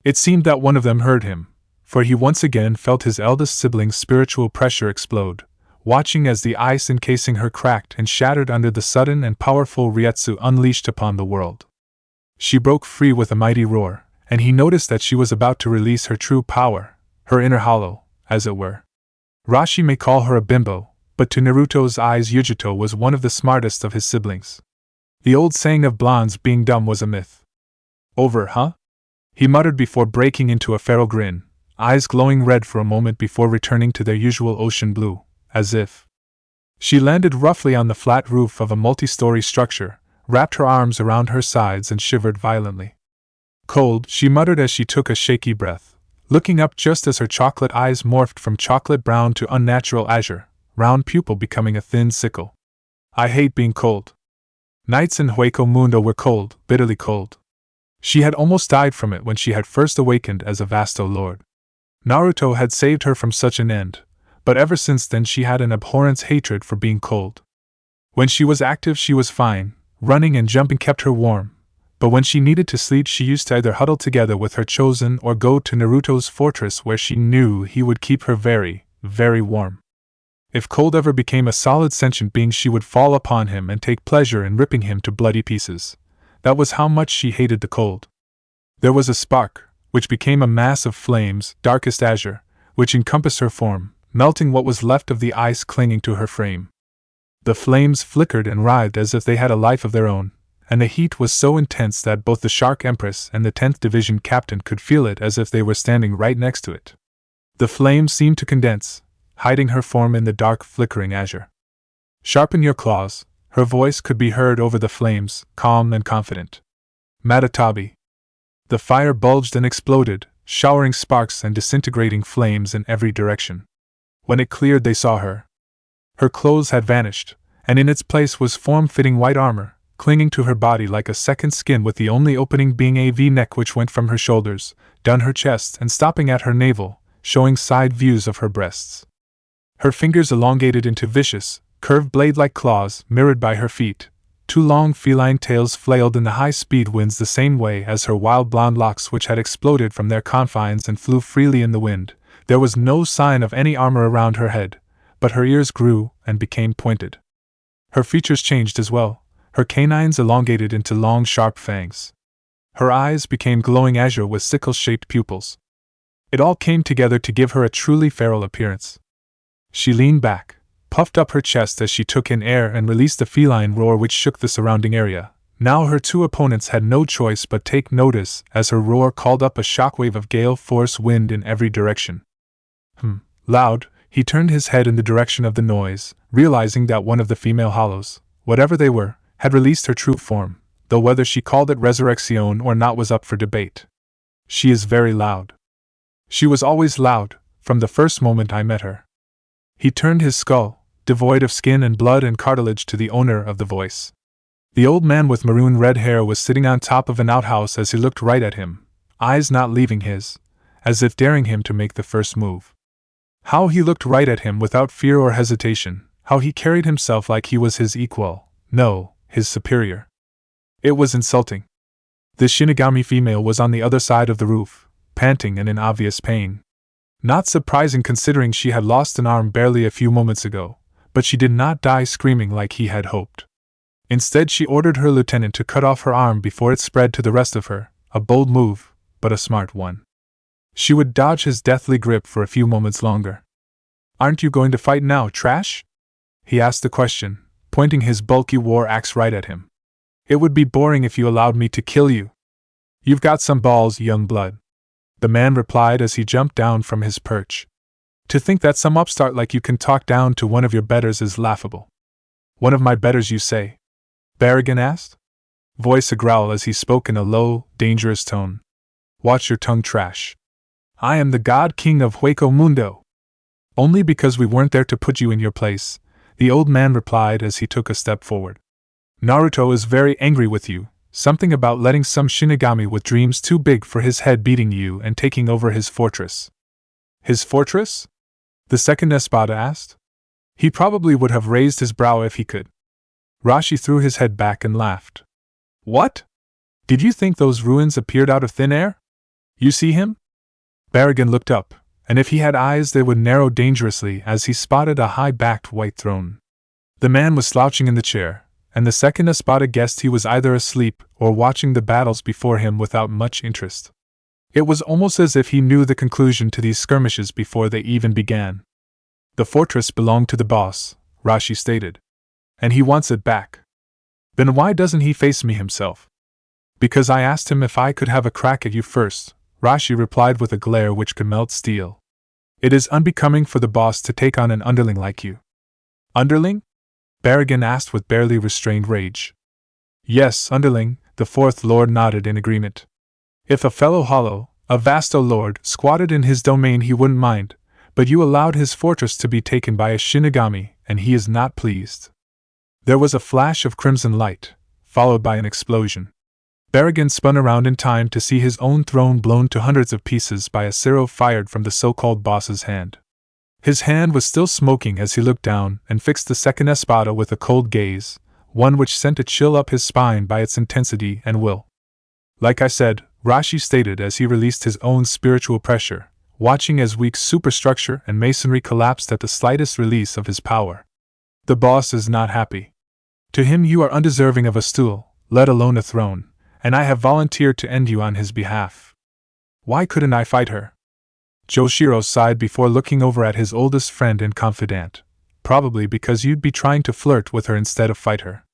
It seemed that one of them heard him, for he once again felt his eldest sibling's spiritual pressure explode, watching as the ice encasing her cracked and shattered under the sudden and powerful Ryetsu unleashed upon the world. She broke free with a mighty roar, and he noticed that she was about to release her true power, her inner hollow, as it were. Rashi may call her a bimbo, but to Naruto's eyes Yuto was one of the smartest of his siblings. The old saying of blondes being dumb was a myth. Over, huh? He muttered before breaking into a feral grin, eyes glowing red for a moment before returning to their usual ocean blue, as if. She landed roughly on the flat roof of a multi-story structure, wrapped her arms around her sides and shivered violently. Cold, she muttered as she took a shaky breath, looking up just as her chocolate eyes morphed from chocolate brown to unnatural azure, round pupil becoming a thin sickle. I hate being cold. Nights in Hueco Mundo were cold, bitterly cold. She had almost died from it when she had first awakened as a Vasto Lord. Naruto had saved her from such an end, but ever since then she had an abhorrence hatred for being cold. When she was active she was fine, running and jumping kept her warm, but when she needed to sleep she used to either huddle together with her chosen or go to Naruto's fortress where she knew he would keep her very, very warm. If cold ever became a solid sentient being she would fall upon him and take pleasure in ripping him to bloody pieces. That was how much she hated the cold. There was a spark, which became a mass of flames, darkest azure, which encompassed her form, melting what was left of the ice clinging to her frame. The flames flickered and writhed as if they had a life of their own, and the heat was so intense that both the Shark Empress and the 10th Division captain could feel it as if they were standing right next to it. The flames seemed to condense, hiding her form in the dark flickering azure. Sharpen your claws. Her voice could be heard over the flames, calm and confident. Matatabi. The fire bulged and exploded, showering sparks and disintegrating flames in every direction. When it cleared they saw her. Her clothes had vanished, and in its place was form-fitting white armor, clinging to her body like a second skin with the only opening being a V-neck which went from her shoulders, down her chest and stopping at her navel, showing side views of her breasts. Her fingers elongated into vicious, curved blade-like claws mirrored by her feet. Two long feline tails flailed in the high-speed winds the same way as her wild blonde locks which had exploded from their confines and flew freely in the wind. There was no sign of any armor around her head, but her ears grew and became pointed. Her features changed as well, her canines elongated into long sharp fangs. Her eyes became glowing azure with sickle-shaped pupils. It all came together to give her a truly feral appearance. She leaned back, puffed up her chest as she took in air and released a feline roar which shook the surrounding area. Now her two opponents had no choice but take notice as her roar called up a shockwave of gale force wind in every direction. Loud, he turned his head in the direction of the noise, realizing that one of the female hollows, whatever they were, had released her true form, though whether she called it resurrection or not was up for debate. She is very loud. She was always loud, from the first moment I met her. He turned his skull, devoid of skin and blood and cartilage, to the owner of the voice. The old man with maroon red hair was sitting on top of an outhouse as he looked right at him, eyes not leaving his, as if daring him to make the first move. How he looked right at him without fear or hesitation, how he carried himself like he was his equal, no, his superior. It was insulting. The Shinigami female was on the other side of the roof, panting and in obvious pain. Not surprising considering she had lost an arm barely a few moments ago, but she did not die screaming like he had hoped. Instead she ordered her lieutenant to cut off her arm before it spread to the rest of her, a bold move, but a smart one. She would dodge his deathly grip for a few moments longer. "Aren't you going to fight now, trash?" He asked the question, pointing his bulky war axe right at him. "It would be boring if you allowed me to kill you." "You've got some balls, young blood," the man replied as he jumped down from his perch. "To think that some upstart like you can talk down to one of your betters is laughable." "One of my betters, you say?" Barrigan asked, voice a growl as he spoke in a low, dangerous tone. "Watch your tongue, trash. I am the God King of Hueco Mundo." "Only because we weren't there to put you in your place," the old man replied as he took a step forward. "Naruto is very angry with you," Something about letting some Shinigami with dreams too big for his head beating you and taking over his fortress. His fortress? The second Espada asked. He probably would have raised his brow if he could. Rashi threw his head back and laughed. What? Did you think those ruins appeared out of thin air? You see him? Barrigan looked up, and if he had eyes they would narrow dangerously as he spotted a high-backed white throne. The man was slouching in the chair, and the second Espada guessed he was either asleep or watching the battles before him without much interest. It was almost as if he knew the conclusion to these skirmishes before they even began. The fortress belonged to the boss, Rashi stated. And he wants it back. Then why doesn't he face me himself? Because I asked him if I could have a crack at you first, Rashi replied with a glare which could melt steel. It is unbecoming for the boss to take on an underling like you. Underling? Barrigan asked with barely restrained rage. Yes, underling, the fourth lord nodded in agreement. If a fellow hollow, a vasto lord, squatted in his domain he wouldn't mind, but you allowed his fortress to be taken by a Shinigami, and he is not pleased. There was a flash of crimson light, followed by an explosion. Barrigan spun around in time to see his own throne blown to hundreds of pieces by a siro fired from the so-called boss's hand. His hand was still smoking as he looked down and fixed the second Espada with a cold gaze, one which sent a chill up his spine by its intensity and will. Like I said, Rashi stated as he released his own spiritual pressure, watching as weak superstructure and masonry collapsed at the slightest release of his power. The boss is not happy. To him you are undeserving of a stool, let alone a throne, and I have volunteered to end you on his behalf. Why couldn't I fight her? Joshiro sighed before looking over at his oldest friend and confidant. Probably because you'd be trying to flirt with her instead of fight her.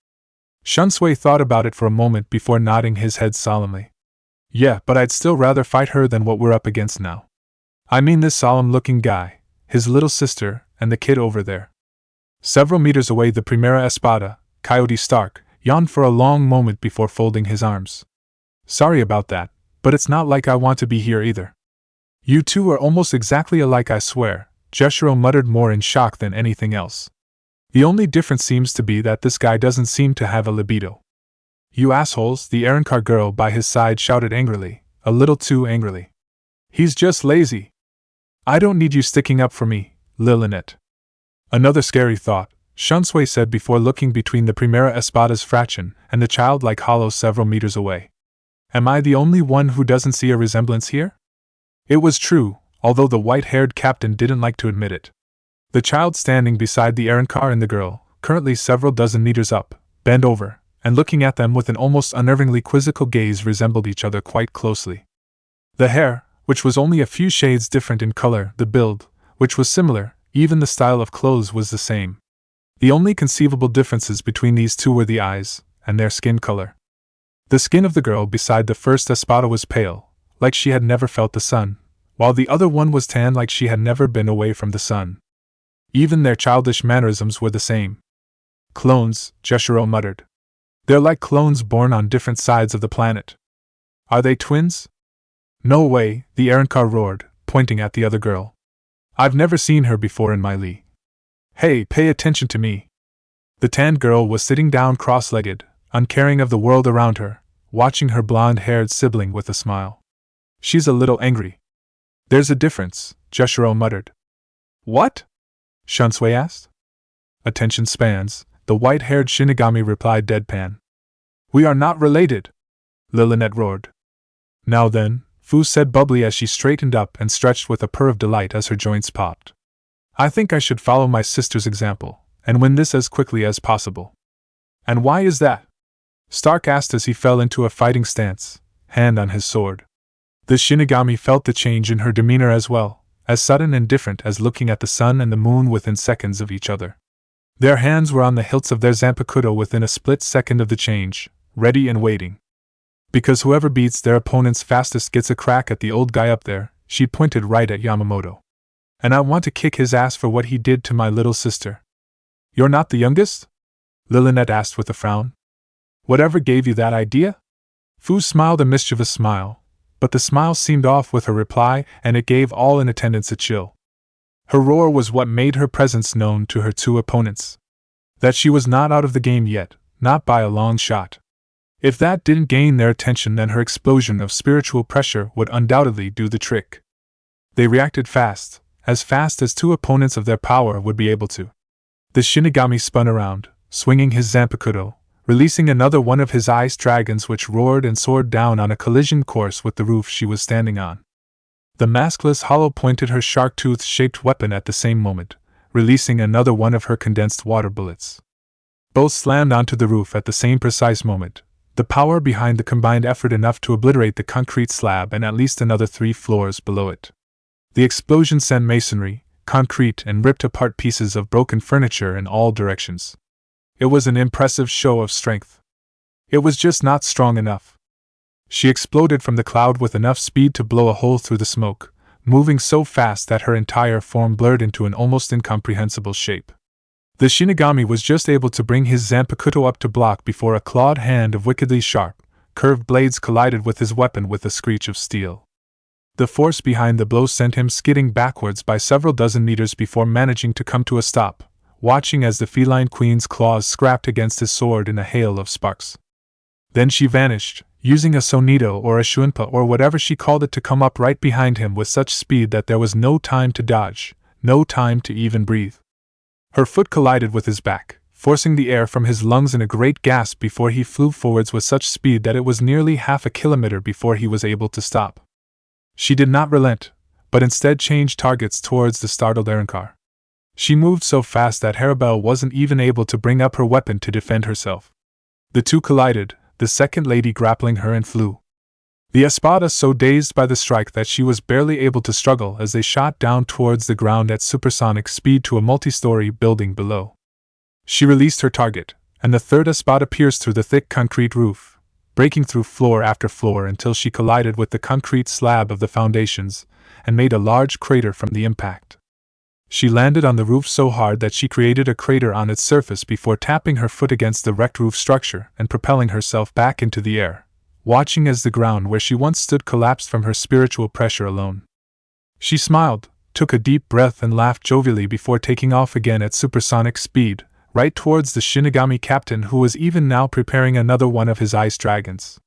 Shunsui thought about it for a moment before nodding his head solemnly. Yeah, but I'd still rather fight her than what we're up against now. I mean this solemn-looking guy, his little sister, and the kid over there. Several meters away the Primera Espada, Coyote Stark, yawned for a long moment before folding his arms. Sorry about that, but it's not like I want to be here either. You two are almost exactly alike, I swear, Joshiro muttered more in shock than anything else. The only difference seems to be that this guy doesn't seem to have a libido. You assholes, the Arrancar girl by his side shouted angrily, a little too angrily. He's just lazy. I don't need you sticking up for me, Lilith. Another scary thought, Shunsui said before looking between the Primera Espada's fraction and the childlike hollow several meters away. Am I the only one who doesn't see a resemblance here? It was true, although the white-haired captain didn't like to admit it. The child standing beside the Arrancar and the girl, currently several dozen meters up, bent over, and looking at them with an almost unnervingly quizzical gaze resembled each other quite closely. The hair, which was only a few shades different in color, the build, which was similar, even the style of clothes was the same. The only conceivable differences between these two were the eyes, and their skin color. The skin of the girl beside the first Espada was pale, like she had never felt the sun, while the other one was tan like she had never been away from the sun. Even their childish mannerisms were the same. Clones, Joshiro muttered. They're like clones born on different sides of the planet. Are they twins? No way, the Arrancar roared, pointing at the other girl. I've never seen her before in my li. Hey, pay attention to me. The tanned girl was sitting down cross-legged, uncaring of the world around her, watching her blonde-haired sibling with a smile. She's a little angry. There's a difference, Joshiro muttered. What? Shunsui asked. Attention spans, the white-haired Shinigami replied deadpan. We are not related, Lilith roared. Now then, Fu said bubbly as she straightened up and stretched with a purr of delight as her joints popped. I think I should follow my sister's example, and win this as quickly as possible. And why is that? Stark asked as he fell into a fighting stance, hand on his sword. The Shinigami felt the change in her demeanor as well, as sudden and different as looking at the sun and the moon within seconds of each other. Their hands were on the hilts of their Zanpakuto within a split second of the change, ready and waiting. Because whoever beats their opponents fastest gets a crack at the old guy up there, she pointed right at Yamamoto. And I want to kick his ass for what he did to my little sister. You're not the youngest? Lilith asked with a frown. Whatever gave you that idea? Fu smiled a mischievous smile, but the smile seemed off with her reply, and it gave all in attendance a chill. Her roar was what made her presence known to her two opponents. That she was not out of the game yet, not by a long shot. If that didn't gain their attention, then her explosion of spiritual pressure would undoubtedly do the trick. They reacted fast as two opponents of their power would be able to. The Shinigami spun around, swinging his Zanpakuto, releasing another one of his ice dragons which roared and soared down on a collision course with the roof she was standing on. The maskless hollow pointed her shark-tooth-shaped weapon at the same moment, releasing another one of her condensed water bullets. Both slammed onto the roof at the same precise moment, the power behind the combined effort enough to obliterate the concrete slab and at least another 3 floors below it. The explosion sent masonry, concrete, and ripped apart pieces of broken furniture in all directions. It was an impressive show of strength. It was just not strong enough. She exploded from the cloud with enough speed to blow a hole through the smoke, moving so fast that her entire form blurred into an almost incomprehensible shape. The Shinigami was just able to bring his Zanpakuto up to block before a clawed hand of wickedly sharp, curved blades collided with his weapon with a screech of steel. The force behind the blow sent him skidding backwards by several dozen meters before managing to come to a stop, watching as the feline queen's claws scrapped against his sword in a hail of sparks. Then she vanished, using a sonito or a shuinpa or whatever she called it to come up right behind him with such speed that there was no time to dodge, no time to even breathe. Her foot collided with his back, forcing the air from his lungs in a great gasp before he flew forwards with such speed that it was nearly half a kilometer before he was able to stop. She did not relent, but instead changed targets towards the startled Arrancar. She moved so fast that Harabelle wasn't even able to bring up her weapon to defend herself. The two collided, the second lady grappling her and flew. The Espada so dazed by the strike that she was barely able to struggle as they shot down towards the ground at supersonic speed to a multi-story building below. She released her target, and the third Espada pierced through the thick concrete roof, breaking through floor after floor until she collided with the concrete slab of the foundations and made a large crater from the impact. She landed on the roof so hard that she created a crater on its surface before tapping her foot against the wrecked roof structure and propelling herself back into the air, watching as the ground where she once stood collapsed from her spiritual pressure alone. She smiled, took a deep breath and laughed jovially before taking off again at supersonic speed, right towards the Shinigami captain who was even now preparing another one of his ice dragons.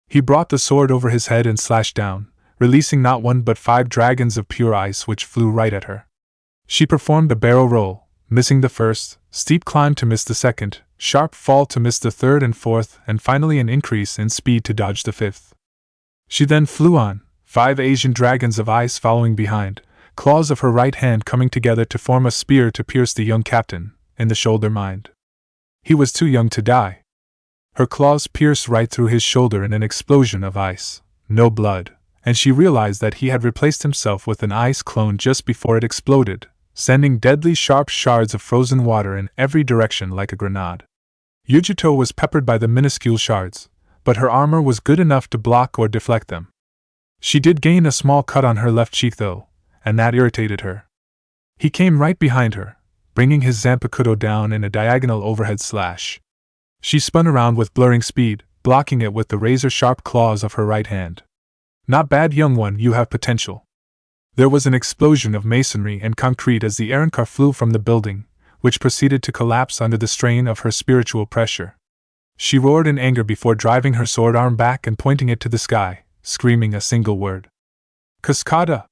He brought the sword over his head and slashed down, releasing not 1 but 5 dragons of pure ice which flew right at her. She performed a barrel roll, missing the first, steep climb to miss the second, sharp fall to miss the third and fourth, and finally an increase in speed to dodge the fifth. She then flew on, 5 Asian dragons of ice following behind, claws of her right hand coming together to form a spear to pierce the young captain in the shoulder mind. He was too young to die. Her claws pierced right through his shoulder in an explosion of ice, no blood, and she realized that he had replaced himself with an ice clone just before it exploded, sending deadly sharp shards of frozen water in every direction like a grenade. Yuto was peppered by the minuscule shards, but her armor was good enough to block or deflect them. She did gain a small cut on her left cheek though, and that irritated her. He came right behind her, bringing his Zanpakuto down in a diagonal overhead slash. She spun around with blurring speed, blocking it with the razor-sharp claws of her right hand. Not bad, young one, you have potential. There was an explosion of masonry and concrete as the Arrancar flew from the building, which proceeded to collapse under the strain of her spiritual pressure. She roared in anger before driving her sword arm back and pointing it to the sky, screaming a single word. Cascada!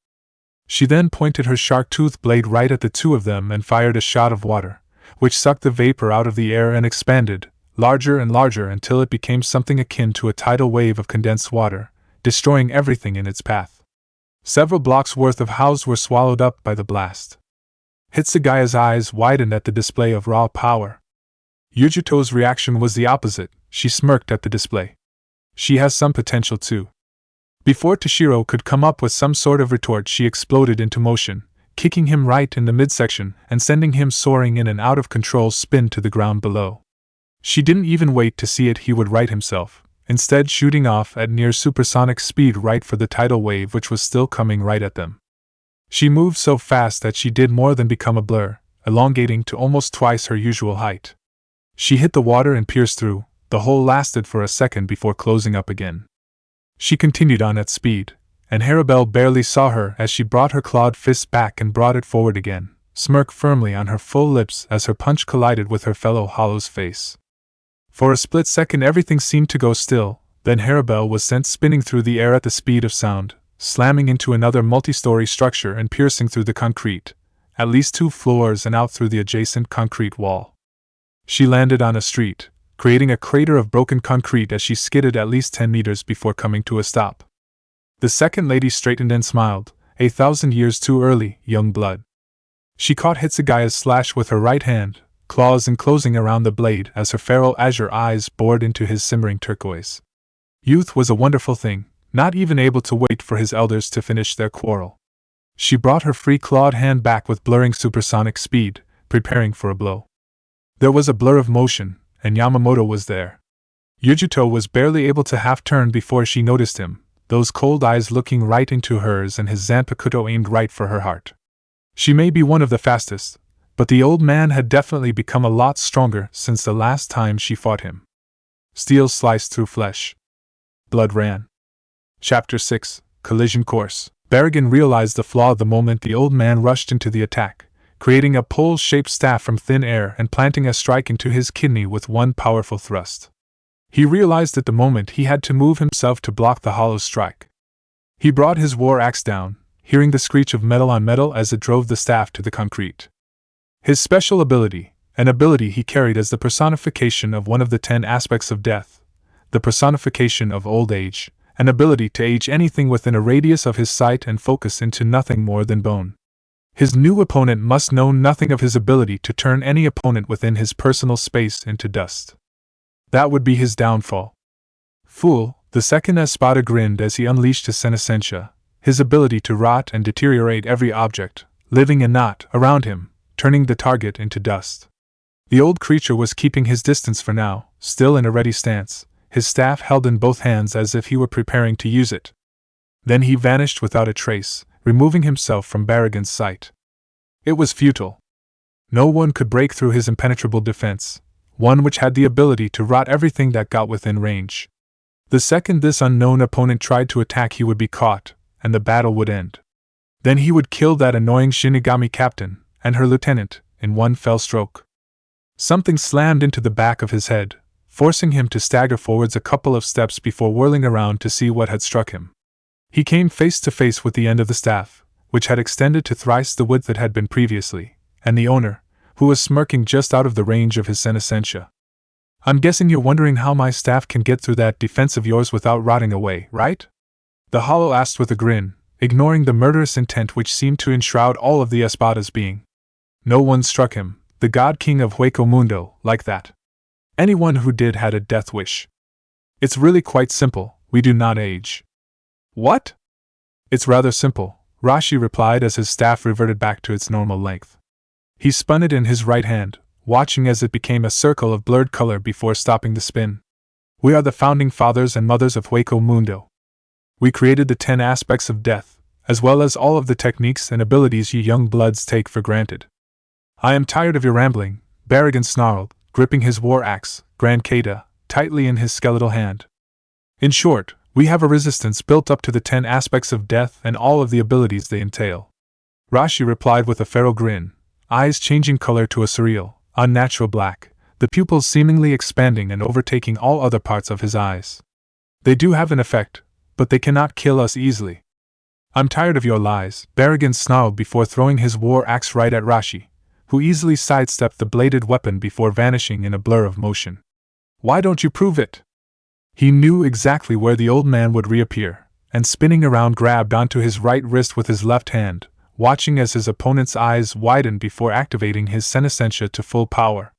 She then pointed her shark-tooth blade right at the two of them and fired a shot of water, which sucked the vapor out of the air and expanded, larger and larger until it became something akin to a tidal wave of condensed water, destroying everything in its path. Several blocks worth of houses were swallowed up by the blast. Hitsugaya's eyes widened at the display of raw power. Yuto's reaction was the opposite. She smirked at the display. She has some potential too. Before Toshiro could come up with some sort of retort, she exploded into motion, kicking him right in the midsection and sending him soaring in an out-of-control spin to the ground below. She didn't even wait to see it, he would right himself, instead shooting off at near supersonic speed right for the tidal wave which was still coming right at them. She moved so fast that she did more than become a blur, elongating to almost twice her usual height. She hit the water and pierced through. The hole lasted for a second before closing up again. She continued on at speed, and Harabelle barely saw her as she brought her clawed fist back and brought it forward again, smirk firmly on her full lips as her punch collided with her fellow Hollow's face. For a split second everything seemed to go still, then Harabel was sent spinning through the air at the speed of sound, slamming into another multi-story structure and piercing through the concrete, at least 2 floors and out through the adjacent concrete wall. She landed on a street, creating a crater of broken concrete as she skidded at least 10 meters before coming to a stop. The second lady straightened and smiled, 1,000 years too early, young blood. She caught Hitsugaya's slash with her right hand, claws enclosing around the blade as her feral azure eyes bored into his simmering turquoise. Youth was a wonderful thing, not even able to wait for his elders to finish their quarrel. She brought her free-clawed hand back with blurring supersonic speed, preparing for a blow. There was a blur of motion, and Yamamoto was there. Yuto was barely able to half-turn before she noticed him, those cold eyes looking right into hers and his Zanpakuto aimed right for her heart. She may be one of the fastest, but the old man had definitely become a lot stronger since the last time she fought him. Steel sliced through flesh. Blood ran. Chapter 6, Collision Course. Berrigan realized the flaw the moment the old man rushed into the attack, creating a pole-shaped staff from thin air and planting a strike into his kidney with one powerful thrust. He realized at the moment he had to move himself to block the hollow strike. He brought his war axe down, hearing the screech of metal on metal as it drove the staff to the concrete. His special ability, an ability he carried as the personification of one of the 10 aspects of death, the personification of old age, an ability to age anything within a radius of his sight and focus into nothing more than bone. His new opponent must know nothing of his ability to turn any opponent within his personal space into dust. That would be his downfall. Fool, the second Espada grinned as he unleashed his senescentia, his ability to rot and deteriorate every object, living and not, around him, turning the target into dust. The old creature was keeping his distance for now, still in a ready stance, his staff held in both hands as if he were preparing to use it. Then he vanished without a trace, removing himself from Berrigan's sight. It was futile. No one could break through his impenetrable defense, one which had the ability to rot everything that got within range. The second this unknown opponent tried to attack, he would be caught, and the battle would end. Then he would kill that annoying Shinigami captain, and her lieutenant, in one fell stroke. Something slammed into the back of his head, forcing him to stagger forwards a couple of steps before whirling around to see what had struck him. He came face to face with the end of the staff, which had extended to thrice the width it had been previously, and the owner, who was smirking just out of the range of his senescentia. "I'm guessing you're wondering how my staff can get through that defense of yours without rotting away, right?" The hollow asked with a grin, ignoring the murderous intent which seemed to enshroud all of the Espada's being. No one struck him, the god king of Hueco Mundo, like that. Anyone who did had a death wish. "It's really quite simple, we do not age." "What?" "It's rather simple," Rashi replied as his staff reverted back to its normal length. He spun it in his right hand, watching as it became a circle of blurred color before stopping the spin. "We are the founding fathers and mothers of Hueco Mundo. We created the 10 aspects of death, as well as all of the techniques and abilities you young bloods take for granted." "I am tired of your rambling," Berrigan snarled, gripping his war axe, Grand Kata, tightly in his skeletal hand. "In short, we have a resistance built up to the 10 aspects of death and all of the abilities they entail." Rashi replied with a feral grin, eyes changing color to a surreal, unnatural black, the pupils seemingly expanding and overtaking all other parts of his eyes. "They do have an effect, but they cannot kill us easily." "I'm tired of your lies," Berrigan snarled before throwing his war axe right at Rashi, who easily sidestepped the bladed weapon before vanishing in a blur of motion. "Why don't you prove it?" He knew exactly where the old man would reappear, and spinning around grabbed onto his right wrist with his left hand, watching as his opponent's eyes widened before activating his senescentia to full power.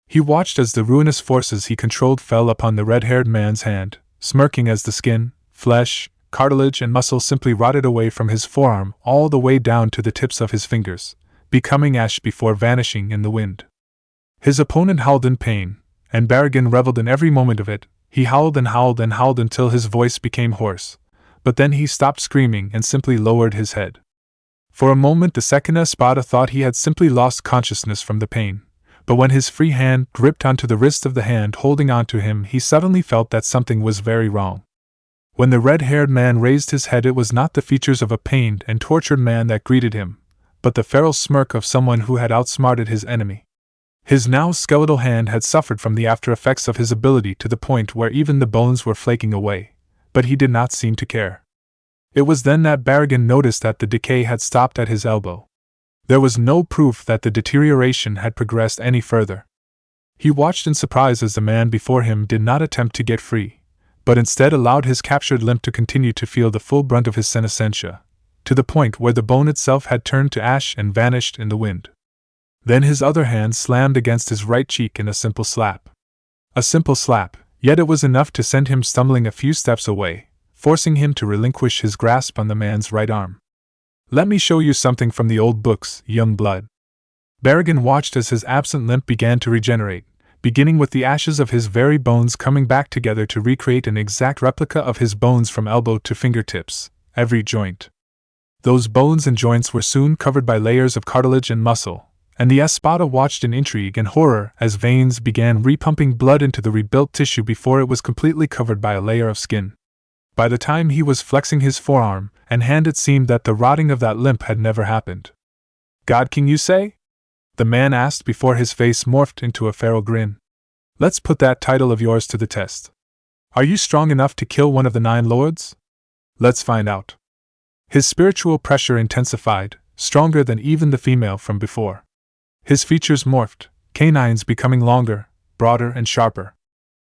He watched as the ruinous forces he controlled fell upon the red-haired man's hand, smirking as the skin, flesh, cartilage and muscle simply rotted away from his forearm all the way down to the tips of his fingers, becoming ash before vanishing in the wind. His opponent howled in pain, and Berrigan reveled in every moment of it. He howled and howled and howled until his voice became hoarse, but then he stopped screaming and simply lowered his head. For a moment the second Espada thought he had simply lost consciousness from the pain, but when his free hand gripped onto the wrist of the hand holding onto him, he suddenly felt that something was very wrong. When the red-haired man raised his head, it was not the features of a pained and tortured man that greeted him, but the feral smirk of someone who had outsmarted his enemy. His now skeletal hand had suffered from the after effects of his ability to the point where even the bones were flaking away, but he did not seem to care. It was then that Barragan noticed that the decay had stopped at his elbow. There was no proof that the deterioration had progressed any further. He watched in surprise as the man before him did not attempt to get free, but instead allowed his captured limb to continue to feel the full brunt of his senescentia, to the point where the bone itself had turned to ash and vanished in the wind. Then his other hand slammed against his right cheek in a simple slap. A simple slap, yet it was enough to send him stumbling a few steps away, forcing him to relinquish his grasp on the man's right arm. "Let me show you something from the old books, young blood." Barragan watched as his absent limb began to regenerate, beginning with the ashes of his very bones coming back together to recreate an exact replica of his bones from elbow to fingertips, every joint. Those bones and joints were soon covered by layers of cartilage and muscle, and the Espada watched in intrigue and horror as veins began repumping blood into the rebuilt tissue before it was completely covered by a layer of skin. By the time he was flexing his forearm and hand, it seemed that the rotting of that limb had never happened. "God King, you say?" the man asked before his face morphed into a feral grin. "Let's put that title of yours to the test. Are you strong enough to kill one of the 9 lords? Let's find out." His spiritual pressure intensified, stronger than even the female from before. His features morphed, canines becoming longer, broader and sharper.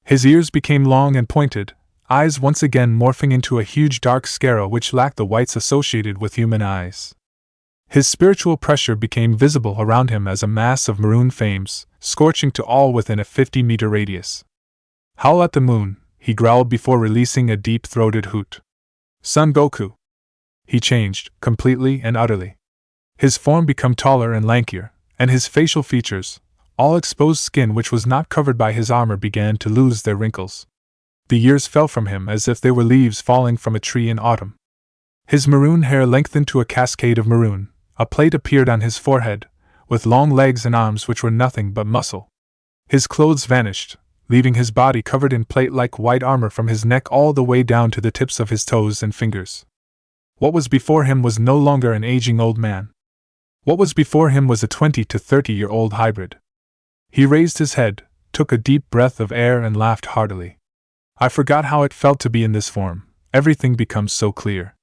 His ears became long and pointed, eyes once again morphing into a huge dark scara which lacked the whites associated with human eyes. His spiritual pressure became visible around him as a mass of maroon flames, scorching to all within a 50-meter radius. "Howl at the moon," he growled before releasing a deep-throated hoot. "Son Goku." He changed, completely and utterly. His form became taller and lankier, and his facial features, all exposed skin which was not covered by his armor, began to lose their wrinkles. The years fell from him as if they were leaves falling from a tree in autumn. His maroon hair lengthened to a cascade of maroon, a plate appeared on his forehead, with long legs and arms which were nothing but muscle. His clothes vanished, leaving his body covered in plate-like white armor from his neck all the way down to the tips of his toes and fingers. What was before him was no longer an aging old man. What was before him was a 20 to 30-year-old hybrid. He raised his head, took a deep breath of air and laughed heartily. "I forgot how it felt to be in this form. Everything becomes so clear."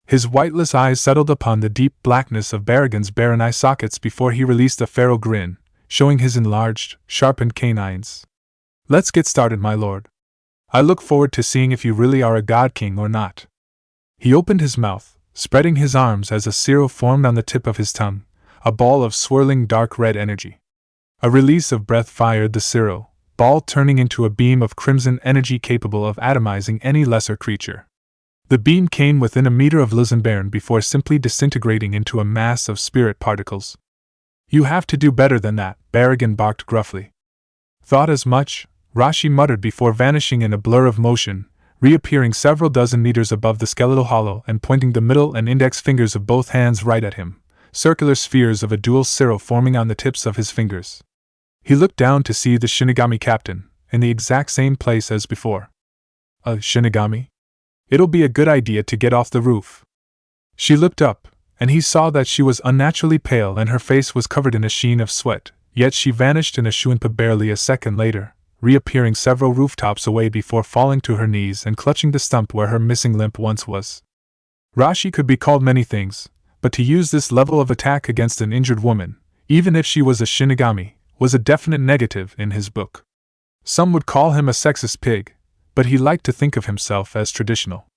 His whiteless eyes settled upon the deep blackness of Barragan's barren eye sockets before he released a feral grin, showing his enlarged, sharpened canines. "Let's get started, my lord. I look forward to seeing if you really are a god king or not." He opened his mouth, spreading his arms as a cirro formed on the tip of his tongue, a ball of swirling dark red energy. A release of breath fired the cirro, ball turning into a beam of crimson energy capable of atomizing any lesser creature. The beam came within a meter of Lizenbairn before simply disintegrating into a mass of spirit particles. "You have to do better than that," Barragan barked gruffly. "Thought as much," Rashi muttered before vanishing in a blur of motion, reappearing several dozen meters above the skeletal hollow and pointing the middle and index fingers of both hands right at him, circular spheres of a dual cirro forming on the tips of his fingers. He looked down to see the Shinigami captain, in the exact same place as before. "A Shinigami? It'll be a good idea to get off the roof." She looked up, and he saw that she was unnaturally pale and her face was covered in a sheen of sweat, yet she vanished in a shuinpa barely a second later, reappearing several rooftops away before falling to her knees and clutching the stump where her missing limb once was. Rashi could be called many things, but to use this level of attack against an injured woman, even if she was a Shinigami, was a definite negative in his book. Some would call him a sexist pig, but he liked to think of himself as traditional.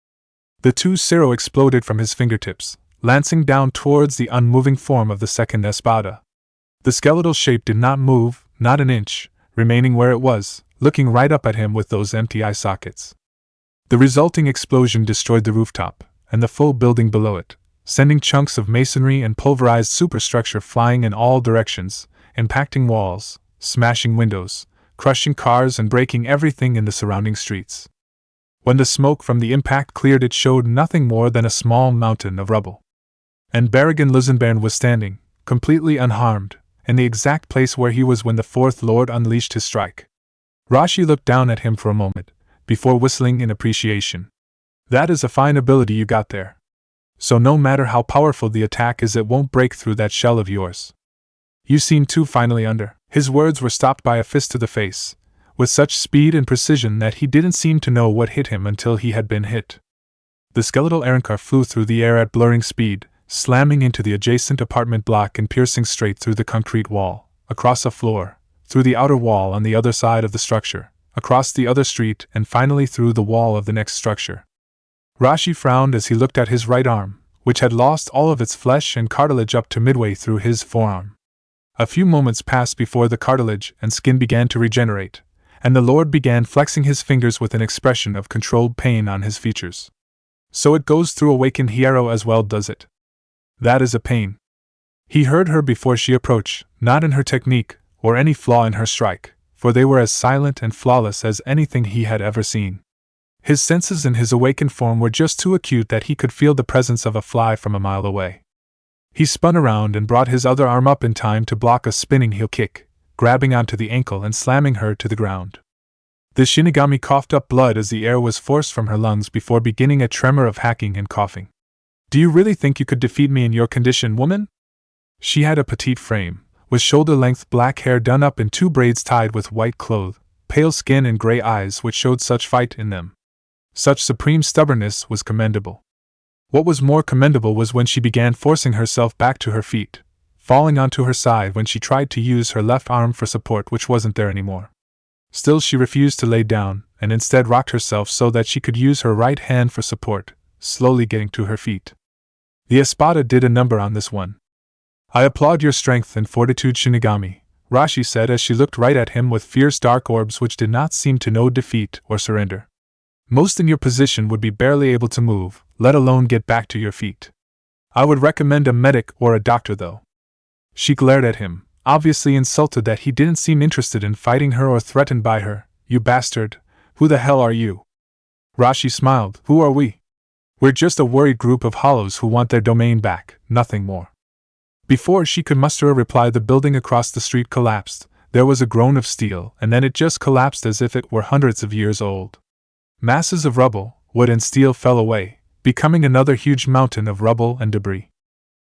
The 2 cirro exploded from his fingertips, lancing down towards the unmoving form of the second Espada. The skeletal shape did not move, not an inch, remaining where it was, looking right up at him with those empty eye sockets. The resulting explosion destroyed the rooftop, and the full building below it, sending chunks of masonry and pulverized superstructure flying in all directions, impacting walls, smashing windows, crushing cars and breaking everything in the surrounding streets. When the smoke from the impact cleared, it showed nothing more than a small mountain of rubble. And Barragan Lizenbairn was standing, completely unharmed, in the exact place where he was when the Fourth Lord unleashed his strike. Rashi looked down at him for a moment, before whistling in appreciation. "That is a fine ability you got there. So no matter how powerful the attack is, it won't break through that shell of yours." You seem to finally under. His words were stopped by a fist to the face, with such speed and precision that he didn't seem to know what hit him until he had been hit. The skeletal Aaroncar flew through the air at blurring speed, slamming into the adjacent apartment block and piercing straight through the concrete wall, across a floor, through the outer wall on the other side of the structure, across the other street, and finally through the wall of the next structure. Rashi frowned as he looked at his right arm, which had lost all of its flesh and cartilage up to midway through his forearm. A few moments passed before the cartilage and skin began to regenerate, and the Lord began flexing his fingers with an expression of controlled pain on his features. So it goes through awakened hero as well, does it? That is a pain. He heard her before she approached, not in her technique, or any flaw in her strike, for they were as silent and flawless as anything he had ever seen. His senses in his awakened form were just too acute that he could feel the presence of a fly from a mile away. He spun around and brought his other arm up in time to block a spinning heel kick, grabbing onto the ankle and slamming her to the ground. The Shinigami coughed up blood as the air was forced from her lungs before beginning a tremor of hacking and coughing. Do you really think you could defeat me in your condition, woman? She had a petite frame, with shoulder-length black hair done up in 2 braids tied with white cloth, pale skin and gray eyes which showed such fight in them. Such supreme stubbornness was commendable. What was more commendable was when she began forcing herself back to her feet, falling onto her side when she tried to use her left arm for support which wasn't there anymore. Still she refused to lay down, and instead rocked herself so that she could use her right hand for support, slowly getting to her feet. The espada did a number on this one. I applaud your strength and fortitude, Shinigami, Rashi said as she looked right at him with fierce dark orbs which did not seem to know defeat or surrender. Most in your position would be barely able to move, let alone get back to your feet. I would recommend a medic or a doctor though. She glared at him, obviously insulted that he didn't seem interested in fighting her or threatened by her. You bastard, who the hell are you? Rashi smiled. Who are we? We're just a worried group of hollows who want their domain back, nothing more. Before she could muster a reply, the building across the street collapsed. There was a groan of steel, and then it just collapsed as if it were hundreds of years old. Masses of rubble, wood and steel fell away, becoming another huge mountain of rubble and debris.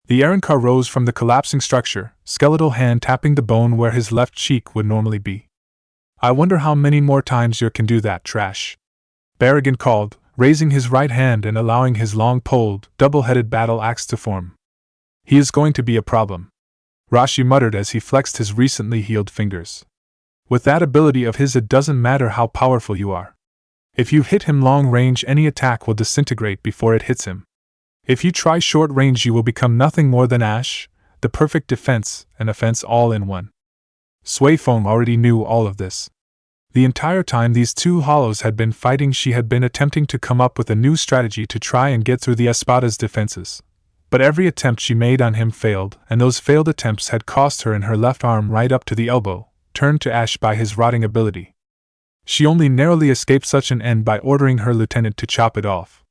The Aaroncar rose from the collapsing structure, skeletal hand tapping the bone where his left cheek would normally be. I wonder how many more times you can do that, trash. Barrigan called, raising his right hand and allowing his long-poled, double-headed battle axe to form. He is going to be a problem, Rashi muttered as he flexed his recently healed fingers. With that ability of his, it doesn't matter how powerful you are. If you hit him long range, any attack will disintegrate before it hits him. If you try short range, you will become nothing more than ash, the perfect defense and offense all in one. Sui Feng already knew all of this. The entire time these two hollows had been fighting, she had been attempting to come up with a new strategy to try and get through the Espada's defenses. But every attempt she made on him failed, and those failed attempts had cost her in her left arm right up to the elbow, turned to ash by his rotting ability. She only narrowly escaped such an end by ordering her lieutenant to chop it off.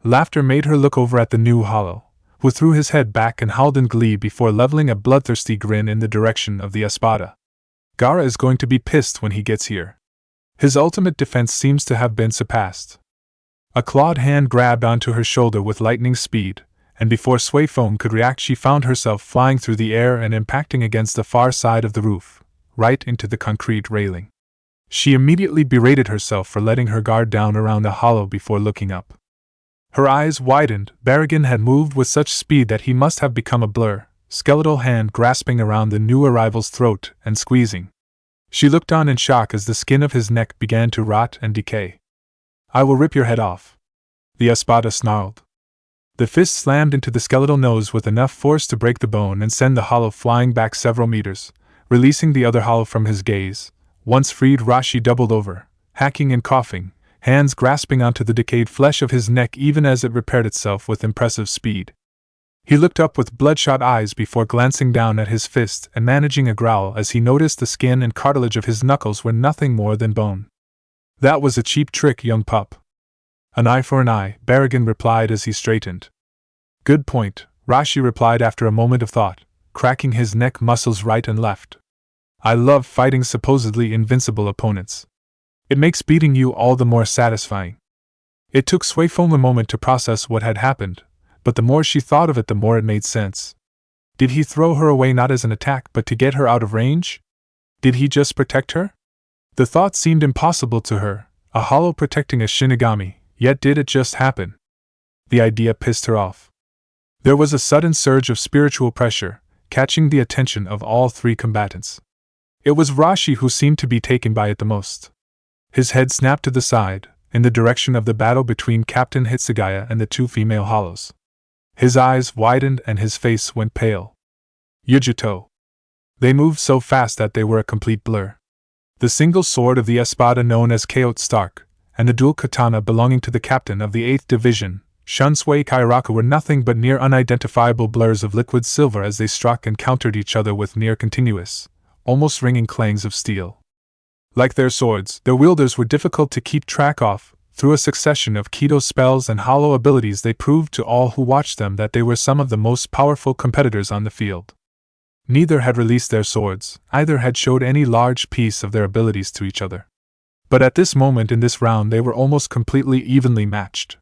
Laughter made her look over at the new hollow, who threw his head back and howled in glee before leveling a bloodthirsty grin in the direction of the Espada. Gaara is going to be pissed when he gets here. His ultimate defense seems to have been surpassed. A clawed hand grabbed onto her shoulder with lightning speed, and before Sui Feng could react, she found herself flying through the air and impacting against the far side of the roof, right into the concrete railing. She immediately berated herself for letting her guard down around the hollow before looking up. Her eyes widened. Barrigan had moved with such speed that he must have become a blur, skeletal hand grasping around the new arrival's throat and squeezing. She looked on in shock as the skin of his neck began to rot and decay. I will rip your head off, the Espada snarled. The fist slammed into the skeletal nose with enough force to break the bone and send the hollow flying back several meters, releasing the other hollow from his gaze. Once freed, Rashi doubled over, hacking and coughing, hands grasping onto the decayed flesh of his neck even as it repaired itself with impressive speed. He looked up with bloodshot eyes before glancing down at his fist and managing a growl as he noticed the skin and cartilage of his knuckles were nothing more than bone. That was a cheap trick, young pup. An eye for an eye, Barrigan replied as he straightened. Good point, Rashi replied after a moment of thought, cracking his neck muscles right and left. I love fighting supposedly invincible opponents. It makes beating you all the more satisfying. It took Sui Feng a moment to process what had happened, but the more she thought of it, the more it made sense. Did he throw her away not as an attack but to get her out of range? Did he just protect her? The thought seemed impossible to her, a hollow protecting a Shinigami, yet did it just happen? The idea pissed her off. There was a sudden surge of spiritual pressure, catching the attention of all three combatants. It was Rashi who seemed to be taken by it the most. His head snapped to the side, in the direction of the battle between Captain Hitsugaya and the two female hollows. His eyes widened and his face went pale. Yuto. They moved so fast that they were a complete blur. The single sword of the Espada known as Kaote Stark, and the dual katana belonging to the captain of the 8th Division, Shunsui Kairaku, were nothing but near unidentifiable blurs of liquid silver as they struck and countered each other with near continuous, almost ringing clangs of steel. Like their swords, their wielders were difficult to keep track of. Through a succession of Kido spells and hollow abilities, they proved to all who watched them that they were some of the most powerful competitors on the field. Neither had released their swords, either had showed any large piece of their abilities to each other. But at this moment in this round they were almost completely evenly matched.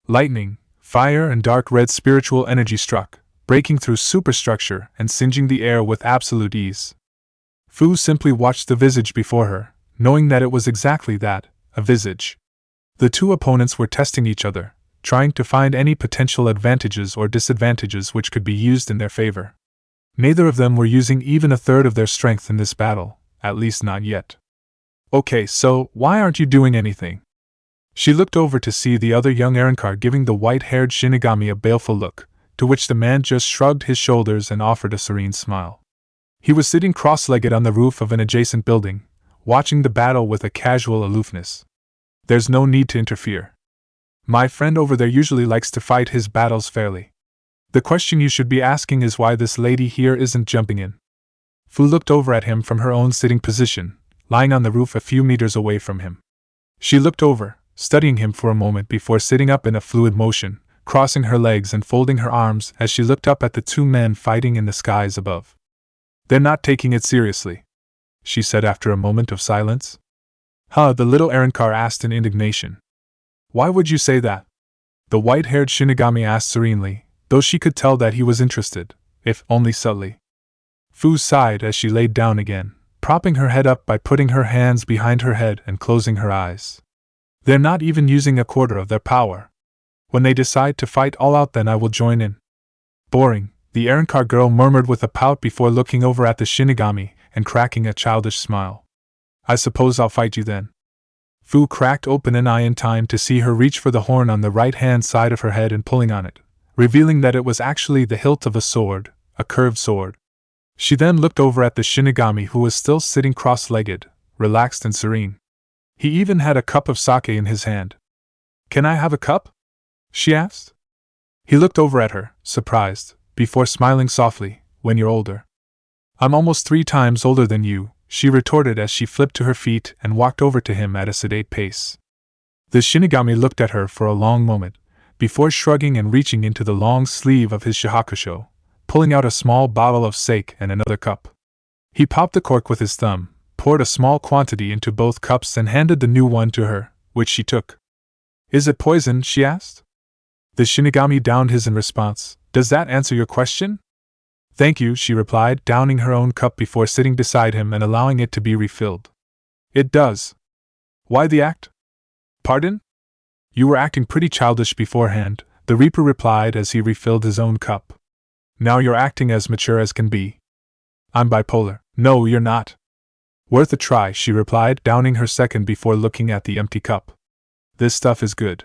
Lightning, fire and dark red spiritual energy struck, breaking through superstructure and singeing the air with absolute ease. Fu simply watched the visage before her, knowing that it was exactly that, a visage. The two opponents were testing each other, trying to find any potential advantages or disadvantages which could be used in their favor. Neither of them were using even a third of their strength in this battle, at least not yet. Okay, so why aren't you doing anything? She looked over to see the other young Arrancar giving the white-haired Shinigami a baleful look, to which the man just shrugged his shoulders and offered a serene smile. He was sitting cross-legged on the roof of an adjacent building, watching the battle with a casual aloofness. There's no need to interfere. My friend over there usually likes to fight his battles fairly. The question you should be asking is why this lady here isn't jumping in. Fu looked over at him from her own sitting position, lying on the roof a few meters away from him. She looked over, studying him for a moment before sitting up in a fluid motion, crossing her legs and folding her arms as she looked up at the two men fighting in the skies above. They're not taking it seriously, she said after a moment of silence. Huh, the little Arrancar asked in indignation. Why would you say that? The white-haired Shinigami asked serenely, though she could tell that he was interested, if only subtly. Fu sighed as she laid down again, propping her head up by putting her hands behind her head and closing her eyes. They're not even using a quarter of their power. When they decide to fight all out, then I will join in. Boring, the Arrancar girl murmured with a pout before looking over at the Shinigami and cracking a childish smile. I suppose I'll fight you then. Fu cracked open an eye in time to see her reach for the horn on the right-hand side of her head and pulling on it, revealing that it was actually the hilt of a sword, a curved sword. She then looked over at the Shinigami, who was still sitting cross-legged, relaxed and serene. He even had a cup of sake in his hand. Can I have a cup? She asked. He looked over at her, surprised, before smiling softly. When you're older. I'm almost 3 times older than you, she retorted as she flipped to her feet and walked over to him at a sedate pace. The Shinigami looked at her for a long moment, before shrugging and reaching into the long sleeve of his shahakusho, pulling out a small bottle of sake and another cup. He popped the cork with his thumb, poured a small quantity into both cups and handed the new one to her, which she took. Is it poison? She asked. The Shinigami downed his in response. Does that answer your question? Thank you, she replied, downing her own cup before sitting beside him and allowing it to be refilled. It does. Why the act? Pardon? You were acting pretty childish beforehand, the Reaper replied as he refilled his own cup. Now you're acting as mature as can be. I'm bipolar. No, you're not. Worth a try, she replied, downing her second before looking at the empty cup. This stuff is good.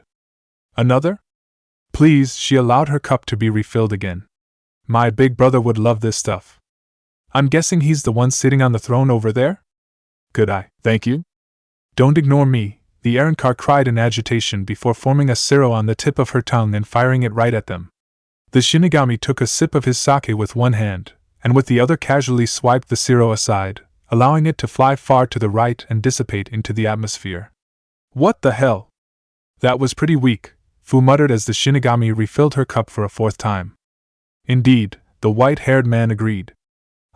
Another? Please, she allowed her cup to be refilled again. My big brother would love this stuff. I'm guessing he's the one sitting on the throne over there? Good eye, thank you. Don't ignore me, the Arrancar cried in agitation before forming a siro on the tip of her tongue and firing it right at them. The Shinigami took a sip of his sake with one hand, and with the other casually swiped the siro aside, allowing it to fly far to the right and dissipate into the atmosphere. What the hell? That was pretty weak, Fu muttered as the Shinigami refilled her cup for a 4th time. Indeed, the white-haired man agreed.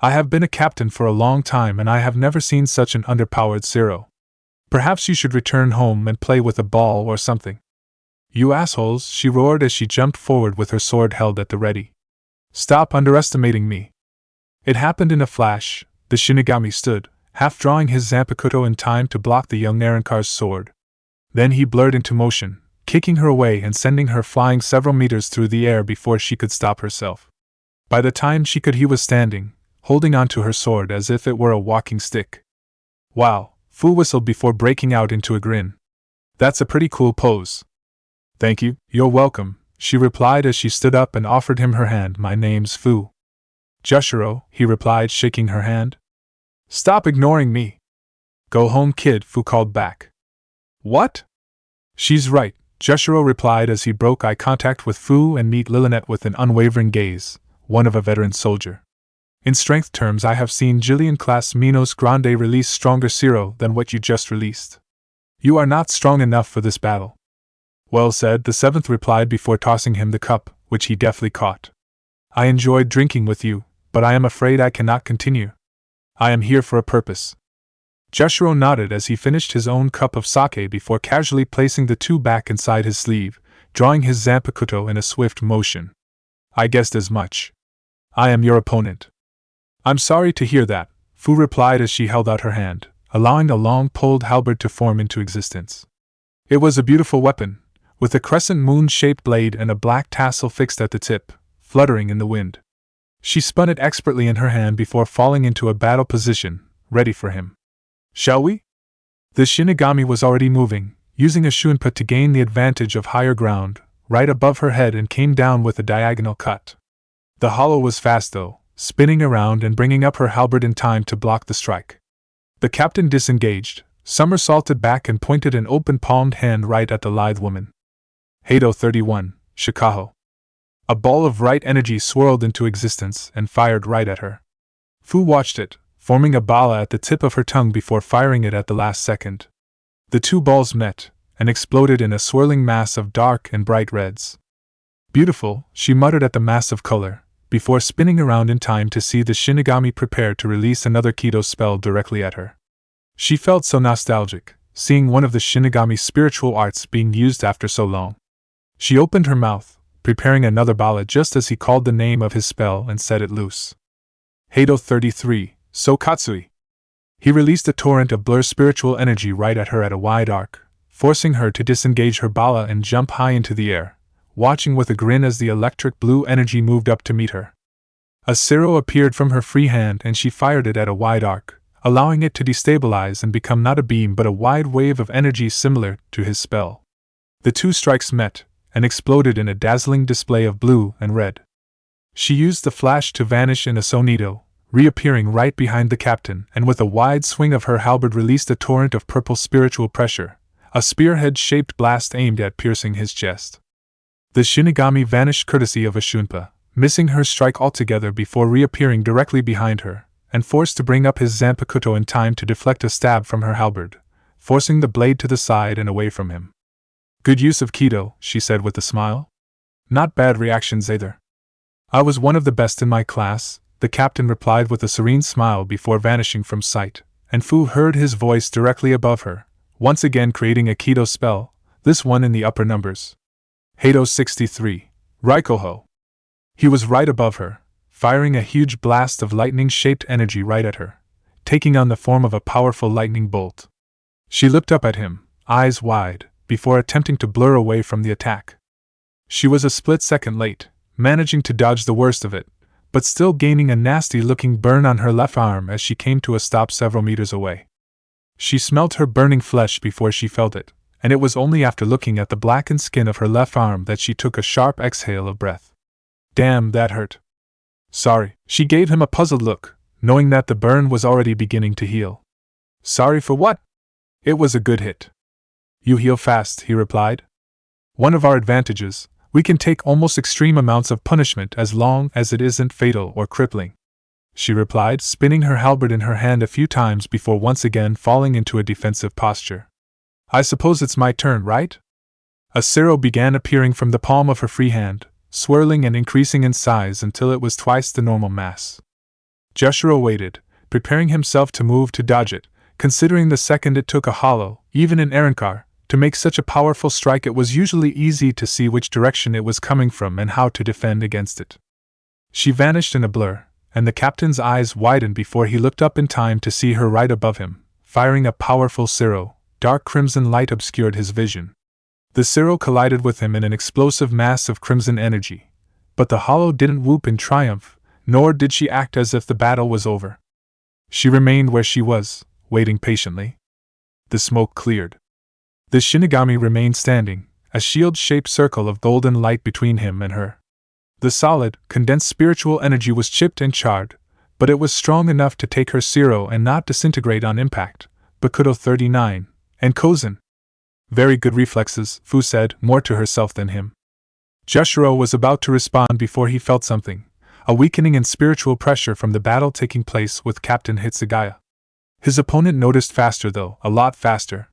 I have been a captain for a long time and I have never seen such an underpowered siro. Perhaps you should return home and play with a ball or something. You assholes, she roared as she jumped forward with her sword held at the ready. Stop underestimating me. It happened in a flash. The Shinigami stood, half drawing his Zanpakuto in time to block the young Narankar's sword. Then he blurred into motion, kicking her away and sending her flying several meters through the air before she could stop herself. By the time she could, he was standing, holding onto her sword as if it were a walking stick. Wow, Fu whistled before breaking out into a grin. That's a pretty cool pose. Thank you, you're welcome, she replied as she stood up and offered him her hand. My name's Fu. Jushiro, he replied, shaking her hand. Stop ignoring me. Go home, kid, Fu called back. What? She's right, Jushiro replied as he broke eye contact with Fu and met Lilinet with an unwavering gaze, one of a veteran soldier. In strength terms, I have seen Jillian-class Minos Grande release stronger Zero than what you just released. You are not strong enough for this battle. Well said, the seventh replied before tossing him the cup, which he deftly caught. I enjoyed drinking with you, but I am afraid I cannot continue. I am here for a purpose. Jushiro nodded as he finished his own cup of sake before casually placing the two back inside his sleeve, drawing his Zanpakuto in a swift motion. I guessed as much. I am your opponent. I'm sorry to hear that, Fu replied as she held out her hand, allowing a long-poled halberd to form into existence. It was a beautiful weapon, with a crescent moon-shaped blade and a black tassel fixed at the tip, fluttering in the wind. She spun it expertly in her hand before falling into a battle position, ready for him. Shall we? The Shinigami was already moving, using a shunpa to gain the advantage of higher ground, right above her head, and came down with a diagonal cut. The hollow was fast though, spinning around and bringing up her halberd in time to block the strike. The captain disengaged, somersaulted back and pointed an open-palmed hand right at the lithe woman. Heido 31, Shikaho. A ball of right energy swirled into existence and fired right at her. Fu watched it, forming a bala at the tip of her tongue before firing it at the last second. The two balls met, and exploded in a swirling mass of dark and bright reds. Beautiful, she muttered at the mass of color, before spinning around in time to see the Shinigami prepare to release another Kido spell directly at her. She felt so nostalgic, seeing one of the Shinigami's spiritual arts being used after so long. She opened her mouth, preparing another bala just as he called the name of his spell and set it loose. Heido 33, Sokatsui. He released a torrent of blur spiritual energy right at her at a wide arc, forcing her to disengage her bala and jump high into the air, watching with a grin as the electric blue energy moved up to meet her. A Zero appeared from her free hand and she fired it at a wide arc, allowing it to destabilize and become not a beam but a wide wave of energy similar to his spell. The two strikes met, and exploded in a dazzling display of blue and red. She used the flash to vanish in a sonito, reappearing right behind the captain, and with a wide swing of her halberd released a torrent of purple spiritual pressure, a spearhead-shaped blast aimed at piercing his chest. The Shinigami vanished courtesy of a shunpa, missing her strike altogether before reappearing directly behind her, and forced to bring up his Zanpakuto in time to deflect a stab from her halberd, forcing the blade to the side and away from him. Good use of Kido, she said with a smile. Not bad reactions either. I was one of the best in my class, the captain replied with a serene smile before vanishing from sight, and Fu heard his voice directly above her, once again creating a Kido spell, this one in the upper numbers. Heido 63, Raikoho. He was right above her, firing a huge blast of lightning-shaped energy right at her, taking on the form of a powerful lightning bolt. She looked up at him, eyes wide, before attempting to blur away from the attack. She was a split second late, managing to dodge the worst of it, but still gaining a nasty-looking burn on her left arm as she came to a stop several meters away. She smelt her burning flesh before she felt it, and it was only after looking at the blackened skin of her left arm that she took a sharp exhale of breath. Damn, that hurt. Sorry, she gave him a puzzled look, knowing that the burn was already beginning to heal. Sorry for what? It was a good hit. You heal fast, he replied. One of our advantages, we can take almost extreme amounts of punishment as long as it isn't fatal or crippling. She replied, spinning her halberd in her hand a few times before once again falling into a defensive posture. I suppose it's my turn, right? A Zero began appearing from the palm of her free hand, swirling and increasing in size until it was twice the normal mass. Jushiro waited, preparing himself to move to dodge it, considering the second it took a hollow, even in Arankar. To make such a powerful strike, it was usually easy to see which direction it was coming from and how to defend against it. She vanished in a blur, and the captain's eyes widened before he looked up in time to see her right above him, firing a powerful Siro. Dark crimson light obscured his vision. The Siro collided with him in an explosive mass of crimson energy, but the hollow didn't whoop in triumph, nor did she act as if the battle was over. She remained where she was, waiting patiently. The smoke cleared. The Shinigami remained standing, a shield-shaped circle of golden light between him and her. The solid, condensed spiritual energy was chipped and charred, but it was strong enough to take her Siro and not disintegrate on impact. Bakudo 39, and Kozen. Very good reflexes, Fu said, more to herself than him. Jushiro was about to respond before he felt something, a weakening in spiritual pressure from the battle taking place with Captain Hitsugaya. His opponent noticed faster though, a lot faster.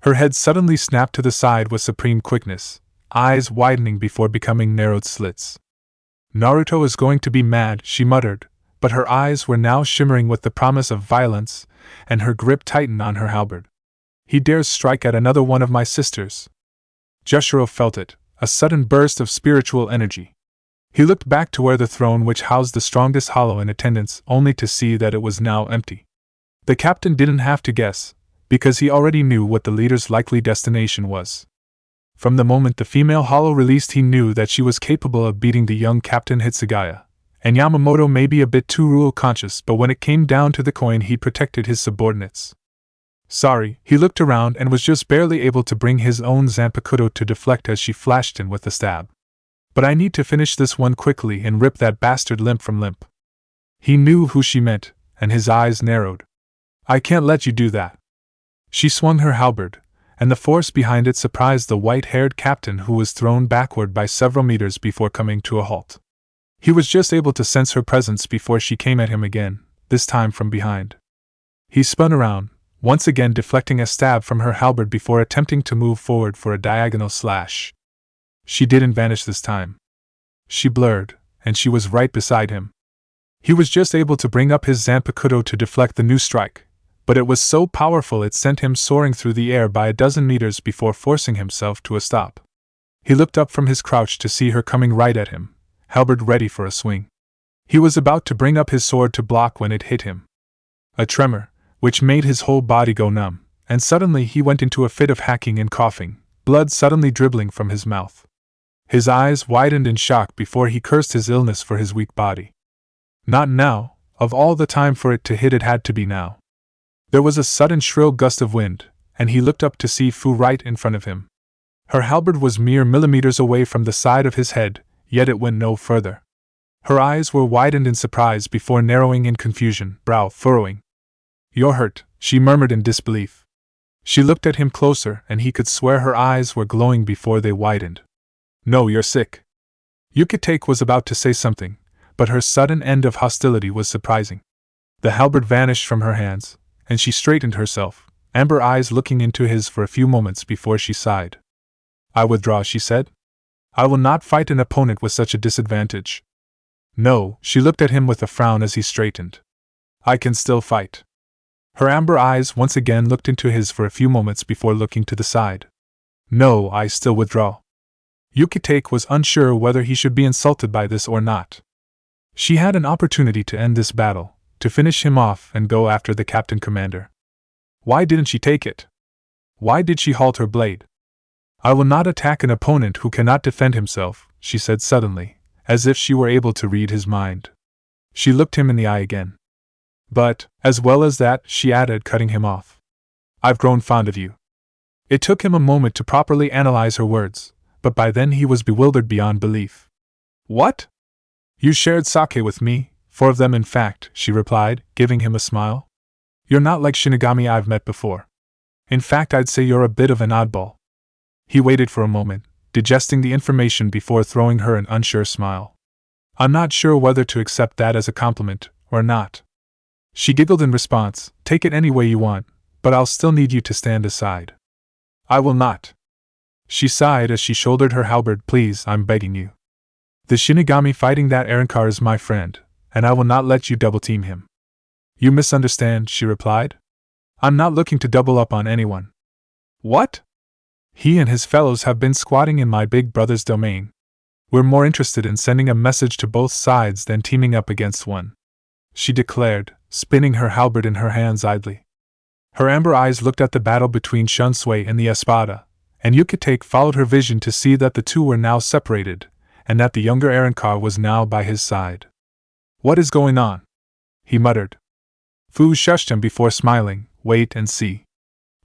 Her head suddenly snapped to the side with supreme quickness, eyes widening before becoming narrowed slits. Naruto is going to be mad, she muttered, but her eyes were now shimmering with the promise of violence, and her grip tightened on her halberd. He dares strike at another one of my sisters. Jushiro felt it, a sudden burst of spiritual energy. He looked back to where the throne which housed the strongest hollow in attendance, only to see that it was now empty. The captain didn't have to guess, because he already knew what the leader's likely destination was. From the moment the female hollow released, he knew that she was capable of beating the young Captain Hitsugaya, and Yamamoto may be a bit too rule-conscious, but when it came down to the coin he protected his subordinates. Sorry, he looked around and was just barely able to bring his own Zanpakuto to deflect as she flashed in with a stab. But I need to finish this one quickly and rip that bastard limb from limb. He knew who she meant, and his eyes narrowed. I can't let you do that. She swung her halberd, and the force behind it surprised the white-haired captain, who was thrown backward by several meters before coming to a halt. He was just able to sense her presence before she came at him again, this time from behind. He spun around, once again deflecting a stab from her halberd before attempting to move forward for a diagonal slash. She didn't vanish this time. She blurred, and she was right beside him. He was just able to bring up his Zanpakuto to deflect the new strike, but it was so powerful it sent him soaring through the air by a dozen meters before forcing himself to a stop. He looked up from his crouch to see her coming right at him, halberd ready for a swing. He was about to bring up his sword to block when it hit him. A tremor, which made his whole body go numb, and suddenly he went into a fit of hacking and coughing, blood suddenly dribbling from his mouth. His eyes widened in shock before he cursed his illness for his weak body. Not now, of all the time for it to hit it had to be now. There was a sudden shrill gust of wind, and he looked up to see Fu right in front of him. Her halberd was mere millimeters away from the side of his head, yet it went no further. Her eyes were widened in surprise before narrowing in confusion, brow furrowing. You're hurt, she murmured in disbelief. She looked at him closer and he could swear her eyes were glowing before they widened. No, you're sick. Yukitake was about to say something, but her sudden end of hostility was surprising. The halberd vanished from her hands, and she straightened herself, amber eyes looking into his for a few moments before she sighed. I withdraw, she said. I will not fight an opponent with such a disadvantage. No, she looked at him with a frown as he straightened. I can still fight. Her amber eyes once again looked into his for a few moments before looking to the side. No, I still withdraw. Yukitake was unsure whether he should be insulted by this or not. She had an opportunity to end this battle, to finish him off and go after the captain commander. Why didn't she take it? Why did she halt her blade? I will not attack an opponent who cannot defend himself, she said suddenly, as if she were able to read his mind. She looked him in the eye again. But, as well as that, she added, cutting him off. I've grown fond of you. It took him a moment to properly analyze her words, but by then he was bewildered beyond belief. What? You shared sake with me, 4 of them in fact, she replied, giving him a smile. You're not like Shinigami I've met before. In fact, I'd say you're a bit of an oddball. He waited for a moment, digesting the information before throwing her an unsure smile. I'm not sure whether to accept that as a compliment, or not. She giggled in response, take it any way you want, but I'll still need you to stand aside. I will not. She sighed as she shouldered her halberd. Please, I'm begging you. The Shinigami fighting that Arankar is my friend, and I will not let you double-team him. You misunderstand, she replied. I'm not looking to double up on anyone. What? He and his fellows have been squatting in my big brother's domain. We're more interested in sending a message to both sides than teaming up against one," she declared, spinning her halberd in her hands idly. Her amber eyes looked at the battle between Shunsui and the Espada, and Yucatec followed her vision to see that the two were now separated, and that the younger Arankar was now by his side. "What is going on?" he muttered. Fu shushed him before smiling. "Wait and see.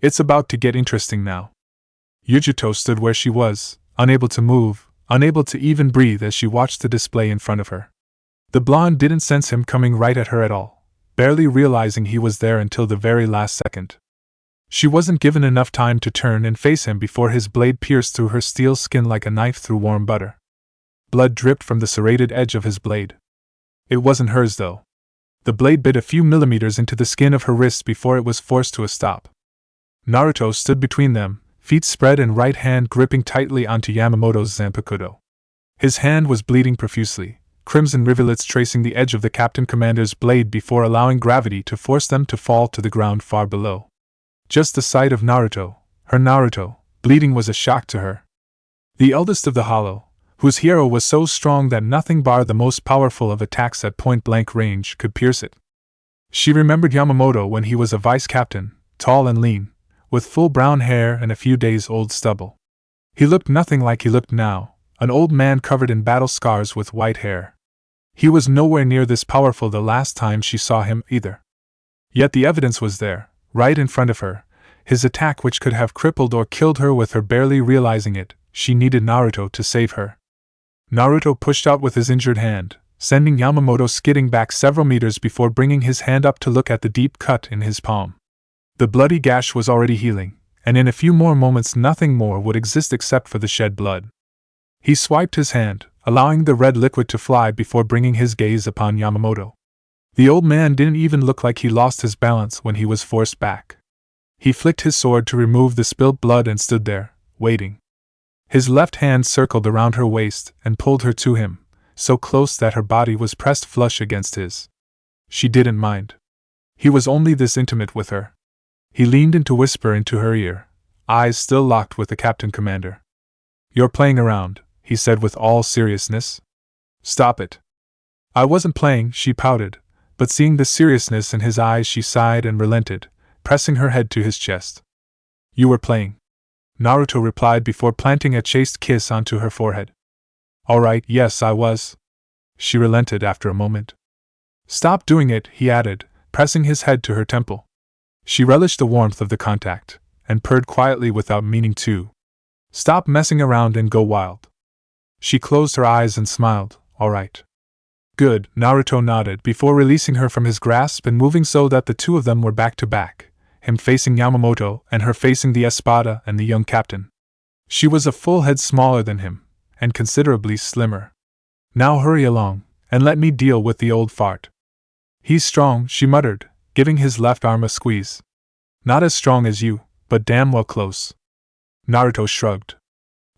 It's about to get interesting now." Yuto stood where she was, unable to move, unable to even breathe as she watched the display in front of her. The blonde didn't sense him coming right at her at all, barely realizing he was there until the very last second. She wasn't given enough time to turn and face him before his blade pierced through her steel skin like a knife through warm butter. Blood dripped from the serrated edge of his blade. It wasn't hers, though. The blade bit a few millimeters into the skin of her wrist before it was forced to a stop. Naruto stood between them, feet spread and right hand gripping tightly onto Yamamoto's zanpakudo. His hand was bleeding profusely, crimson rivulets tracing the edge of the Captain Commander's blade before allowing gravity to force them to fall to the ground far below. Just the sight of Naruto, her Naruto, bleeding was a shock to her. The eldest of the Hollow, whose hero was so strong that nothing bar the most powerful of attacks at point-blank range could pierce it. She remembered Yamamoto when he was a vice-captain, tall and lean, with full brown hair and a few days-old stubble. He looked nothing like he looked now, an old man covered in battle scars with white hair. He was nowhere near this powerful the last time she saw him either. Yet the evidence was there, right in front of her, his attack which could have crippled or killed her with her barely realizing it. She needed Naruto to save her. Naruto pushed out with his injured hand, sending Yamamoto skidding back several meters before bringing his hand up to look at the deep cut in his palm. The bloody gash was already healing, and in a few more moments nothing more would exist except for the shed blood. He swiped his hand, allowing the red liquid to fly before bringing his gaze upon Yamamoto. The old man didn't even look like he lost his balance when he was forced back. He flicked his sword to remove the spilled blood and stood there, waiting. His left hand circled around her waist and pulled her to him, so close that her body was pressed flush against his. She didn't mind. He was only this intimate with her. He leaned in to whisper into her ear, eyes still locked with the Captain Commander. "You're playing around," he said with all seriousness. "Stop it." "I wasn't playing," she pouted, but seeing the seriousness in his eyes she sighed and relented, pressing her head to his chest. "You were playing," Naruto replied before planting a chaste kiss onto her forehead. "All right, yes I was." She relented after a moment. "Stop doing it," he added, pressing his head to her temple. She relished the warmth of the contact, and purred quietly without meaning to. "Stop messing around and go wild." She closed her eyes and smiled. "All right." "Good," Naruto nodded before releasing her from his grasp and moving so that the two of them were back to back, him facing Yamamoto and her facing the Espada and the young captain. She was a full head smaller than him, and considerably slimmer. "Now hurry along, and let me deal with the old fart." "He's strong," she muttered, giving his left arm a squeeze. "Not as strong as you, but damn well close." Naruto shrugged.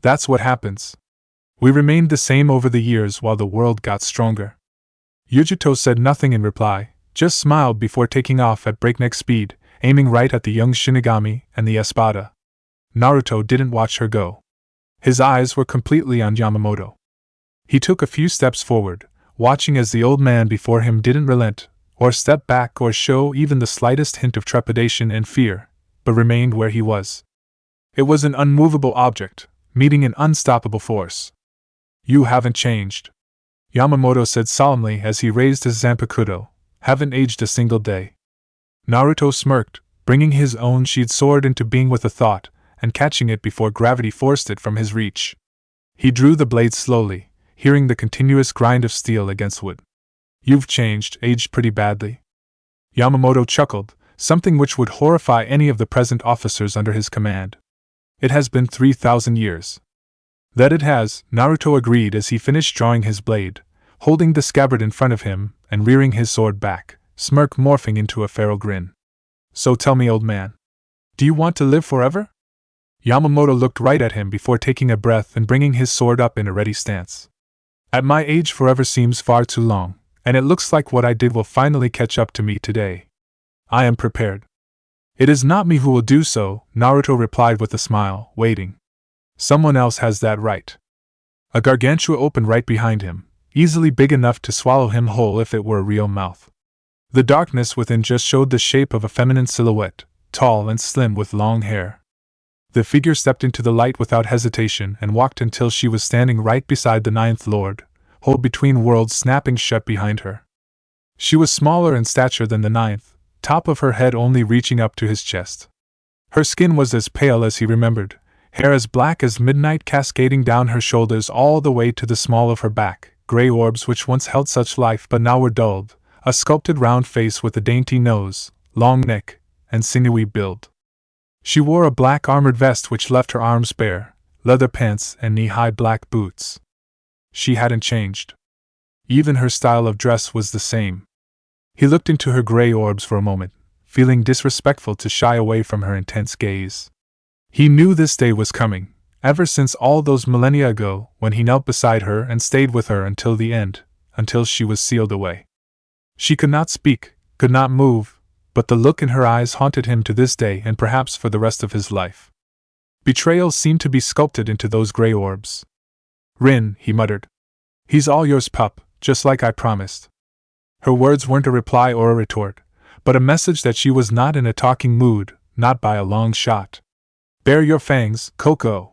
"That's what happens. We remained the same over the years while the world got stronger." Yuto said nothing in reply, just smiled before taking off at breakneck speed, aiming right at the young Shinigami and the Espada. Naruto didn't watch her go. His eyes were completely on Yamamoto. He took a few steps forward, watching as the old man before him didn't relent, or step back or show even the slightest hint of trepidation and fear, but remained where he was. It was an unmovable object, meeting an unstoppable force. "You haven't changed," Yamamoto said solemnly as he raised his zanpakudo. "Haven't aged a single day." Naruto smirked, bringing his own sheathed sword into being with a thought, and catching it before gravity forced it from his reach. He drew the blade slowly, hearing the continuous grind of steel against wood. "You've changed, aged pretty badly." Yamamoto chuckled, something which would horrify any of the present officers under his command. "It has been 3,000 years. "That it has," Naruto agreed as he finished drawing his blade, holding the scabbard in front of him and rearing his sword back, smirk morphing into a feral grin. "So tell me, old man, do you want to live forever?" Yamamoto looked right at him before taking a breath and bringing his sword up in a ready stance. "At my age forever seems far too long, and it looks like what I did will finally catch up to me today. I am prepared." "It is not me who will do so," Naruto replied with a smile, waiting. "Someone else has that right." A gargantua opened right behind him, easily big enough to swallow him whole if it were a real mouth. The darkness within just showed the shape of a feminine silhouette, tall and slim with long hair. The figure stepped into the light without hesitation and walked until she was standing right beside the Ninth Lord, hold between worlds snapping shut behind her. She was smaller in stature than the Ninth, top of her head only reaching up to his chest. Her skin was as pale as he remembered, hair as black as midnight cascading down her shoulders all the way to the small of her back, gray orbs which once held such life but now were dulled, a sculpted round face with a dainty nose, long neck, and sinewy build. She wore a black armored vest which left her arms bare, leather pants and knee-high black boots. She hadn't changed. Even her style of dress was the same. He looked into her gray orbs for a moment, feeling disrespectful to shy away from her intense gaze. He knew this day was coming, ever since all those millennia ago when he knelt beside her and stayed with her until the end, until she was sealed away. She could not speak, could not move, but the look in her eyes haunted him to this day and perhaps for the rest of his life. Betrayal seemed to be sculpted into those gray orbs. "Rin," he muttered. "He's all yours, pup, just like I promised." Her words weren't a reply or a retort, but a message that she was not in a talking mood, not by a long shot. "Bare your fangs, Coco,"